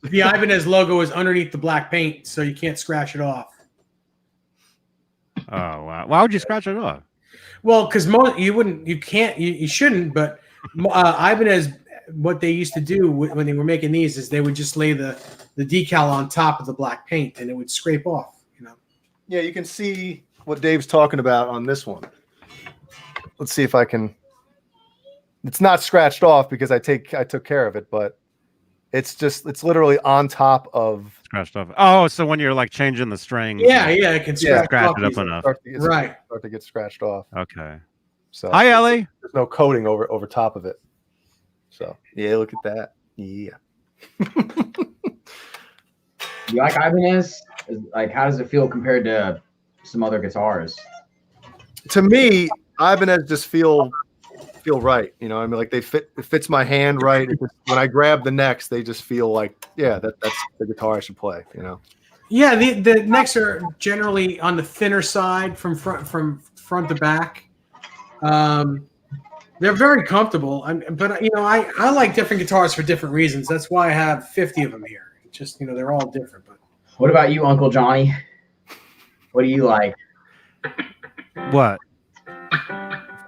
[SPEAKER 3] Ibanez logo is underneath the black paint, so you can't scratch it off.
[SPEAKER 2] Oh wow! Why would you scratch it off?
[SPEAKER 3] Well, because you shouldn't. But Ibanez, what they used to do when they were making these is they would just lay the decal on top of the black paint, and it would scrape off.
[SPEAKER 4] Yeah, you can see what Dave's talking about on this one. Let's see if I can. It's not scratched off because I took care of it, but it's literally on top of
[SPEAKER 2] scratched off. Oh, so when you're like changing the string,
[SPEAKER 3] it can scratch
[SPEAKER 2] it up enough.
[SPEAKER 4] Start to get scratched off.
[SPEAKER 2] Okay.
[SPEAKER 4] So
[SPEAKER 2] hi, Ellie.
[SPEAKER 4] There's no coating over top of it. So yeah, look at that. Yeah.
[SPEAKER 1] You like Ibanez? Like, how does it feel compared to some other guitars?
[SPEAKER 4] To me, Ibanez just feel right. I mean, like it fits my hand right. When I grab the necks, they just feel like, yeah, that's the guitar I should play.
[SPEAKER 3] Yeah, the necks are generally on the thinner side from front to back. They're very comfortable. But I like different guitars for different reasons. That's why I have 50 of them here. Just they're all different. But
[SPEAKER 1] what about you, Uncle Johnny? What do you like?
[SPEAKER 2] What?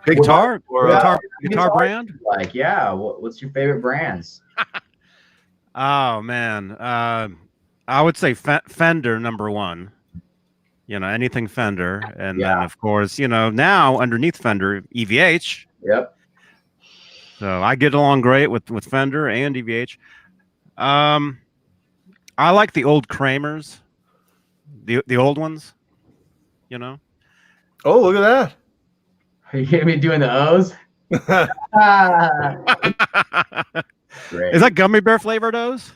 [SPEAKER 2] Big guitar or guitar brand?
[SPEAKER 1] Like, yeah. What's your favorite brands?
[SPEAKER 2] Oh man, I would say Fender #1. Anything Fender, and then of course, now underneath Fender, EVH.
[SPEAKER 1] Yep.
[SPEAKER 2] So I get along great with Fender and EVH. I like the old Kramers, the old ones.
[SPEAKER 4] Oh, look at that.
[SPEAKER 1] Are you gonna be doing the O's? Great.
[SPEAKER 2] Is that gummy bear flavored O's?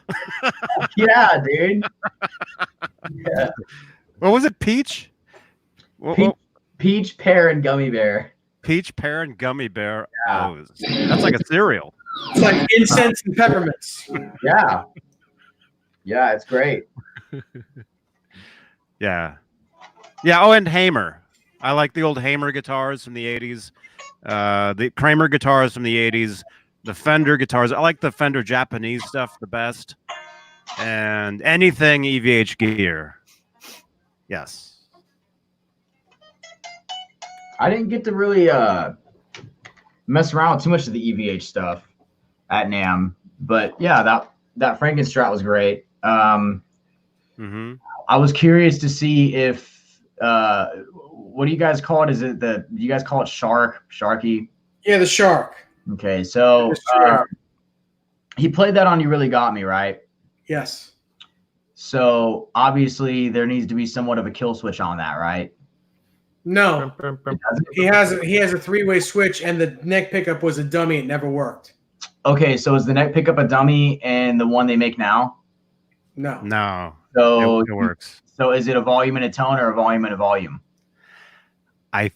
[SPEAKER 1] Yeah, dude. Yeah.
[SPEAKER 2] What was it? Peach?
[SPEAKER 1] Peach, pear, and gummy bear.
[SPEAKER 2] Peach, pear, and gummy bear
[SPEAKER 1] Yeah.
[SPEAKER 2] O's. That's like a cereal.
[SPEAKER 3] it's like incense and peppermints.
[SPEAKER 1] Yeah. Yeah, it's great.
[SPEAKER 2] Yeah. Oh, and Hamer. I like the old Hamer guitars from the 80s. The Kramer guitars from the 80s. The Fender guitars. I like the Fender Japanese stuff the best. And anything EVH gear. Yes.
[SPEAKER 1] I didn't get to really mess around with too much of the EVH stuff at NAMM. But yeah, that Frankenstein was great. I was curious to see if what do you guys call it? Do you guys call it Sharky?
[SPEAKER 3] Yeah, the Shark.
[SPEAKER 1] Okay, so he played that on You Really Got Me, right?
[SPEAKER 3] Yes.
[SPEAKER 1] So obviously there needs to be somewhat of a kill switch on that, right?
[SPEAKER 3] No. He has a three-way switch, and the neck pickup was a dummy. It never worked.
[SPEAKER 1] Okay, so is the neck pickup a dummy and the one they make now?
[SPEAKER 2] No.
[SPEAKER 1] So
[SPEAKER 2] it works.
[SPEAKER 1] So is it a volume and a tone or a volume and a volume?
[SPEAKER 3] I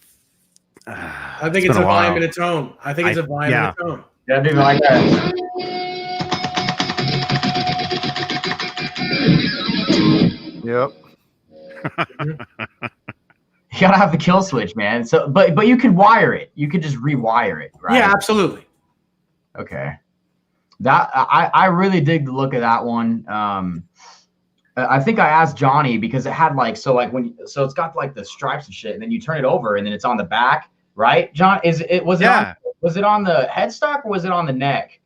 [SPEAKER 3] think it's a volume and a tone. I think it's a volume and a tone.
[SPEAKER 1] Yeah, dude, like that.
[SPEAKER 4] Yep.
[SPEAKER 1] You gotta have the kill switch, man. So, but you could wire it. You could just rewire it, right?
[SPEAKER 3] Yeah, absolutely.
[SPEAKER 1] Okay. That I really dig the look of that one. I think I asked Johnny because it had like so it's got like the stripes and shit, and then you turn it over and then it's on the back, right? John, was it on the headstock or was it on the neck?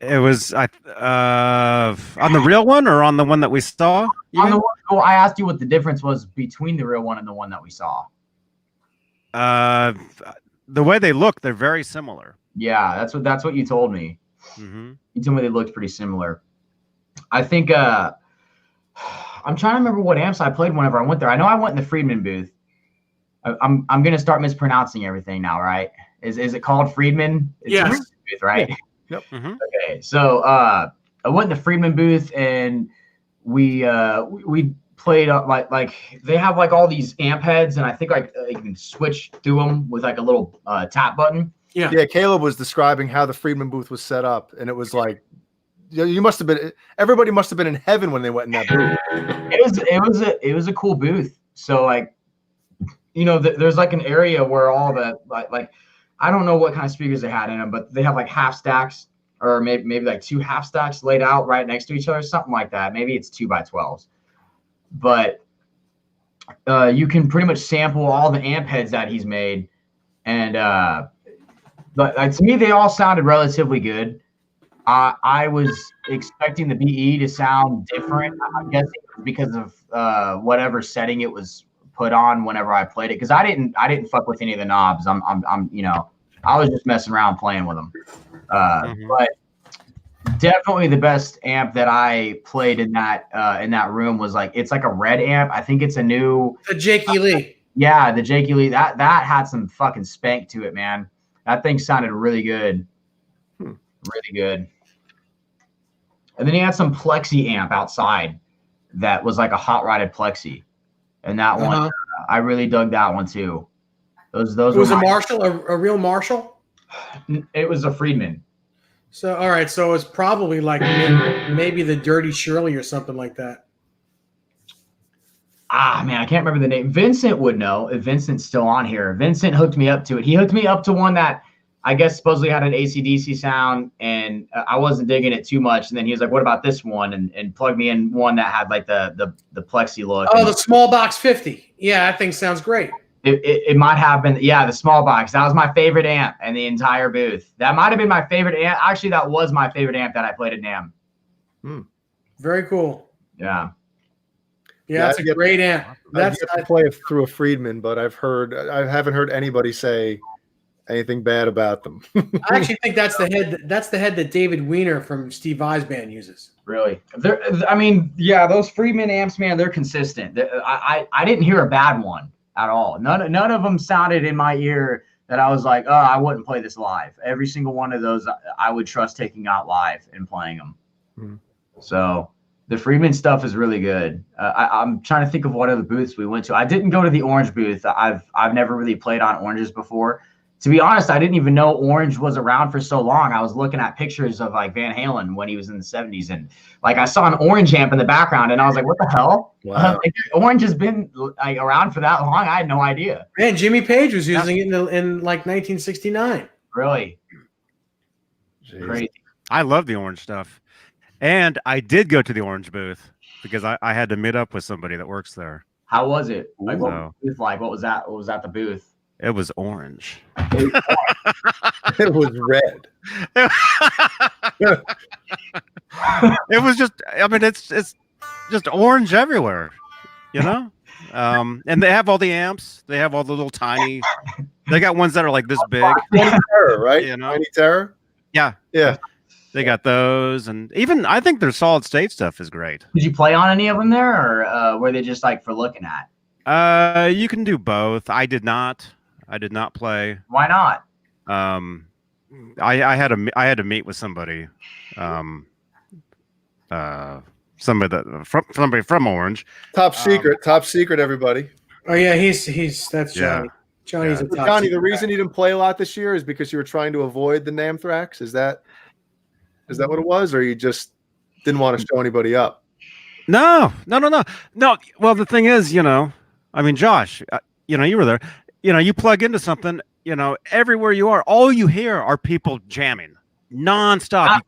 [SPEAKER 2] It was on the real one or on the one that we saw?
[SPEAKER 1] On the one, oh, I asked you what the difference was between the real one and the one that we saw.
[SPEAKER 2] The way they look, they're very similar.
[SPEAKER 1] Yeah, that's what you told me.
[SPEAKER 2] Mm-hmm.
[SPEAKER 1] You told me they looked pretty similar. I think I'm trying to remember what amps I played whenever I went there. I know I went in the Friedman booth. I'm gonna start mispronouncing everything now, right? Is it called Friedman? It's
[SPEAKER 3] yes.
[SPEAKER 1] Friedman booth, right?
[SPEAKER 3] Yeah.
[SPEAKER 4] Yep.
[SPEAKER 2] Mm-hmm.
[SPEAKER 1] Okay, so I went in the Friedman booth and we played like they have like all these amp heads, and I think like you can switch through them with like a little tap button.
[SPEAKER 4] Yeah, Caleb was describing how the Friedman booth was set up, and it was like, you must have been. Everybody must have been in heaven when they went in that booth.
[SPEAKER 1] It was a cool booth. So like, you know, there's like an area where all the like I don't know what kind of speakers they had in them, but they have like half stacks or maybe like 2 half stacks laid out right next to each other, something like that. Maybe it's 2x12s, but you can pretty much sample all the amp heads that he's made, and but to me they all sounded relatively good. I was expecting the BE to sound different. I'm guessing because of whatever setting it was put on whenever I played it, because I didn't fuck with any of the knobs. I'm you know, I was just messing around playing with them. But definitely the best amp that I played in that room was like, it's like a red amp. I think it's a new
[SPEAKER 3] Jakey Lee.
[SPEAKER 1] Yeah, the Jakey Lee. That had some fucking spank to it, man. That thing sounded really good. Really good. And then he had some plexi amp outside that was like a hot rodded plexi. And that one, I really dug that one too. Those
[SPEAKER 3] it was a Marshall, a real Marshall?
[SPEAKER 1] It was a Friedman.
[SPEAKER 3] So, all right. So it's probably like maybe the Dirty Shirley or something like that.
[SPEAKER 1] Ah, man, I can't remember the name. Vincent would know if Vincent's still on here. Vincent hooked me up to it. He hooked me up to one that I guess supposedly had an AC/DC sound, and I wasn't digging it too much. And then he was like, "What about this one?" and plugged me in one that had like the plexi look.
[SPEAKER 3] Oh, the small box 50. Yeah, that thing sounds great.
[SPEAKER 1] It might have been, yeah, the small box. That was my favorite amp in the entire booth. That might have been my favorite amp. Actually, that was my favorite amp that I played at NAMM.
[SPEAKER 3] Very cool.
[SPEAKER 1] Yeah.
[SPEAKER 3] Yeah, that's a great amp.
[SPEAKER 4] That's I play it through a Friedman, but I haven't heard anybody say anything bad about them.
[SPEAKER 3] I actually think that's the head. That's the head that David Weiner from Steve Vai's band uses.
[SPEAKER 1] Really? I mean, yeah, those Friedman amps, man, they're consistent. I didn't hear a bad one at all. None of them sounded in my ear that I was like, oh, I wouldn't play this live. Every single one of those I would trust taking out live and playing them. So the Friedman stuff is really good. I'm trying to think of what other booths we went to. I didn't go to the Orange booth. I've never really played on Oranges before. To be honest, I didn't even know Orange was around for so long. I was looking at pictures of like Van Halen when he was in the 70s, and like I saw an Orange amp in the background, and I was like, "What the hell?"
[SPEAKER 4] Wow.
[SPEAKER 1] Like, Orange has been like around for that long. I had no idea.
[SPEAKER 3] Man, Jimmy Page was using it in like 1969.
[SPEAKER 1] Really?
[SPEAKER 4] Jeez.
[SPEAKER 1] Crazy.
[SPEAKER 2] I love the Orange stuff, and I did go to the Orange booth because I had to meet up with somebody that works there.
[SPEAKER 1] How was it? Like, what
[SPEAKER 2] So-
[SPEAKER 1] was it like? What was that? What was at the booth?
[SPEAKER 2] It was orange.
[SPEAKER 4] It was red.
[SPEAKER 2] It was just, I mean, it's just orange everywhere, you know? And they have all the amps. They have all the little tiny, they got ones that are like this big.
[SPEAKER 4] Tiny Terror, right?
[SPEAKER 2] You know?
[SPEAKER 4] Tiny Terror?
[SPEAKER 2] Yeah.
[SPEAKER 4] Yeah.
[SPEAKER 2] They got those. And even, I think their solid state stuff is great.
[SPEAKER 1] Did you play on any of them there, or were they just like for looking at?
[SPEAKER 2] You can do both. I did not play.
[SPEAKER 1] Why not?
[SPEAKER 2] I had to meet with somebody, somebody from Orange.
[SPEAKER 4] Top secret, everybody.
[SPEAKER 3] Oh yeah, that's Johnny. Johnny's a top
[SPEAKER 4] Johnny,
[SPEAKER 3] secret
[SPEAKER 4] the reason
[SPEAKER 3] guy.
[SPEAKER 4] you didn't play a lot this year is because you were trying to avoid the Namthrax. Is that what it was, or you just didn't want to show anybody up?
[SPEAKER 2] No. Well, the thing is, you know, I mean, Josh, you know, you were there. You know, you plug into something, you know, everywhere you are, all you hear are people jamming nonstop.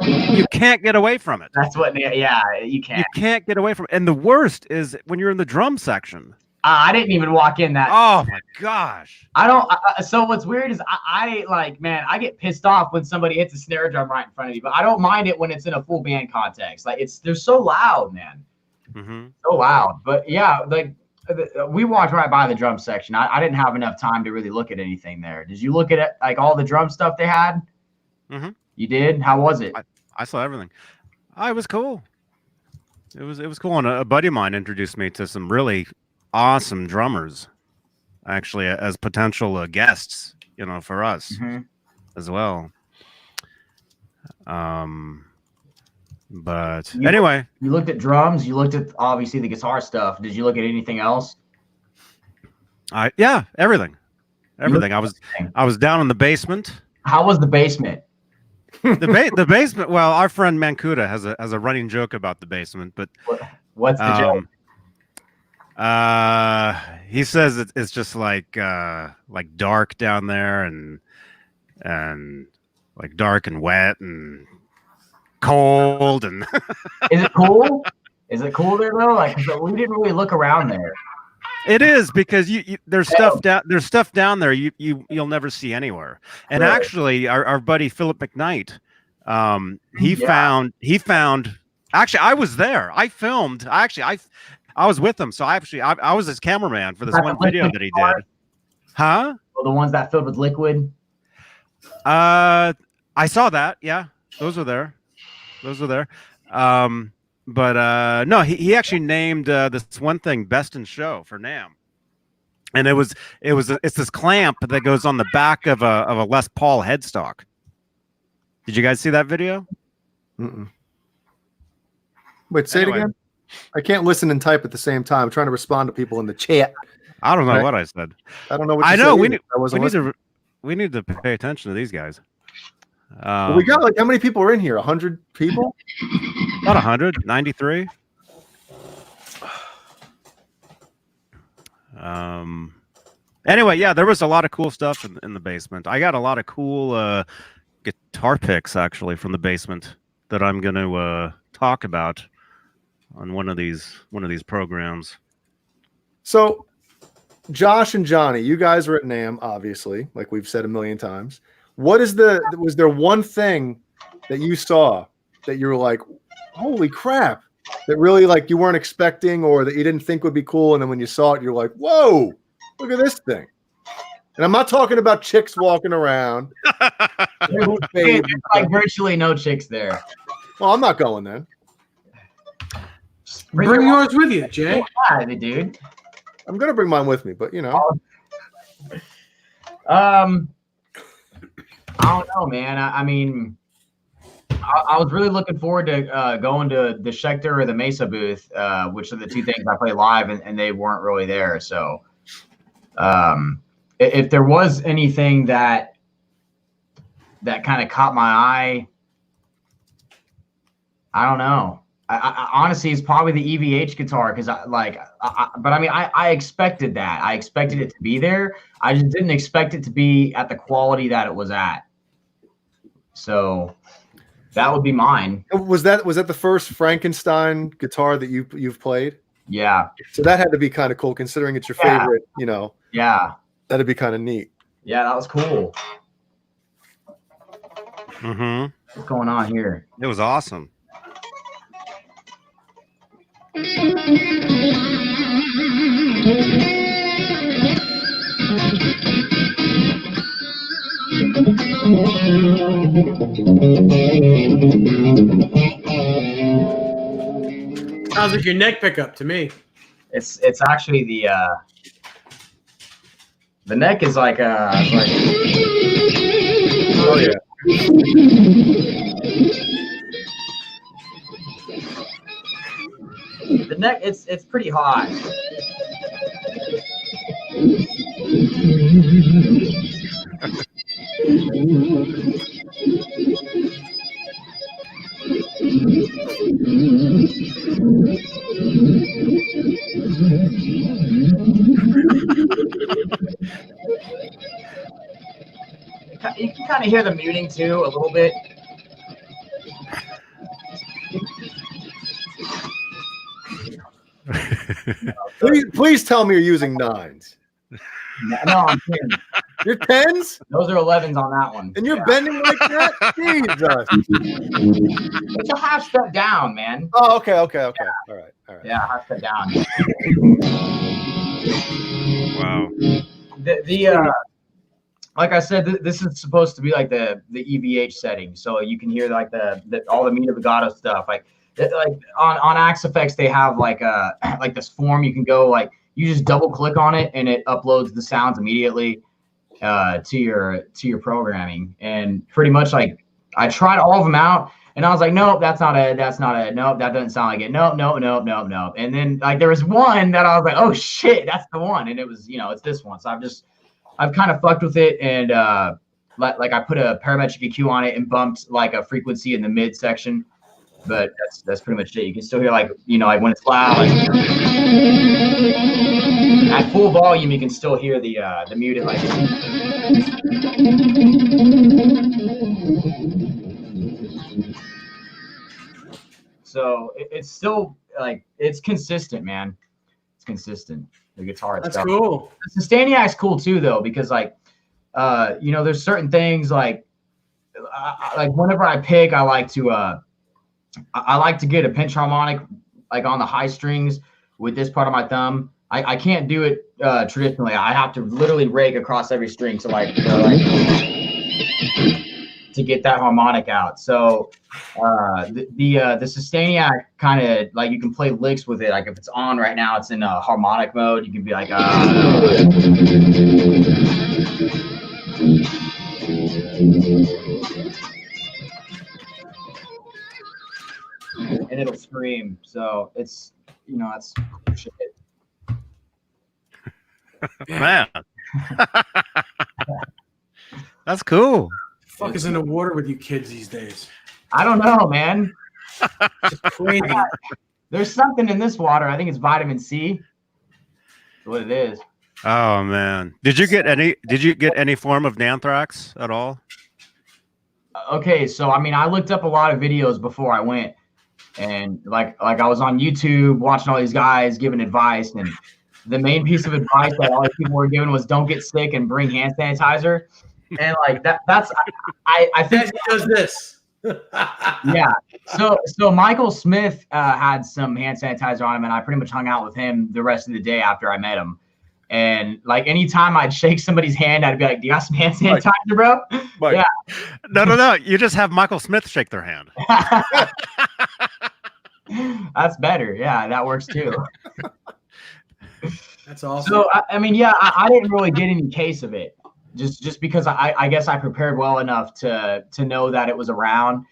[SPEAKER 2] You can't get away from it.
[SPEAKER 1] That's what. Yeah, you can't.
[SPEAKER 2] You can't get away from it. And the worst is when you're in the drum section.
[SPEAKER 1] I didn't even walk in that.
[SPEAKER 2] Oh my gosh.
[SPEAKER 1] I don't. So what's weird is I like, man, I get pissed off when somebody hits a snare drum right in front of you, but I don't mind it when it's in a full band context. Like they're so loud, man. So loud. But yeah, like. We walked right by the drum section. I didn't have enough time to really look at anything there. Did you look at it, like all the drum stuff they had? You did? How was it?
[SPEAKER 2] I saw everything. It was cool. It was cool. And a buddy of mine introduced me to some really awesome drummers, actually, as potential guests, you know, for us as well. But anyway,
[SPEAKER 1] you looked at drums. You looked at obviously the guitar stuff. Did you look at anything else?
[SPEAKER 2] yeah, everything. everything. I was down in the basement.
[SPEAKER 1] How was the basement?
[SPEAKER 2] The basement. Well, our friend Mancuda has a running joke about the basement, but
[SPEAKER 1] What's the joke?
[SPEAKER 2] He says it's just like dark down there and like dark and wet and cold and.
[SPEAKER 1] Is it cool? Is it cool there though? Like, 'cause we didn't really look around there.
[SPEAKER 2] It is because there's stuff down there you'll never see anywhere. And
[SPEAKER 1] Right.
[SPEAKER 2] actually, our buddy Philip McKnight, he found. Actually, I was there. I filmed. I was with him, so I was his cameraman for this one video that he did. Huh?
[SPEAKER 1] Well, the ones that filled with liquid.
[SPEAKER 2] I saw that. Yeah, those were there. But no, he actually named this one thing Best in Show for NAMM, and it's this clamp that goes on the back of a Les Paul headstock. Did you guys see that video?
[SPEAKER 4] Mm-mm. Wait, say it again. I can't listen and type at the same time. I'm trying to respond to people in the chat.
[SPEAKER 2] I don't know what I said.
[SPEAKER 4] I don't know what
[SPEAKER 2] I
[SPEAKER 4] you
[SPEAKER 2] know.
[SPEAKER 4] said.
[SPEAKER 2] We need to pay attention to these guys.
[SPEAKER 4] We got like how many people are in here? 100 people?
[SPEAKER 2] Not 100, 93. Anyway, yeah, there was a lot of cool stuff in the basement. I got a lot of cool guitar picks actually from the basement that I'm going to talk about on one of these programs.
[SPEAKER 4] So, Josh and Johnny, you guys are at NAMM, obviously, like we've said a million times. Was there one thing that you saw that you were like, holy crap, that really like you weren't expecting or that you didn't think would be cool, and then when you saw it, you're like, whoa, look at this thing. And I'm not talking about chicks walking around.
[SPEAKER 1] There's like virtually no chicks there.
[SPEAKER 4] Well, I'm not going then.
[SPEAKER 3] Bring yours with you, Jay.
[SPEAKER 1] Yeah, dude.
[SPEAKER 4] I'm gonna bring mine with me, but you know.
[SPEAKER 1] I don't know, man. I mean, I was really looking forward to going to the Schecter or the Mesa booth, which are the two things I play live, and they weren't really there. So, if there was anything that kind of caught my eye, I don't know. I honestly, it's probably the EVH guitar because but I mean, I expected that. I expected it to be there. I just didn't expect it to be at the quality that it was at. So that would be mine.
[SPEAKER 4] Was that the first Frankenstein guitar that you've played?
[SPEAKER 1] Yeah.
[SPEAKER 4] So that had to be kind of cool considering it's your favorite, you know.
[SPEAKER 1] Yeah.
[SPEAKER 4] That'd be kind of neat.
[SPEAKER 1] Yeah, that was cool.
[SPEAKER 2] Mm-hmm.
[SPEAKER 1] What's going on here?
[SPEAKER 2] It was awesome.
[SPEAKER 3] Sounds like your neck pickup to me.
[SPEAKER 1] It's actually the neck is like
[SPEAKER 4] Oh yeah.
[SPEAKER 1] the neck. It's pretty hot. You can kind of hear the muting too a little bit.
[SPEAKER 4] Please tell me you're using 9s.
[SPEAKER 1] No, I'm kidding.
[SPEAKER 4] You're 10s?
[SPEAKER 1] Those are 11s on that one.
[SPEAKER 4] And you're bending like that? Jesus.
[SPEAKER 1] It's a half step down, man.
[SPEAKER 4] Oh, okay. All right.
[SPEAKER 1] Yeah, half step down.
[SPEAKER 2] Wow.
[SPEAKER 1] The like I said, this is supposed to be like the EVH setting, so you can hear like the all the Mina Vigato stuff. Like on Axe Effects, they have like this form you can go like you just double click on it and it uploads the sounds immediately to your programming. And pretty much like I tried all of them out and I was like, nope, that's not it. Nope, that doesn't sound like it. Nope. And then like there was one that I was like, oh shit, that's the one. And it was, it's this one. So I've just I've kind of fucked with it and like I put a parametric EQ on it and bumped like a frequency in the mid section. But that's pretty much it. You can still hear like like when it's loud, like, at full volume, you can still hear the muted like. So it's still like it's consistent, man. It's consistent. The guitar itself.
[SPEAKER 3] That's cool.
[SPEAKER 1] The Staniac's cool too, though, because like there's certain things like whenever I pick, I like to get a pinch harmonic like on the high strings with this part of my thumb. I can't do it traditionally. I have to literally rake across every string to to get that harmonic out. So the Staniac kind of like you can play licks with it. Like if it's on right now, it's in harmonic mode. You can be like, and it'll scream. So it's that's shit.
[SPEAKER 2] Man, that's cool.
[SPEAKER 3] Fuck is in the water with you kids these days?
[SPEAKER 1] I don't know, man.
[SPEAKER 3] It's crazy.
[SPEAKER 1] There's something in this water. I think it's vitamin C. That's what it is.
[SPEAKER 2] Oh man, did you get any form of Nanthrax at all?
[SPEAKER 1] Okay, so I mean, I looked up a lot of videos before I went, and like I was on YouTube watching all these guys giving advice, and the main piece of advice that all these people were giving was don't get sick and bring hand sanitizer. And like that's I think
[SPEAKER 3] he does this.
[SPEAKER 1] Yeah. So Michael Smith had some hand sanitizer on him, and I pretty much hung out with him the rest of the day after I met him. And like anytime I'd shake somebody's hand, I'd be like, "Do you got some hand sanitizer, bro?"
[SPEAKER 2] Mike.
[SPEAKER 1] Yeah.
[SPEAKER 2] No. You just have Michael Smith shake their hand.
[SPEAKER 1] That's better. Yeah, that works too.
[SPEAKER 3] That's awesome.
[SPEAKER 1] So I mean, yeah, I didn't really get any case of it. Just because I guess I prepared well enough to know that it was around,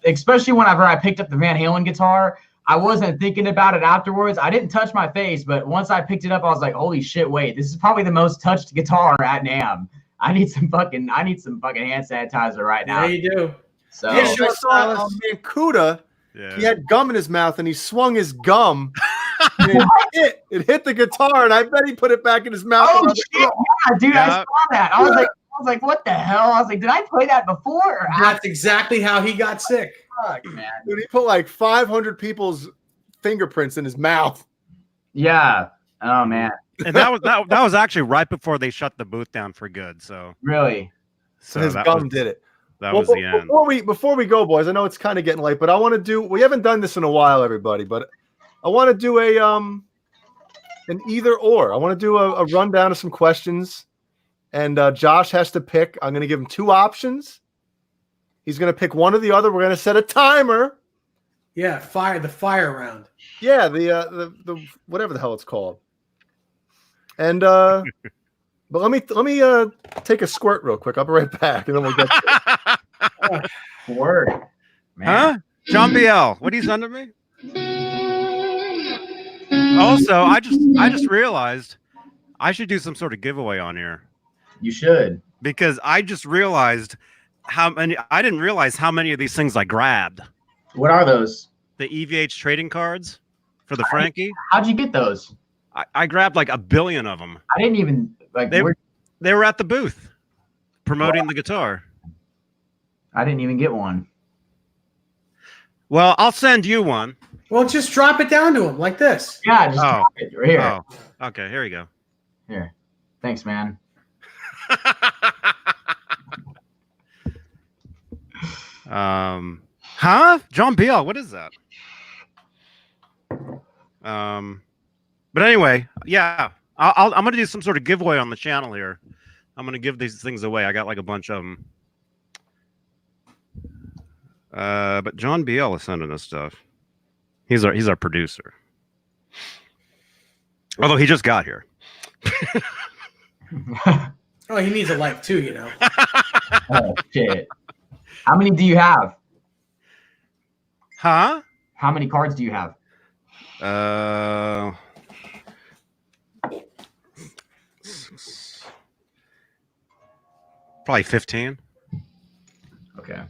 [SPEAKER 1] especially whenever I picked up the Van Halen guitar, I wasn't thinking about it afterwards. I didn't touch my face, but once I picked it up, I was like, holy shit, wait, this is probably the most touched guitar at NAMM. I need some fucking hand sanitizer right now.
[SPEAKER 3] Yeah, you do.
[SPEAKER 1] So
[SPEAKER 4] yeah, I saw Mancuda. Yeah. He had gum in his mouth and he swung his gum. It hit the guitar, and I bet he put it back in his mouth.
[SPEAKER 1] Oh shit! Yeah, dude, I saw that. I was like, what the hell? I was like, did I play that before?
[SPEAKER 3] That's exactly how he got sick.
[SPEAKER 1] Fuck, man.
[SPEAKER 4] Dude, he put like 500 people's fingerprints in his mouth.
[SPEAKER 1] Yeah. Oh man.
[SPEAKER 2] And that was actually right before they shut the booth down for good. So
[SPEAKER 1] really,
[SPEAKER 4] so his gum did it.
[SPEAKER 2] That was the end.
[SPEAKER 4] Before we go, boys, I know it's kind of getting late, but I want to do. We haven't done this in a while, everybody, but I want to do an either or. I want to do a rundown of some questions, and Josh has to pick. I'm going to give him two options. He's going to pick one or the other. We're going to set a timer.
[SPEAKER 3] Yeah, the fire round.
[SPEAKER 4] Yeah, the whatever the hell it's called. And but let me take a squirt real quick. I'll be right back, and then we'll get to
[SPEAKER 1] it. Word, man.
[SPEAKER 2] Huh? John BL, what are you sending me? Also, I just realized I should do some sort of giveaway on here.
[SPEAKER 1] You should.
[SPEAKER 2] Because I just realized I didn't realize how many of these things I grabbed.
[SPEAKER 1] What are those?
[SPEAKER 2] The Evh Trading Cards for the Frankie.
[SPEAKER 1] How'd you get those?
[SPEAKER 2] I grabbed like 1 billion of them.
[SPEAKER 1] I didn't even
[SPEAKER 2] they were at the booth promoting the guitar. I
[SPEAKER 1] didn't even get one.
[SPEAKER 2] Well, I'll send you one.
[SPEAKER 3] Well, just drop it down to him like this.
[SPEAKER 1] Yeah, just drop it right here.
[SPEAKER 2] Oh, okay, here you go.
[SPEAKER 1] Here. Thanks, man.
[SPEAKER 2] Huh? John BL, what is that? But anyway, yeah, I'm gonna do some sort of giveaway on the channel here. I'm gonna give these things away. I got like a bunch of them. But John BL is sending us stuff. He's our producer. Although he just got here.
[SPEAKER 3] Oh, he needs a life too, you know.
[SPEAKER 1] Oh shit! How many do you have?
[SPEAKER 2] Huh?
[SPEAKER 1] How many cards do you have?
[SPEAKER 2] Probably 15.
[SPEAKER 1] Okay.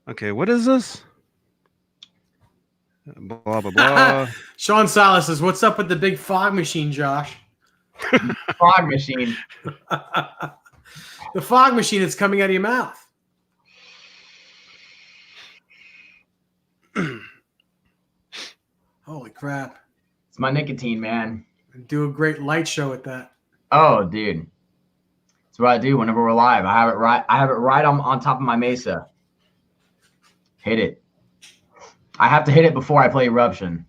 [SPEAKER 2] Okay, what is this? Blah, blah, blah.
[SPEAKER 3] Sean Salas says, "What's up with the big fog machine, Josh?"
[SPEAKER 1] Fog machine.
[SPEAKER 3] The fog machine that's coming out of your mouth. Holy crap.
[SPEAKER 1] It's my nicotine, man.
[SPEAKER 3] Do a great light show with that.
[SPEAKER 1] Oh, dude. That's what I do whenever we're live. I have it right on top of my Mesa. Hit it. I have to hit it before I play Eruption.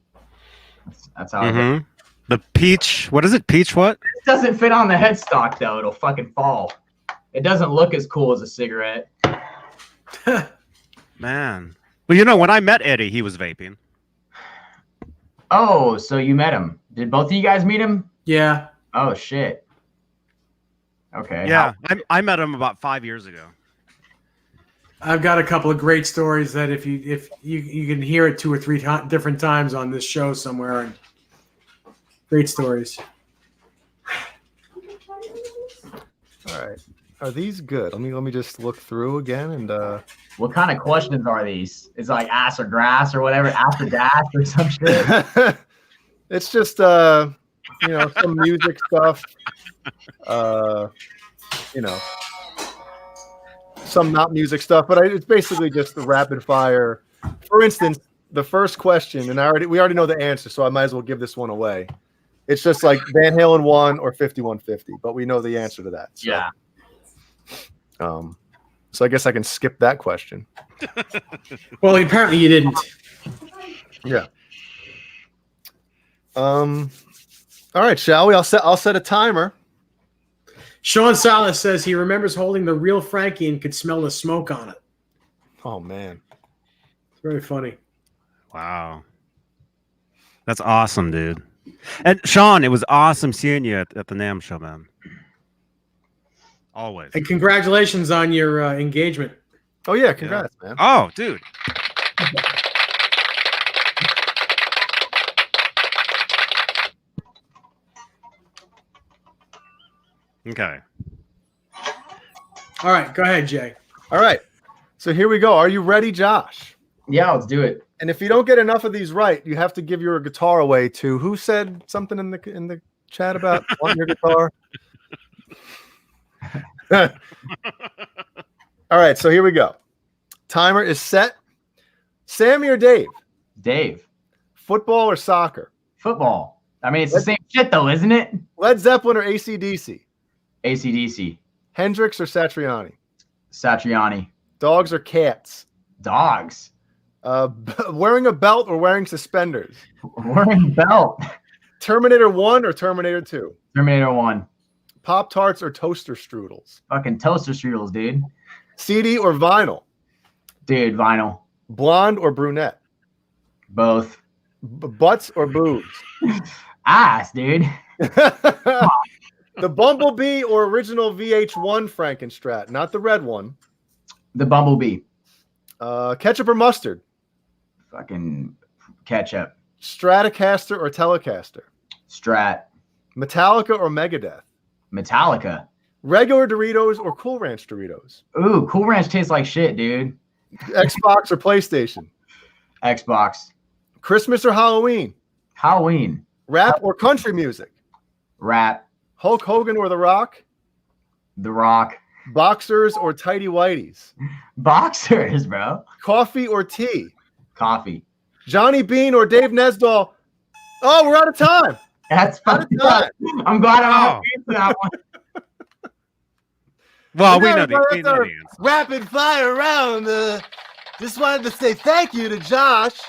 [SPEAKER 1] That's how I do it.
[SPEAKER 2] The peach. What is it? Peach what?
[SPEAKER 1] It doesn't fit on the headstock, though. It'll fucking fall. It doesn't look as cool as a cigarette.
[SPEAKER 2] Man. Well, you know, when I met Eddie, he was vaping.
[SPEAKER 1] Oh, so you met him. Did both of you guys meet him?
[SPEAKER 3] Yeah.
[SPEAKER 1] Oh, shit. Okay.
[SPEAKER 2] Yeah, I met him about 5 years ago.
[SPEAKER 3] I've got a couple of great stories that if you can hear it 2 or 3 different times on this show somewhere. And great stories.
[SPEAKER 4] All right. Are these good? Let me just look through again and
[SPEAKER 1] What kind of questions are these? It's like ass or grass or whatever, ass or dash or some shit.
[SPEAKER 4] it's just some music stuff. Some not music stuff, but it's basically just the rapid fire. For instance, the first question, and we already know the answer, so I might as well give this one away. It's just like Van Halen 1 or 5150, but we know the answer to that. So.
[SPEAKER 1] Yeah.
[SPEAKER 4] So I guess I can skip that question.
[SPEAKER 3] Well, apparently you didn't.
[SPEAKER 4] Yeah. All right, shall we? I'll set a timer.
[SPEAKER 3] Sean Salas says he remembers holding the real Frankie and could smell the smoke on it.
[SPEAKER 4] Oh man.
[SPEAKER 3] It's very funny.
[SPEAKER 2] Wow. That's awesome, dude. And Sean, it was awesome seeing you at the NAMM show, man. Always.
[SPEAKER 3] And congratulations on your engagement.
[SPEAKER 4] Oh yeah, congrats, man.
[SPEAKER 2] Oh, dude. Okay.
[SPEAKER 3] All right, go ahead, Jay.
[SPEAKER 4] All right. So here we go. Are you ready, Josh?
[SPEAKER 1] Yeah, let's do it.
[SPEAKER 4] And if you don't get enough of these right, you have to give your guitar away to who said something in the chat about wanting your guitar? All right, so here we go. Timer is set. Sammy or Dave?
[SPEAKER 1] Dave.
[SPEAKER 4] Football or soccer?
[SPEAKER 1] Football. I mean, it's the same shit, though, isn't it?
[SPEAKER 4] Led Zeppelin or AC/DC?
[SPEAKER 1] AC/DC.
[SPEAKER 4] Hendrix or Satriani?
[SPEAKER 1] Satriani.
[SPEAKER 4] Dogs or cats?
[SPEAKER 1] Dogs.
[SPEAKER 4] Wearing a belt or wearing suspenders?
[SPEAKER 1] Wearing belt.
[SPEAKER 4] Terminator 1 or Terminator 2?
[SPEAKER 1] Terminator 1.
[SPEAKER 4] Pop-Tarts or toaster strudels?
[SPEAKER 1] Fucking toaster strudels, dude.
[SPEAKER 4] CD or vinyl?
[SPEAKER 1] Dude, vinyl.
[SPEAKER 4] Blonde or brunette?
[SPEAKER 1] Both.
[SPEAKER 4] Butts or boobs?
[SPEAKER 1] Ass, dude.
[SPEAKER 4] The Bumblebee or original VH1 Frankenstrat, not the red one.
[SPEAKER 1] The Bumblebee.
[SPEAKER 4] Ketchup or mustard?
[SPEAKER 1] Fucking ketchup.
[SPEAKER 4] Stratocaster or Telecaster?
[SPEAKER 1] Strat.
[SPEAKER 4] Metallica or Megadeth?
[SPEAKER 1] Metallica.
[SPEAKER 4] Regular Doritos or Cool Ranch Doritos?
[SPEAKER 1] Ooh, Cool Ranch tastes like shit, dude.
[SPEAKER 4] Xbox or PlayStation?
[SPEAKER 1] Xbox.
[SPEAKER 4] Christmas or Halloween?
[SPEAKER 1] Halloween.
[SPEAKER 4] Rap or country music?
[SPEAKER 1] Rap.
[SPEAKER 4] Hulk Hogan or The Rock?
[SPEAKER 1] The Rock.
[SPEAKER 4] Boxers or tighty whities?
[SPEAKER 1] Boxers, bro.
[SPEAKER 4] Coffee or tea?
[SPEAKER 1] Coffee.
[SPEAKER 4] Johnny Beane or Dave Nesdahl? Oh, we're out of time.
[SPEAKER 1] That's
[SPEAKER 4] Out of
[SPEAKER 1] fucking
[SPEAKER 4] time.
[SPEAKER 1] I'm glad I'm for that one.
[SPEAKER 2] Well, we know
[SPEAKER 4] Yeah,
[SPEAKER 2] the
[SPEAKER 4] that's our
[SPEAKER 2] answer.
[SPEAKER 4] rapid fire round. Just wanted to say thank you to Josh.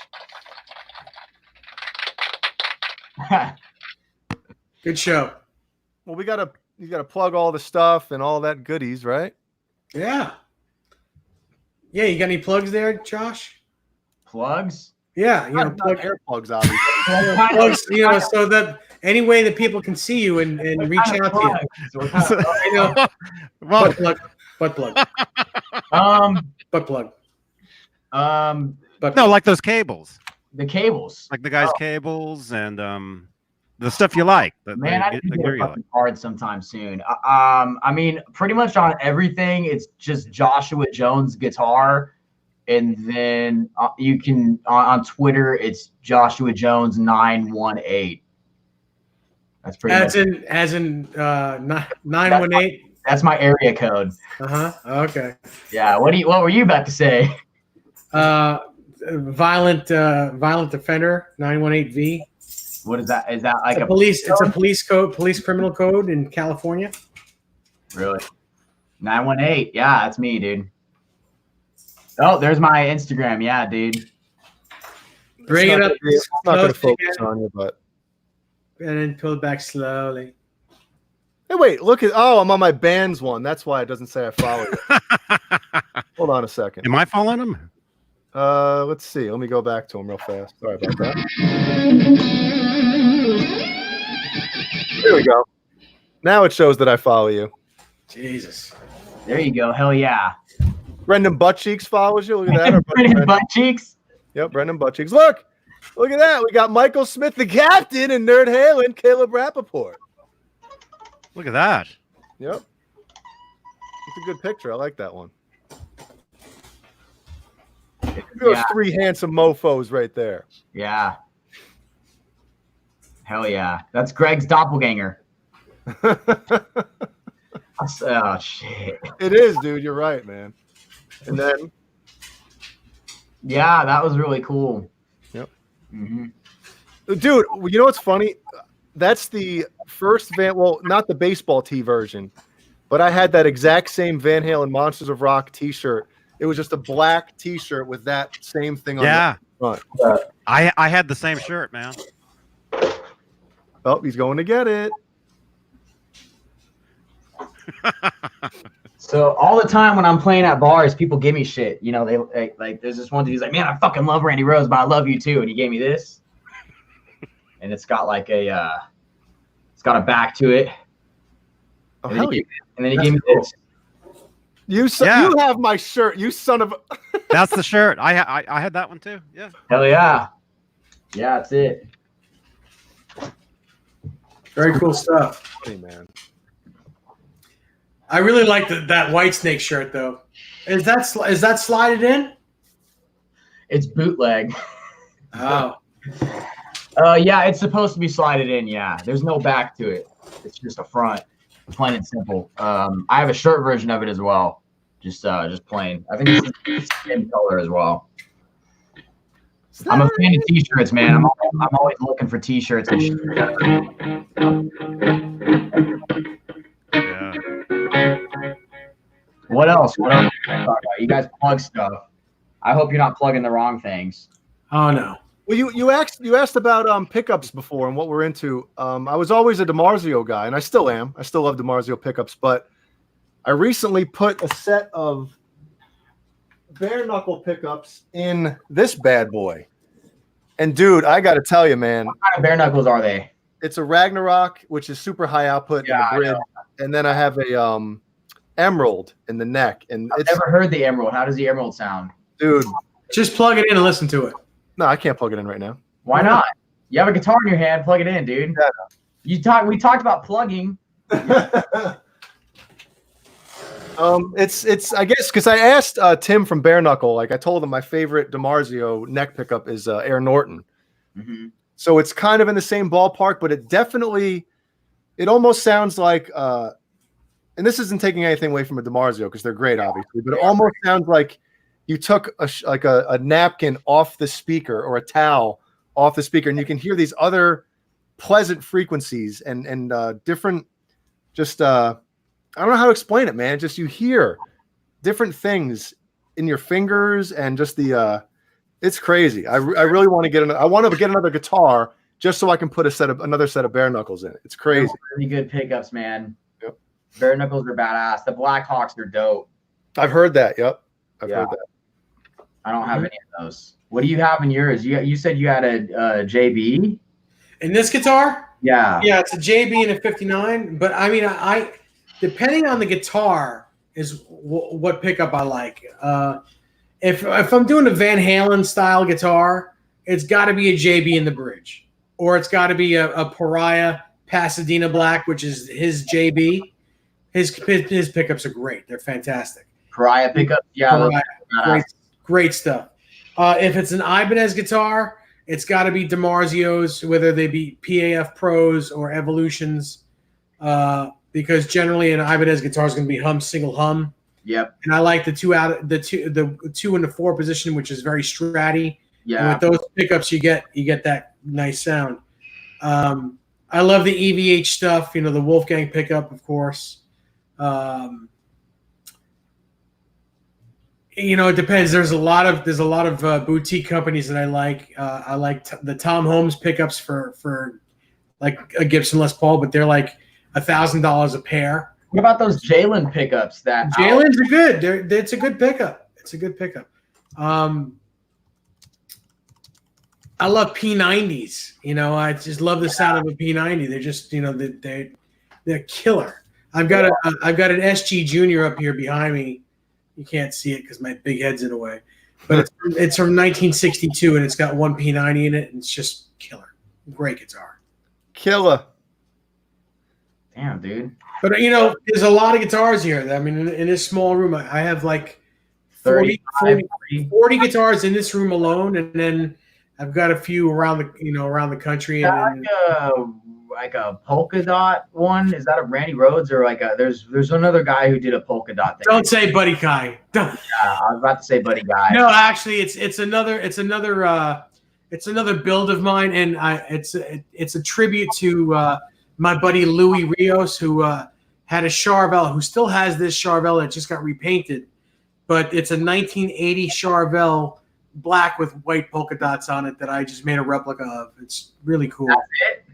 [SPEAKER 3] Good show.
[SPEAKER 4] Well, you gotta plug all the stuff and all that goodies, right?
[SPEAKER 3] Yeah. Yeah, you got any plugs there, Josh?
[SPEAKER 1] Plugs?
[SPEAKER 3] Yeah,
[SPEAKER 4] Not hair plugs, obviously.
[SPEAKER 3] plugs, so that any way that people can see you and reach out to you.
[SPEAKER 2] Well,
[SPEAKER 3] Butt plug. Butt plug.
[SPEAKER 2] no, like those cables.
[SPEAKER 1] The cables.
[SPEAKER 2] Like the guy's cables and the stuff you like.
[SPEAKER 1] Man, I need to get a fucking card sometime soon. I mean, pretty much on everything, it's just Joshua Jones guitar, and then you can on Twitter, it's Joshua Jones 918. That's pretty.
[SPEAKER 3] As in 918.
[SPEAKER 1] That's my area code.
[SPEAKER 3] Okay.
[SPEAKER 1] Yeah. What were you about to say?
[SPEAKER 3] Violent Offender 918V.
[SPEAKER 1] What is that? Is that like a
[SPEAKER 3] police? It's a police criminal code in California.
[SPEAKER 1] Really? 918. Yeah, that's me, dude. Oh, there's my Instagram. Yeah, dude.
[SPEAKER 3] Bring it up.
[SPEAKER 4] It's not going to focus on you, but.
[SPEAKER 3] And then pull it back slowly.
[SPEAKER 4] Hey, wait, look at. Oh, I'm on my band's one. That's why it doesn't say I follow you. Hold on a second.
[SPEAKER 2] Am I following him?
[SPEAKER 4] Let's see. Let me go back to him real fast. Sorry about that. There we go. Now it shows that I follow you.
[SPEAKER 3] Jesus.
[SPEAKER 1] There you go. Hell yeah.
[SPEAKER 4] Brendan Buttcheeks follows you. Look at that.
[SPEAKER 1] Brendan Buttcheeks?
[SPEAKER 4] Yep, Brendan Buttcheeks. Look at that. We got Michael Smith, the captain, and Nerd Halen, Caleb Rappaport.
[SPEAKER 2] Look at that.
[SPEAKER 4] Yep. It's a good picture. I like that one. Those three handsome mofos right there.
[SPEAKER 1] Yeah. Hell yeah. That's Greg's doppelganger. Oh, shit.
[SPEAKER 4] It is, dude. You're right, man. And then.
[SPEAKER 1] Yeah, that was really cool.
[SPEAKER 4] Yep.
[SPEAKER 1] Mm-hmm.
[SPEAKER 4] Dude, you know what's funny? That's the first well, not the baseball tee version, but I had that exact same Van Halen Monsters of Rock t-shirt. It was just a black t-shirt with that same thing on the front.
[SPEAKER 2] I had the same shirt, man.
[SPEAKER 4] Oh, he's going to get it.
[SPEAKER 1] So all the time when I'm playing at bars, people give me shit. You know, they like there's this one dude who's like, man, I fucking love Randy Rhoads, but I love you too. And he gave me this. And it's got like it's got a back to it.
[SPEAKER 4] Oh,
[SPEAKER 1] and then he gave me this.
[SPEAKER 4] You have my shirt, you son of a...
[SPEAKER 2] That's the shirt. I had that one too. Yeah.
[SPEAKER 1] Hell yeah. Yeah, that's it.
[SPEAKER 3] Very cool stuff.
[SPEAKER 4] Hey, man.
[SPEAKER 3] I really like that White Snake shirt though. Is that slided in?
[SPEAKER 1] It's bootleg.
[SPEAKER 3] Oh.
[SPEAKER 1] Yeah, it's supposed to be slided in. Yeah, there's no back to it. It's just a front, plain and simple. I have a shirt version of it as well, just plain. I think it's the same color as well. I'm a fan of t-shirts, man. I'm always looking for t-shirts and shit.
[SPEAKER 2] Yeah.
[SPEAKER 1] What else? You guys plug stuff. I hope you're not plugging the wrong things.
[SPEAKER 3] Oh no.
[SPEAKER 4] Well, you asked about pickups before and what we're into. I was always a DiMarzio guy, and I still am. I still love DiMarzio pickups, but I recently put a set of bare knuckle pickups in this bad boy. And dude, I got to tell you, man.
[SPEAKER 1] What kind of bare knuckles are they?
[SPEAKER 4] It's a Ragnarok, which is super high output in the bridge, and then I have a emerald in the neck. And
[SPEAKER 1] I've never heard the emerald. How does the emerald sound,
[SPEAKER 4] dude?
[SPEAKER 3] Just plug it in and listen to it.
[SPEAKER 4] No, I can't plug it in right now.
[SPEAKER 1] Why not? You have a guitar in your hand. Plug it in, dude. Yeah. We talked about plugging.
[SPEAKER 4] It's I guess because I asked Tim from Bare Knuckle, like I told him my favorite DiMarzio neck pickup is Air Norton.
[SPEAKER 1] Mm-hmm.
[SPEAKER 4] So it's kind of in the same ballpark, but it almost sounds like, and this isn't taking anything away from a DiMarzio because they're great, obviously, but it almost sounds like you took a napkin off the speaker or a towel off the speaker, and you can hear these other pleasant frequencies and different, just I don't know how to explain it, man. Just you hear different things in your fingers and just it's crazy. I really want to get another guitar just so I can put another set of bare knuckles in it. It's crazy.
[SPEAKER 1] Really good pickups, man. Yep. Bare knuckles are badass. The Blackhawks are dope.
[SPEAKER 4] I've heard that. Yep. I've heard that.
[SPEAKER 1] I don't have any of those. What do you have in yours? You said you had a JB?
[SPEAKER 3] In this guitar?
[SPEAKER 1] Yeah.
[SPEAKER 3] Yeah, it's a JB and a 59. But I mean, I depending on the guitar is what pickup I like. If I'm doing a Van Halen style guitar, it's got to be a JB in the bridge. or it's got to be a Pariah Pasadena Black, which is his JB. His pickups are great. They're fantastic.
[SPEAKER 1] Pariah pickups, yeah,
[SPEAKER 3] great stuff. If it's an Ibanez guitar, it's got to be DiMarzio's, whether they be PAF Pros or Evolutions, because generally an Ibanez guitar is going to be single hum.
[SPEAKER 1] Yep.
[SPEAKER 3] And I like the two in the 4 position, which is very stratty.
[SPEAKER 1] Yeah.
[SPEAKER 3] And with those pickups, you get that nice sound. I love the EVH stuff. The Wolfgang pickup, of course. It depends. There's a lot of boutique companies that I like. I like the Tom Holmes pickups for like a Gibson Les Paul, but they're like $1,000 a pair.
[SPEAKER 1] What about those Jalen pickups?
[SPEAKER 3] Jalen's are good. It's a good pickup. I love P90s. I just love the sound of a P90. They're just they're killer. I've got an SG Junior up here behind me. You can't see it because my big head's in the way, but it's from 1962 and it's got one P90 in it, and it's just killer. Great guitar.
[SPEAKER 4] Killer.
[SPEAKER 1] Damn, dude.
[SPEAKER 3] But there's a lot of guitars here. I mean, in this small room, I have like 40 guitars in this room alone, and then I've got a few around the country. And
[SPEAKER 1] like a polka dot one. Is that a Randy Rhoads or like there's another guy who did a polka dot thing.
[SPEAKER 3] Don't say Buddy Guy.
[SPEAKER 1] Yeah, I was about to say Buddy Guy.
[SPEAKER 3] No, actually, it's another build of mine, and it's a tribute to my buddy Louis Rios, who had a Charbel, who still has this Charbel that just got repainted, but it's a 1980 Charbel black with white polka dots on it that I just made a replica of. It's really cool. That's it?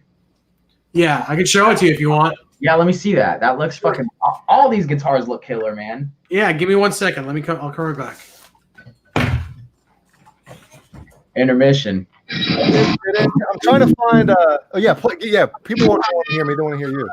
[SPEAKER 3] Yeah, I can show it to you if you want.
[SPEAKER 1] Yeah, let me see that. That looks fucking. All these guitars look killer, man.
[SPEAKER 3] Yeah, give me 1 second. I'll come right back.
[SPEAKER 1] Intermission.
[SPEAKER 4] I'm trying to find. People want to hear me. They want to hear you.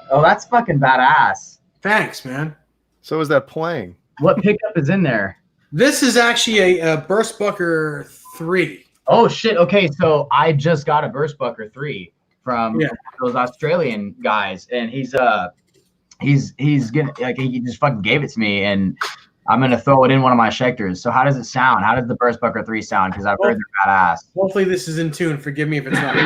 [SPEAKER 1] Oh, that's fucking badass.
[SPEAKER 3] Thanks, man.
[SPEAKER 4] So is that playing?
[SPEAKER 1] What pickup is in there?
[SPEAKER 3] This is actually a Burstbucker 3.
[SPEAKER 1] Oh shit! Okay, so I just got a Burstbucker 3 from those Australian guys, and he's gonna he just fucking gave it to me, and I'm gonna throw it in one of my Schecters. So how does it sound? How does the Burstbucker 3 sound? Because I've heard they're badass.
[SPEAKER 3] Hopefully this is in tune. Forgive me if it's not.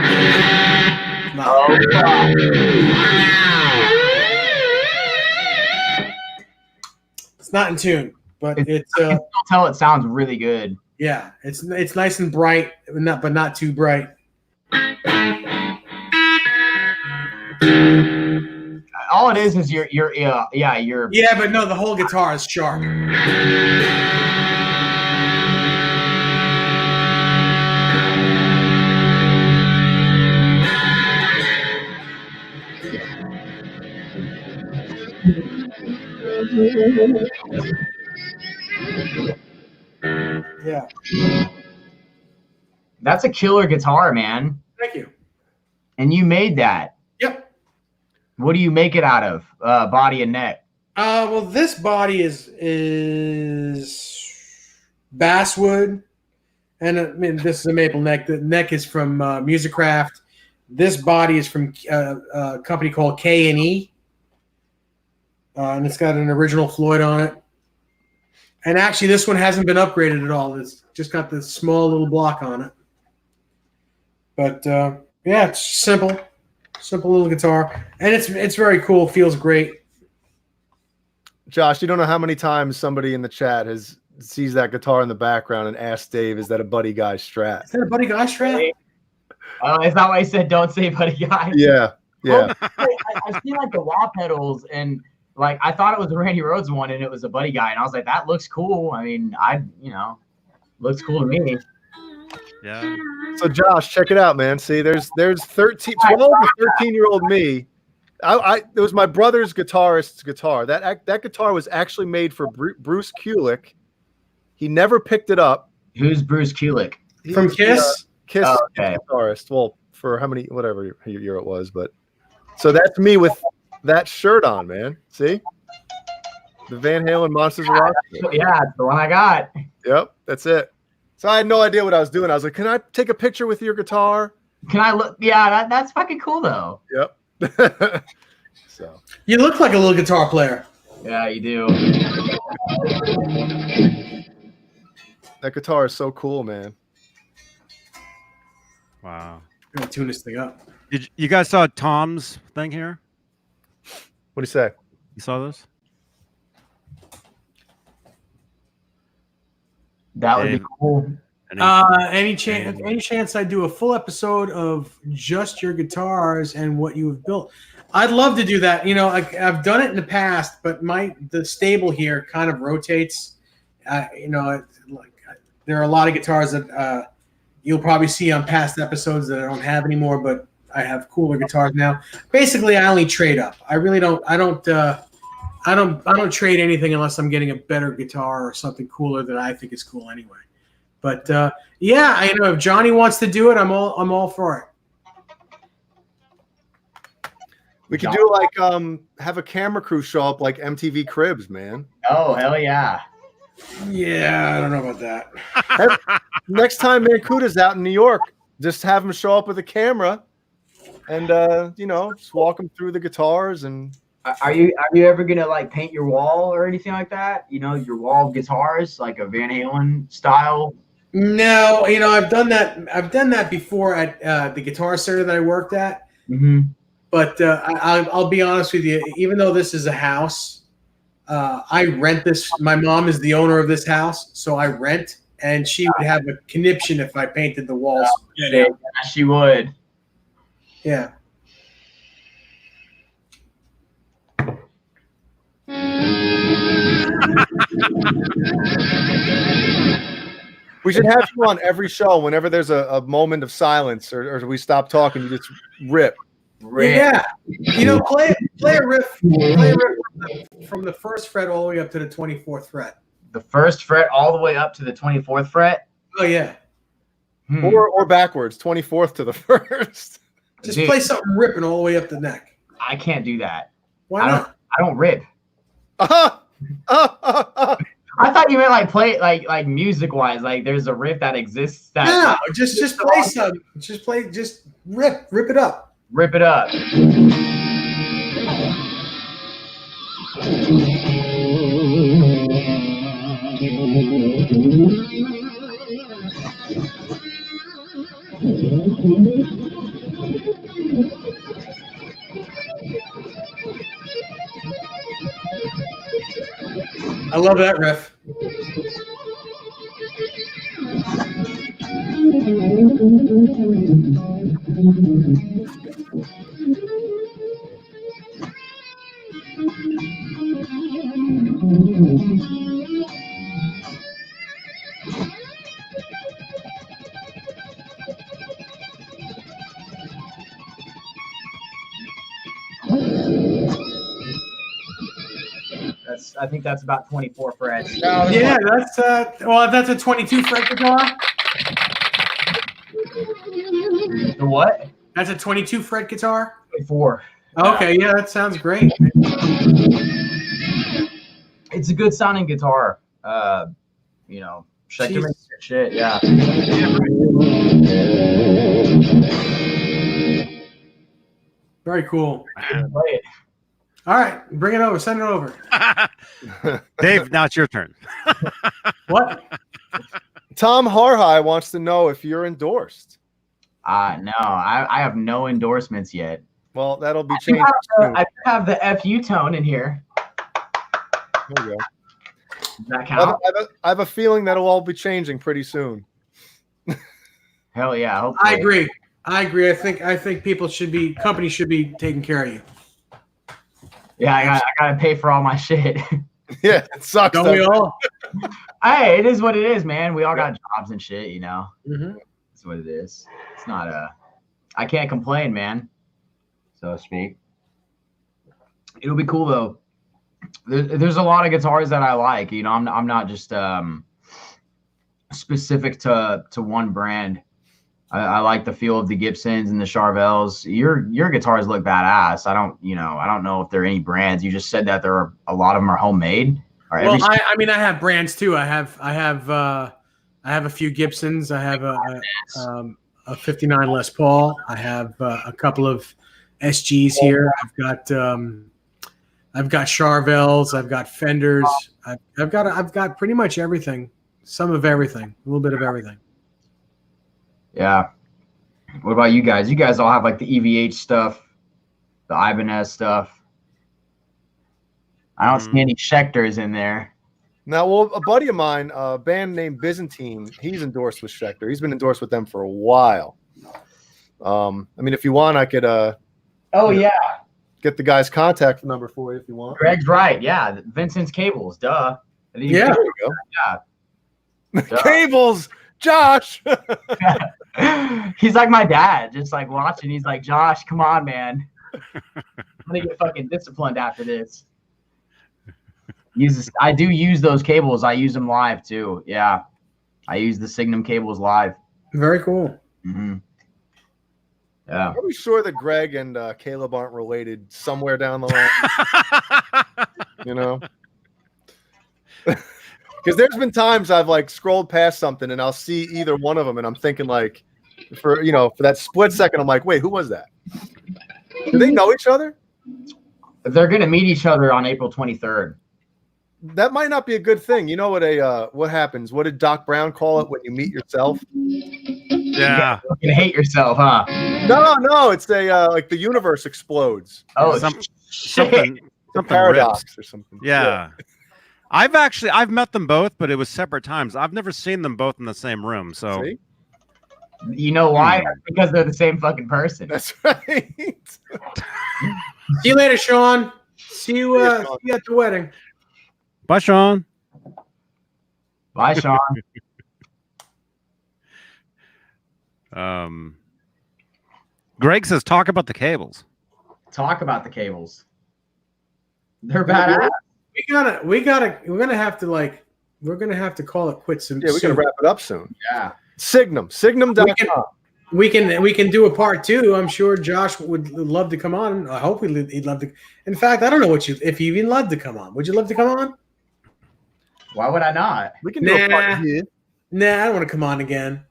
[SPEAKER 3] It's not in tune, but it's. I can
[SPEAKER 1] still tell it sounds really good.
[SPEAKER 3] Yeah, it's nice and bright, but not too bright.
[SPEAKER 1] All it is your
[SPEAKER 3] Yeah, but no, the whole guitar is sharp. Yeah.
[SPEAKER 1] That's a killer guitar, man.
[SPEAKER 3] Thank you.
[SPEAKER 1] And you made that.
[SPEAKER 3] Yep.
[SPEAKER 1] What do you make it out of? Body and neck.
[SPEAKER 3] Well, this body is basswood, and I mean this is a maple neck. The neck is from Musicraft. This body is from a company called K&E, and it's got an original Floyd on it. And actually, this one hasn't been upgraded at all. It's just got this small little block on it. But yeah, it's simple little guitar, and it's very cool. Feels great.
[SPEAKER 4] Josh, you don't know how many times somebody in the chat sees that guitar in the background and asks Dave, "Is that a Buddy Guy Strat?"
[SPEAKER 3] Is that a Buddy Guy Strat?
[SPEAKER 1] It's not why I said don't say Buddy Guy.
[SPEAKER 4] Yeah.
[SPEAKER 1] I've seen like the wah pedals, and like I thought it was a Randy Rhoads one, and it was a Buddy Guy, and I was like, that looks cool. I mean, looks cool to me.
[SPEAKER 2] Yeah.
[SPEAKER 4] So Josh, check it out, man. See, there's 12 or 13-year-old me. It was my brother's guitarist's guitar. That guitar was actually made for Bruce Kulick. He never picked it up.
[SPEAKER 1] Who's Bruce Kulick?
[SPEAKER 3] From Kiss?
[SPEAKER 4] Kiss guitarist. Well, for whatever year it was, but so that's me with that shirt on, man. See? The Van Halen Monsters of Rock.
[SPEAKER 1] Yeah, it's the one I got.
[SPEAKER 4] Yep, that's it. So I had no idea what I was doing. I was like, "Can I take a picture with your guitar?"
[SPEAKER 1] Can I look? Yeah, that's fucking cool though.
[SPEAKER 4] Yep. So
[SPEAKER 3] You look like a little guitar player.
[SPEAKER 1] Yeah, you do.
[SPEAKER 4] that guitar is so cool, man.
[SPEAKER 2] Wow.
[SPEAKER 3] I'm gonna tune this thing up.
[SPEAKER 2] You guys saw Tom's thing here?
[SPEAKER 4] What do you say?
[SPEAKER 2] You saw this?
[SPEAKER 1] That would be
[SPEAKER 2] Dave.
[SPEAKER 1] cool.
[SPEAKER 3] Any chance I do a full episode of just your guitars and what you have built? I'd love to do that. You know, I've done it in the past, but the stable here kind of rotates. You know, there are a lot of guitars that you'll probably see on past episodes that I don't have anymore, but I have cooler guitars now. Basically, I only trade up. I really don't. I don't trade anything unless I'm getting a better guitar or something cooler that I think is cool anyway. But yeah, you know, if Johnny wants to do it, I'm all for it.
[SPEAKER 4] We could do like have a camera crew show up like MTV Cribs, man.
[SPEAKER 1] Oh, hell yeah.
[SPEAKER 3] Yeah, I don't know about that.
[SPEAKER 4] Next time Mancuda's out in New York, just have him show up with a camera and you know, just walk him through the guitars. And
[SPEAKER 1] Are you ever gonna like paint your wall or anything like that? You know, your wall of guitars, like a Van Halen style.
[SPEAKER 3] No, you know, I've done that before at the Guitar Center that I worked at.
[SPEAKER 1] Mm-hmm.
[SPEAKER 3] But I'll be honest with you. Even though this is a house, I rent this. My mom is the owner of this house, so I rent, and she would have a conniption if I painted the walls.
[SPEAKER 1] Yeah, she would.
[SPEAKER 3] Yeah.
[SPEAKER 4] we should have you on every show whenever there's a moment of silence or we stop talking, you just rip.
[SPEAKER 3] Yeah. You know, play a riff from the first fret all the way up to the 24th fret.
[SPEAKER 1] The first fret all the way up to the 24th fret?
[SPEAKER 3] Oh, yeah.
[SPEAKER 4] Or backwards, 24th to the first.
[SPEAKER 3] Just play something ripping all the way up the neck.
[SPEAKER 1] I can't do that.
[SPEAKER 3] Why not?
[SPEAKER 1] I don't rip. I thought you meant like play like music wise, like there's a riff that exists that
[SPEAKER 3] no, just play something. Just rip it up.
[SPEAKER 1] Rip it up.
[SPEAKER 3] I love that riff.
[SPEAKER 1] I think that's about 24 frets.
[SPEAKER 3] Yeah, that's a 22 fret guitar.
[SPEAKER 1] The what?
[SPEAKER 3] That's a 22 fret guitar.
[SPEAKER 1] 24.
[SPEAKER 3] Okay, yeah, that sounds great.
[SPEAKER 1] It's a good sounding guitar. You know, Schecter makes good shit. Yeah.
[SPEAKER 3] Very cool.
[SPEAKER 1] Play it.
[SPEAKER 3] All right, bring it over. Send it over.
[SPEAKER 2] Dave, now it's your turn.
[SPEAKER 3] What?
[SPEAKER 4] Tom Harhigh wants to know if you're endorsed.
[SPEAKER 1] No, I have no endorsements yet.
[SPEAKER 4] Well, that'll be changed.
[SPEAKER 1] I have the FU tone in here.
[SPEAKER 4] There you go.
[SPEAKER 1] Does that count?
[SPEAKER 4] I have a feeling that'll all be changing pretty soon.
[SPEAKER 1] Hell yeah! Hopefully.
[SPEAKER 3] I agree. I think companies should be taking care of you.
[SPEAKER 1] Yeah, I gotta pay for all my shit.
[SPEAKER 4] Yeah, it sucks.
[SPEAKER 3] Don't we all?
[SPEAKER 1] Hey, it is what it is, man. We all got jobs and shit, you know.
[SPEAKER 3] Mm-hmm.
[SPEAKER 1] That's what it is. It's not I can't complain, man, so to speak. It'll be cool though. There's a lot of guitars that I like. You know, I'm not just specific to one brand. I like the feel of the Gibsons and the Charbels. Your guitars look badass. I don't know if there are any brands. You just said that there are a lot of them are homemade.
[SPEAKER 3] Well, I mean, I have brands too. I have a few Gibsons. I have a 59 Les Paul. I have a couple of SGs here. I've got Charbels. I've got Fenders. I've got pretty much everything. Some of everything. A little bit of everything.
[SPEAKER 1] Yeah. What about you guys? You guys all have like the EVH stuff, the Ibanez stuff. I don't see any Schecters in there.
[SPEAKER 4] Now, well, a buddy of mine, a band named Byzantine, he's endorsed with Schecter. He's been endorsed with them for a while. I mean, if you want, I could get the guy's contact number for you if you want.
[SPEAKER 1] Greg's right. Yeah. Vincent's Cables. Duh.
[SPEAKER 4] Yeah. There you go.
[SPEAKER 1] Yeah.
[SPEAKER 4] Cables. Josh.
[SPEAKER 1] He's like my dad, just like watching. He's like, Josh, come on, man. I'm gonna get fucking disciplined after this. I do use those cables. I use them live too. Yeah. I use the Signum cables live.
[SPEAKER 3] Very cool.
[SPEAKER 1] Mm-hmm. Yeah.
[SPEAKER 4] Are we sure that Greg and Caleb aren't related somewhere down the line? You know? Because there's been times I've like scrolled past something and I'll see either one of them and I'm thinking like, for that split second, I'm like, wait, who was that? Do they know each other?
[SPEAKER 1] They're gonna meet each other on April 23rd.
[SPEAKER 4] That might not be a good thing. You know what happens? What did Doc Brown call it when you meet yourself?
[SPEAKER 2] Yeah.
[SPEAKER 1] You can hate yourself, huh?
[SPEAKER 4] No, it's like the universe explodes.
[SPEAKER 1] Oh,
[SPEAKER 2] something
[SPEAKER 4] paradox
[SPEAKER 2] rips.
[SPEAKER 4] Or something.
[SPEAKER 2] Yeah. I've met them both, but it was separate times. I've never seen them both in the same room. So
[SPEAKER 4] See?
[SPEAKER 1] You know why? Because they're the same fucking person.
[SPEAKER 4] That's right.
[SPEAKER 3] See you later, Sean. See you at the wedding.
[SPEAKER 2] Bye, Sean.
[SPEAKER 1] Bye, Sean.
[SPEAKER 2] Greg says, talk about the cables.
[SPEAKER 1] Talk about the cables. They're badass.
[SPEAKER 3] We're gonna have to call it quits soon.
[SPEAKER 4] Yeah, we're gonna wrap it up soon.
[SPEAKER 1] Yeah.
[SPEAKER 4] Signum.com.
[SPEAKER 3] We can do a part 2. I'm sure Josh would love to come on. I hope he'd love to. In fact, I don't know if you even love to come on. Would you love to come on?
[SPEAKER 1] Why would I not?
[SPEAKER 4] We can do a part here.
[SPEAKER 3] Nah, I don't want to come on again.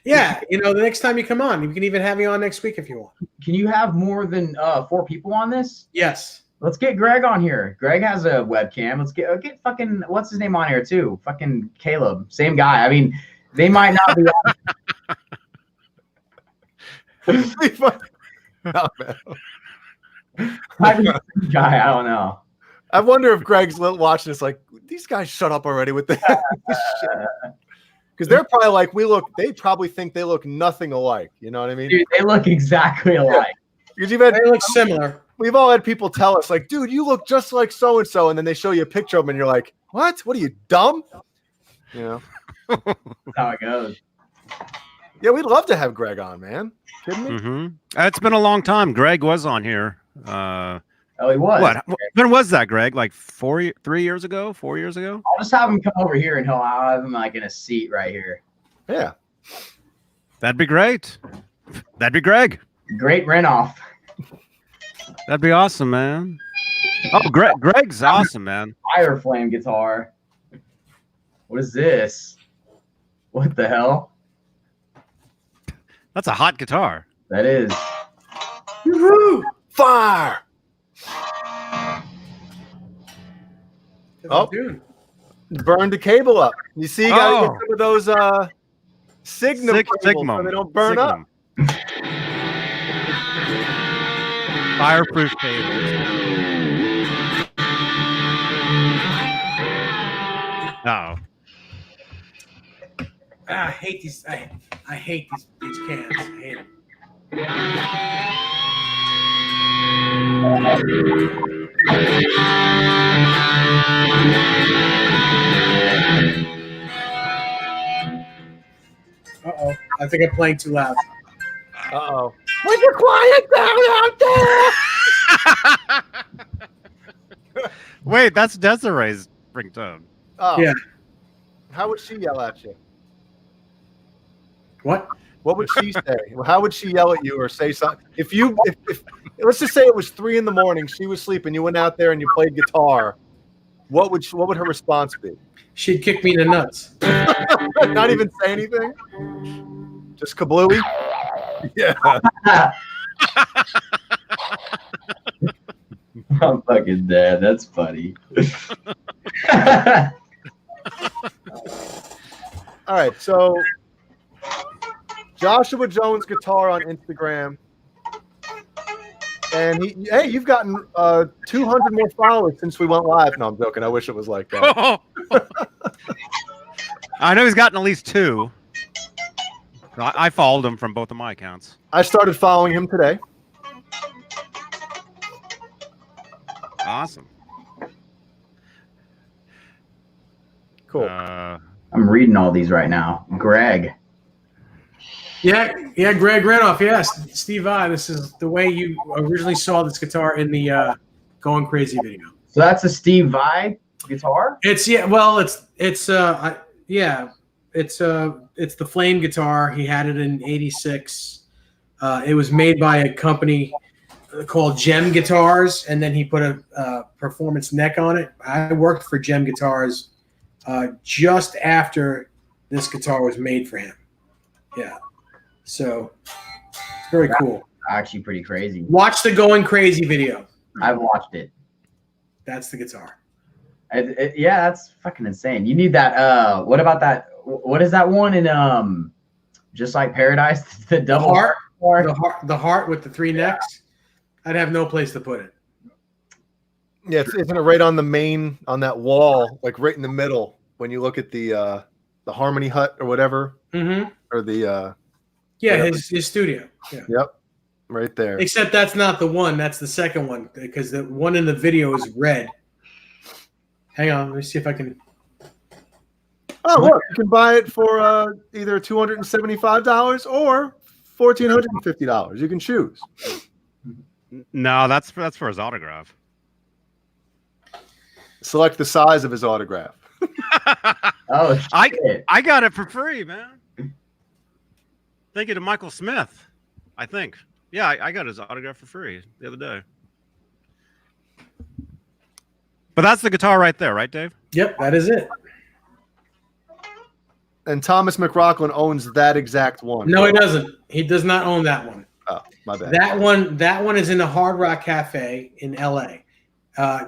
[SPEAKER 3] Yeah, the next time you come on, you can even have me on next week if you want.
[SPEAKER 1] Can you have more than 4 people on this?
[SPEAKER 3] Yes.
[SPEAKER 1] Let's get Greg on here. Greg has a webcam. Let's get fucking what's his name on here too? Fucking Caleb, same guy. I mean, they might not be. Might be the same guy. I don't know.
[SPEAKER 4] I wonder if Greg's watching this like, these guys shut up already with this shit. Because they're probably like, they probably think they look nothing alike. You know what I mean?
[SPEAKER 1] Dude, they look exactly alike.
[SPEAKER 4] Because
[SPEAKER 3] they look similar.
[SPEAKER 4] We've all had people tell us, like, dude, you look just like so-and-so. And then they show you a picture of them and you're like, what? What are you, dumb? You know?
[SPEAKER 1] That's how it goes.
[SPEAKER 4] Yeah, we'd love to have Greg on, man. Kidding me?
[SPEAKER 2] Mm-hmm. It's been a long time. Greg was on here.
[SPEAKER 1] Oh, he was.
[SPEAKER 2] What? When was that, Greg? Like 3 years ago? 4 years ago?
[SPEAKER 1] I'll just have him come over here and I'll have him like in a seat right here.
[SPEAKER 4] Yeah.
[SPEAKER 2] That'd be great. That'd be Greg.
[SPEAKER 1] Great rent-off.
[SPEAKER 2] That'd be awesome, man. Oh, Greg's awesome, man.
[SPEAKER 1] Fire flame guitar. What is this? What the hell?
[SPEAKER 2] That's a hot guitar.
[SPEAKER 1] That is.
[SPEAKER 3] Woohoo!
[SPEAKER 4] Fire! Oh,
[SPEAKER 3] dude.
[SPEAKER 4] Burn the cable up. You see, you gotta get some of those Signum cables so they don't burn up.
[SPEAKER 2] Fireproof cables. Uh-oh.
[SPEAKER 3] I hate these. I hate these cans. I hate them. I think I'm playing too loud.
[SPEAKER 4] Uh-oh. When you're quiet down out there.
[SPEAKER 2] Wait, that's Desiree's ringtone.
[SPEAKER 4] Oh.
[SPEAKER 3] Yeah.
[SPEAKER 4] How would she yell at you?
[SPEAKER 3] What?
[SPEAKER 4] What would she say? How would she yell at you or say something? If let's just say it was 3 a.m, she was sleeping, you went out there and you played guitar, what would her response be?
[SPEAKER 3] She'd kick me in the nuts.
[SPEAKER 4] Not even say anything? Just kablooey? Yeah.
[SPEAKER 1] I'm fucking dead. That's funny.
[SPEAKER 4] All right, so Joshua Jones Guitar on Instagram. And you've gotten 200 more followers since we went live. No, I'm joking. I wish it was like that.
[SPEAKER 2] I know he's gotten at least 2. I followed him from both of my accounts.
[SPEAKER 4] I started following him today.
[SPEAKER 2] Awesome.
[SPEAKER 4] Cool.
[SPEAKER 1] I'm reading all these right now. Greg.
[SPEAKER 3] Yeah, Greg Renoff. Yes, Steve I. This is the way you originally saw this guitar in the Going Crazy video.
[SPEAKER 1] So that's a Steve Vai guitar?
[SPEAKER 3] It's the Flame guitar. He had it in '86. It was made by a company called Gem Guitars, and then he put a performance neck on it. I worked for Gem Guitars just after this guitar was made for him. Yeah. So it's very cool.
[SPEAKER 1] Actually pretty crazy.
[SPEAKER 3] Watch the Going Crazy video.
[SPEAKER 1] I've watched it.
[SPEAKER 3] That's the guitar.
[SPEAKER 1] Yeah, that's fucking insane. You need that. What about that? What is that one in Just Like Paradise? The double
[SPEAKER 3] heart. The heart with the 3 necks. I'd have no place to put it.
[SPEAKER 4] Yeah, isn't it right on the main, on that wall, like right in the middle when you look at the Harmony Hut or whatever?
[SPEAKER 3] Mm-hmm.
[SPEAKER 4] Or the
[SPEAKER 3] his studio. Yeah.
[SPEAKER 4] Yep, right there.
[SPEAKER 3] Except that's not the one. That's the second one because the one in the video is red. Hang on, let me see if I can.
[SPEAKER 4] Oh, look, you can buy it for either $275 or $1,450. You can choose.
[SPEAKER 2] No, that's for his autograph.
[SPEAKER 4] Select the size of his autograph.
[SPEAKER 1] Oh, shit.
[SPEAKER 2] I got it for free, man. Thank you to Michael Smith, I think. Yeah, I got his autograph for free the other day. But that's the guitar right there, right, Dave?
[SPEAKER 3] Yep, that is it.
[SPEAKER 4] And Thomas McRocklin owns that exact one.
[SPEAKER 3] No, he doesn't. He does not own that one.
[SPEAKER 4] Oh, my bad.
[SPEAKER 3] That one is in the Hard Rock Cafe in LA.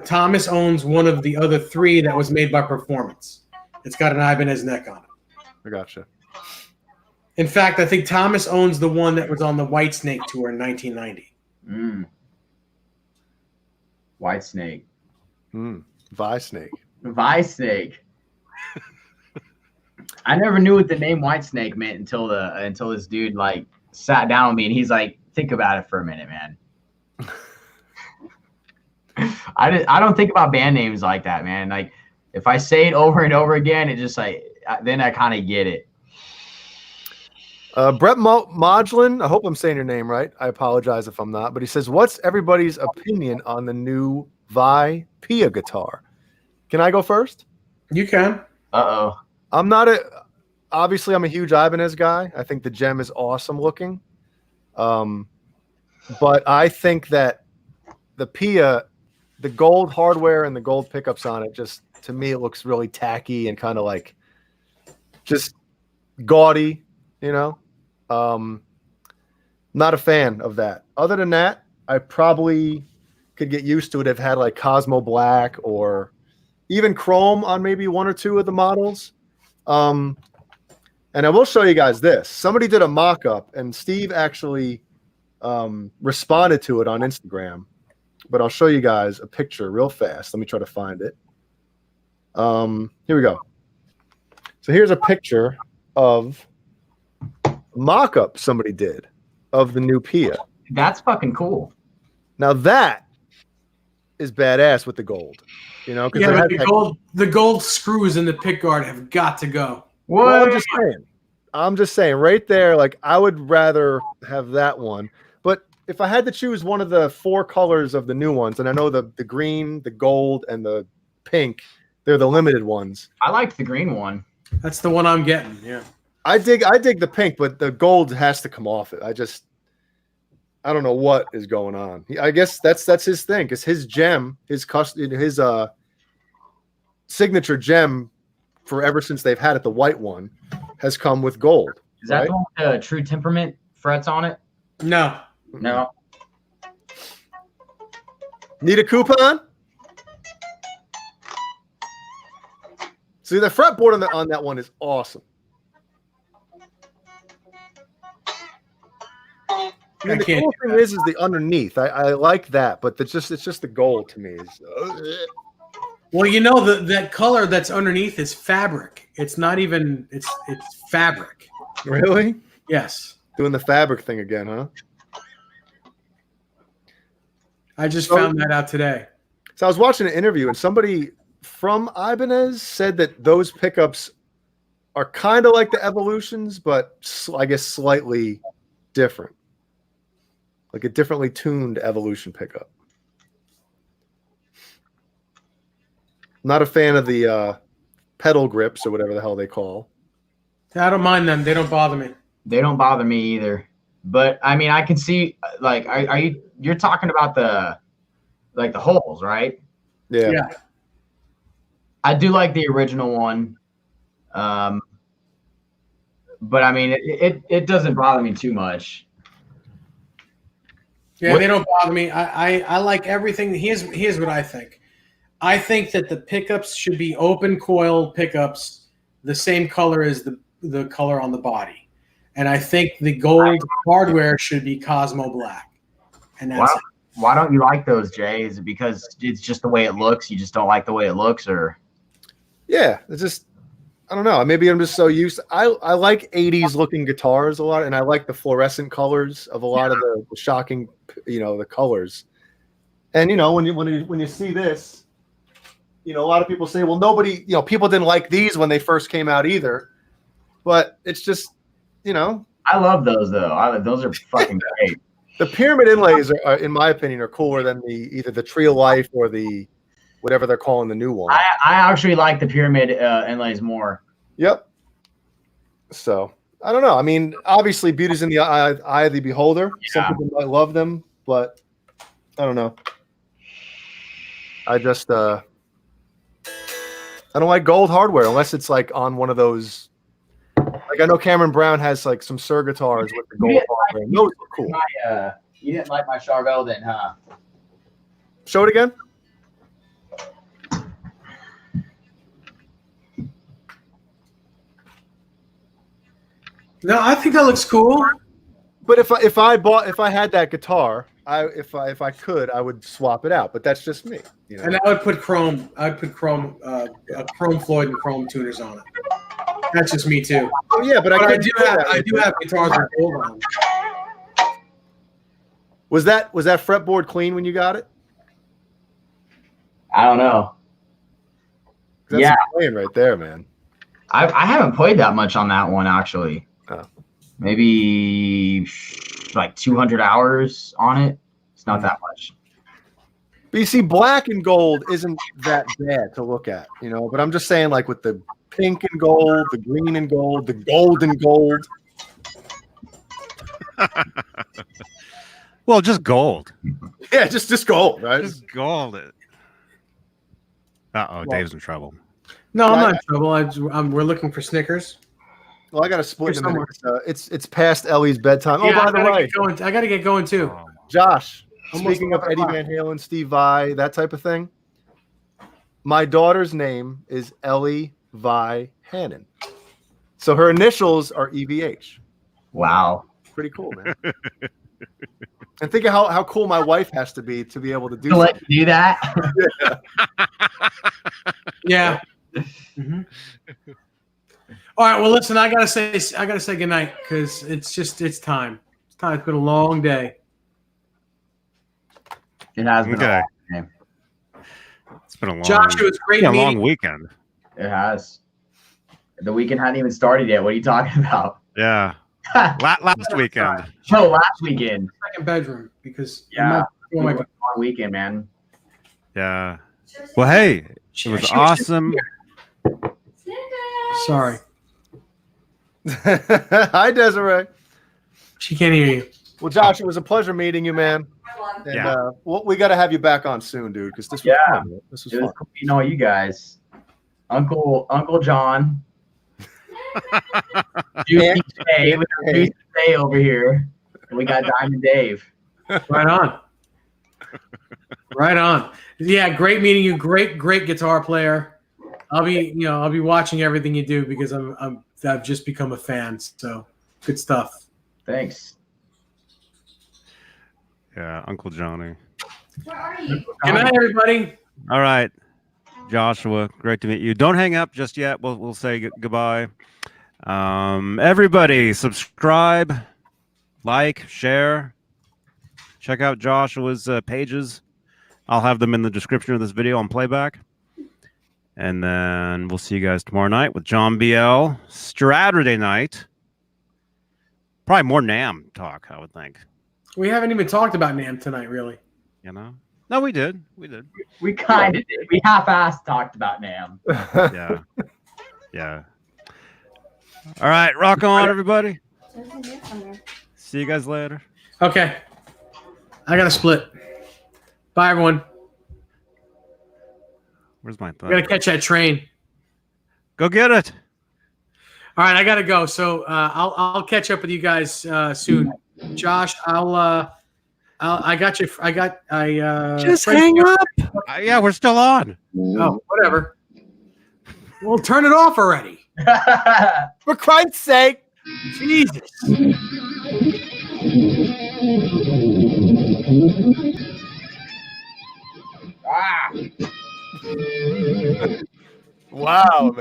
[SPEAKER 3] Thomas owns one of the other 3 that was made by Performance. It's got an Ibanez neck on it.
[SPEAKER 4] I gotcha.
[SPEAKER 3] In fact, I think Thomas owns the one that was on the Whitesnake tour in 1990.
[SPEAKER 1] Whitesnake.
[SPEAKER 4] Visnake.
[SPEAKER 1] Visnake. I never knew what the name Whitesnake meant until this dude like sat down with me and he's like, think about it for a minute, man. I don't think about band names like that, man. Like if I say it over and over again, it just like then I kind of get it.
[SPEAKER 4] Brett Modlin, I hope I'm saying your name right. I apologize if I'm not, but he says, "What's everybody's opinion on the new Vi Pia guitar?" Can I go first?
[SPEAKER 3] You can.
[SPEAKER 4] Obviously I'm a huge Ibanez guy. I think the Gem is awesome looking. But I think that the Pia, the gold hardware and the gold pickups on it, just to me, it looks really tacky and kind of like just gaudy, you know? Not a fan of that. Other than that, I probably could get used to it if it had like Cosmo Black or even chrome on maybe 1 or 2 of the models. And I will show you guys this. Somebody did a mock-up, and Steve actually responded to it on Instagram. But I'll show you guys a picture real fast. Let me try to find it. Here we go. So here's a picture of a mock-up somebody did of the new Pia.
[SPEAKER 1] That's fucking cool.
[SPEAKER 4] Now that is badass with the gold. You know,
[SPEAKER 3] yeah, but the gold screws in the pick guard have got to go.
[SPEAKER 4] Well, I'm just saying. I'm just saying, right there, like I would rather have that one. But if I had to choose one of the 4 colors of the new ones, and I know the green, the gold, and the pink, they're the limited ones.
[SPEAKER 1] I like the green one.
[SPEAKER 3] That's the one I'm getting. Yeah.
[SPEAKER 4] I dig the pink, but the gold has to come off it. I don't know what is going on. I guess that's his thing, because his gem, his signature gem, for ever since they've had it, the white one, has come with gold.
[SPEAKER 1] Is that the one with the True Temperament frets on it?
[SPEAKER 3] No.
[SPEAKER 1] No.
[SPEAKER 4] Need a coupon? See, the fretboard on that one is awesome. I mean, the cool thing is the underneath. I like that, but it's just the gold to me.
[SPEAKER 3] Well, you know that color that's underneath is fabric. It's not even it's fabric.
[SPEAKER 4] Really?
[SPEAKER 3] Yes.
[SPEAKER 4] Doing the fabric thing again, huh?
[SPEAKER 3] I just found that out today.
[SPEAKER 4] So I was watching an interview, and somebody from Ibanez said that those pickups are kind of like the Evolutions, but I guess slightly different. Like a differently tuned Evolution pickup. Not a fan of the pedal grips or whatever the hell they call.
[SPEAKER 3] I don't mind them. They don't bother me.
[SPEAKER 1] They don't bother me either. But I mean, I can see, like, you're talking about the holes, right?
[SPEAKER 4] Yeah.
[SPEAKER 1] I do like the original one. But I mean, it doesn't bother me too much.
[SPEAKER 3] Yeah, they don't bother me. I like everything. Here's what I think. I think that the pickups should be open coil pickups, the same color as the color on the body. And I think the gold hardware should be Cosmo Black. And that's it.
[SPEAKER 1] Why don't you like those, Jay? Is it because it's just the way it looks? You just don't like the way it looks, or?
[SPEAKER 4] Yeah, it's just, I don't know. Maybe I'm just so used. I like 80s looking guitars a lot, and I like the fluorescent colors of a lot of the shocking, the colors. And when you see this, a lot of people say, well, nobody, people didn't like these when they first came out either. But it's just,
[SPEAKER 1] I love those though. Those are fucking great.
[SPEAKER 4] The pyramid inlays are, in my opinion, are cooler than either the Tree of Life or the whatever they're calling the new one.
[SPEAKER 1] I actually like the pyramid inlays more.
[SPEAKER 4] Yep. So I don't know. I mean, obviously, beauty's in the eye of the beholder.
[SPEAKER 1] Yeah.
[SPEAKER 4] Some people might love them, but I don't know. I just I don't like gold hardware unless it's like on one of those. Like I know Cameron Brown has like some Sir guitars with the gold hardware. Those look cool.
[SPEAKER 1] You didn't like my Charbel then, huh?
[SPEAKER 4] Show it again.
[SPEAKER 3] No, I think that looks cool.
[SPEAKER 4] But if I had that guitar, if I could, I would swap it out. But that's just me.
[SPEAKER 3] And I would put chrome. I'd put chrome Floyd and chrome tuners on it. That's just me too.
[SPEAKER 4] Oh yeah, but
[SPEAKER 3] I do have guitars with gold on them.
[SPEAKER 4] Was that fretboard clean when you got it?
[SPEAKER 1] I don't know.
[SPEAKER 4] That's playing right there, man.
[SPEAKER 1] I haven't played that much on that one actually.
[SPEAKER 4] Oh.
[SPEAKER 1] Maybe like 200 hours on it. It's not that much.
[SPEAKER 4] But you see, black and gold isn't that bad to look at, But I'm just saying, like with the pink and gold, the green and gold, the gold and gold.
[SPEAKER 2] Well, just gold.
[SPEAKER 4] Yeah, just gold, right?
[SPEAKER 2] Just gold. Dave's in trouble.
[SPEAKER 3] No, I'm not in trouble. We're looking for Snickers.
[SPEAKER 4] Well, I got to split in a minute. It's past Ellie's bedtime.
[SPEAKER 3] Yeah,
[SPEAKER 4] by the way,
[SPEAKER 3] I got to get going too.
[SPEAKER 4] Josh, speaking of Eddie Van Halen, Steve Vai, that type of thing, my daughter's name is Ellie Vi Hannon. So her initials are EVH.
[SPEAKER 1] Wow.
[SPEAKER 4] Pretty cool, man. And think of how cool my wife has to be able to do
[SPEAKER 1] to let you do that.
[SPEAKER 3] Yeah. Mm-hmm. All right. Well, listen. I gotta say goodnight because it's time. It's time. It's been a long day.
[SPEAKER 1] It has been a long day.
[SPEAKER 2] It's been a long.
[SPEAKER 3] Josh, it was great.
[SPEAKER 2] A long weekend.
[SPEAKER 1] It has. The weekend hadn't even started yet. What are you talking about?
[SPEAKER 2] Yeah. Last weekend.
[SPEAKER 1] No, last weekend.
[SPEAKER 3] Second bedroom because
[SPEAKER 1] Yeah.
[SPEAKER 3] oh my
[SPEAKER 1] Long weekend, man.
[SPEAKER 2] Yeah. Well, hey, it was awesome.
[SPEAKER 3] Sorry,
[SPEAKER 4] Hi, Desiree.
[SPEAKER 3] she can't hear you.
[SPEAKER 4] Well, Josh, it was a pleasure meeting you, man. And
[SPEAKER 2] Yeah.
[SPEAKER 4] we got to have you back on soon, dude, because this was fun. Man. This was
[SPEAKER 1] It
[SPEAKER 4] fun.
[SPEAKER 1] was cool. You know, you guys, Uncle John, Juicy Tay, we got Juicy Tay over here, and we got Diamond Dave.
[SPEAKER 3] Right on. Right on. Yeah, great meeting you. Great guitar player. I'll be watching everything you do because I've just become a fan. So good stuff.
[SPEAKER 1] Thanks.
[SPEAKER 2] Yeah, Uncle Johnny.
[SPEAKER 5] Where are you?
[SPEAKER 3] Good night, everybody.
[SPEAKER 2] All right, Joshua, great to meet you. Don't hang up just yet. We'll say goodbye. Everybody, subscribe, like, share. Check out Joshua's pages. I'll have them in the description of this video on playback. And then we'll see you guys tomorrow night with John BL. Saturday night. Probably more NAMM talk, I would think.
[SPEAKER 3] We haven't even talked about NAMM tonight, really.
[SPEAKER 2] You know? No, we did. We did.
[SPEAKER 1] We kind of did. We half-assed talked about NAMM.
[SPEAKER 2] Yeah. Yeah. All right. Rock on, everybody. See you guys later.
[SPEAKER 3] Okay. I got to split. Bye, everyone.
[SPEAKER 2] Where's my thumb?
[SPEAKER 3] I got to catch that train.
[SPEAKER 2] Go get it.
[SPEAKER 3] All right, I got to go. So I'll catch up with you guys soon. Josh, I got you.
[SPEAKER 2] Just hang up. Yeah, we're still on.
[SPEAKER 3] Oh, whatever. Well, turn it off already.
[SPEAKER 4] For Christ's sake.
[SPEAKER 3] Jesus.
[SPEAKER 1] Ah.
[SPEAKER 4] Wow, man.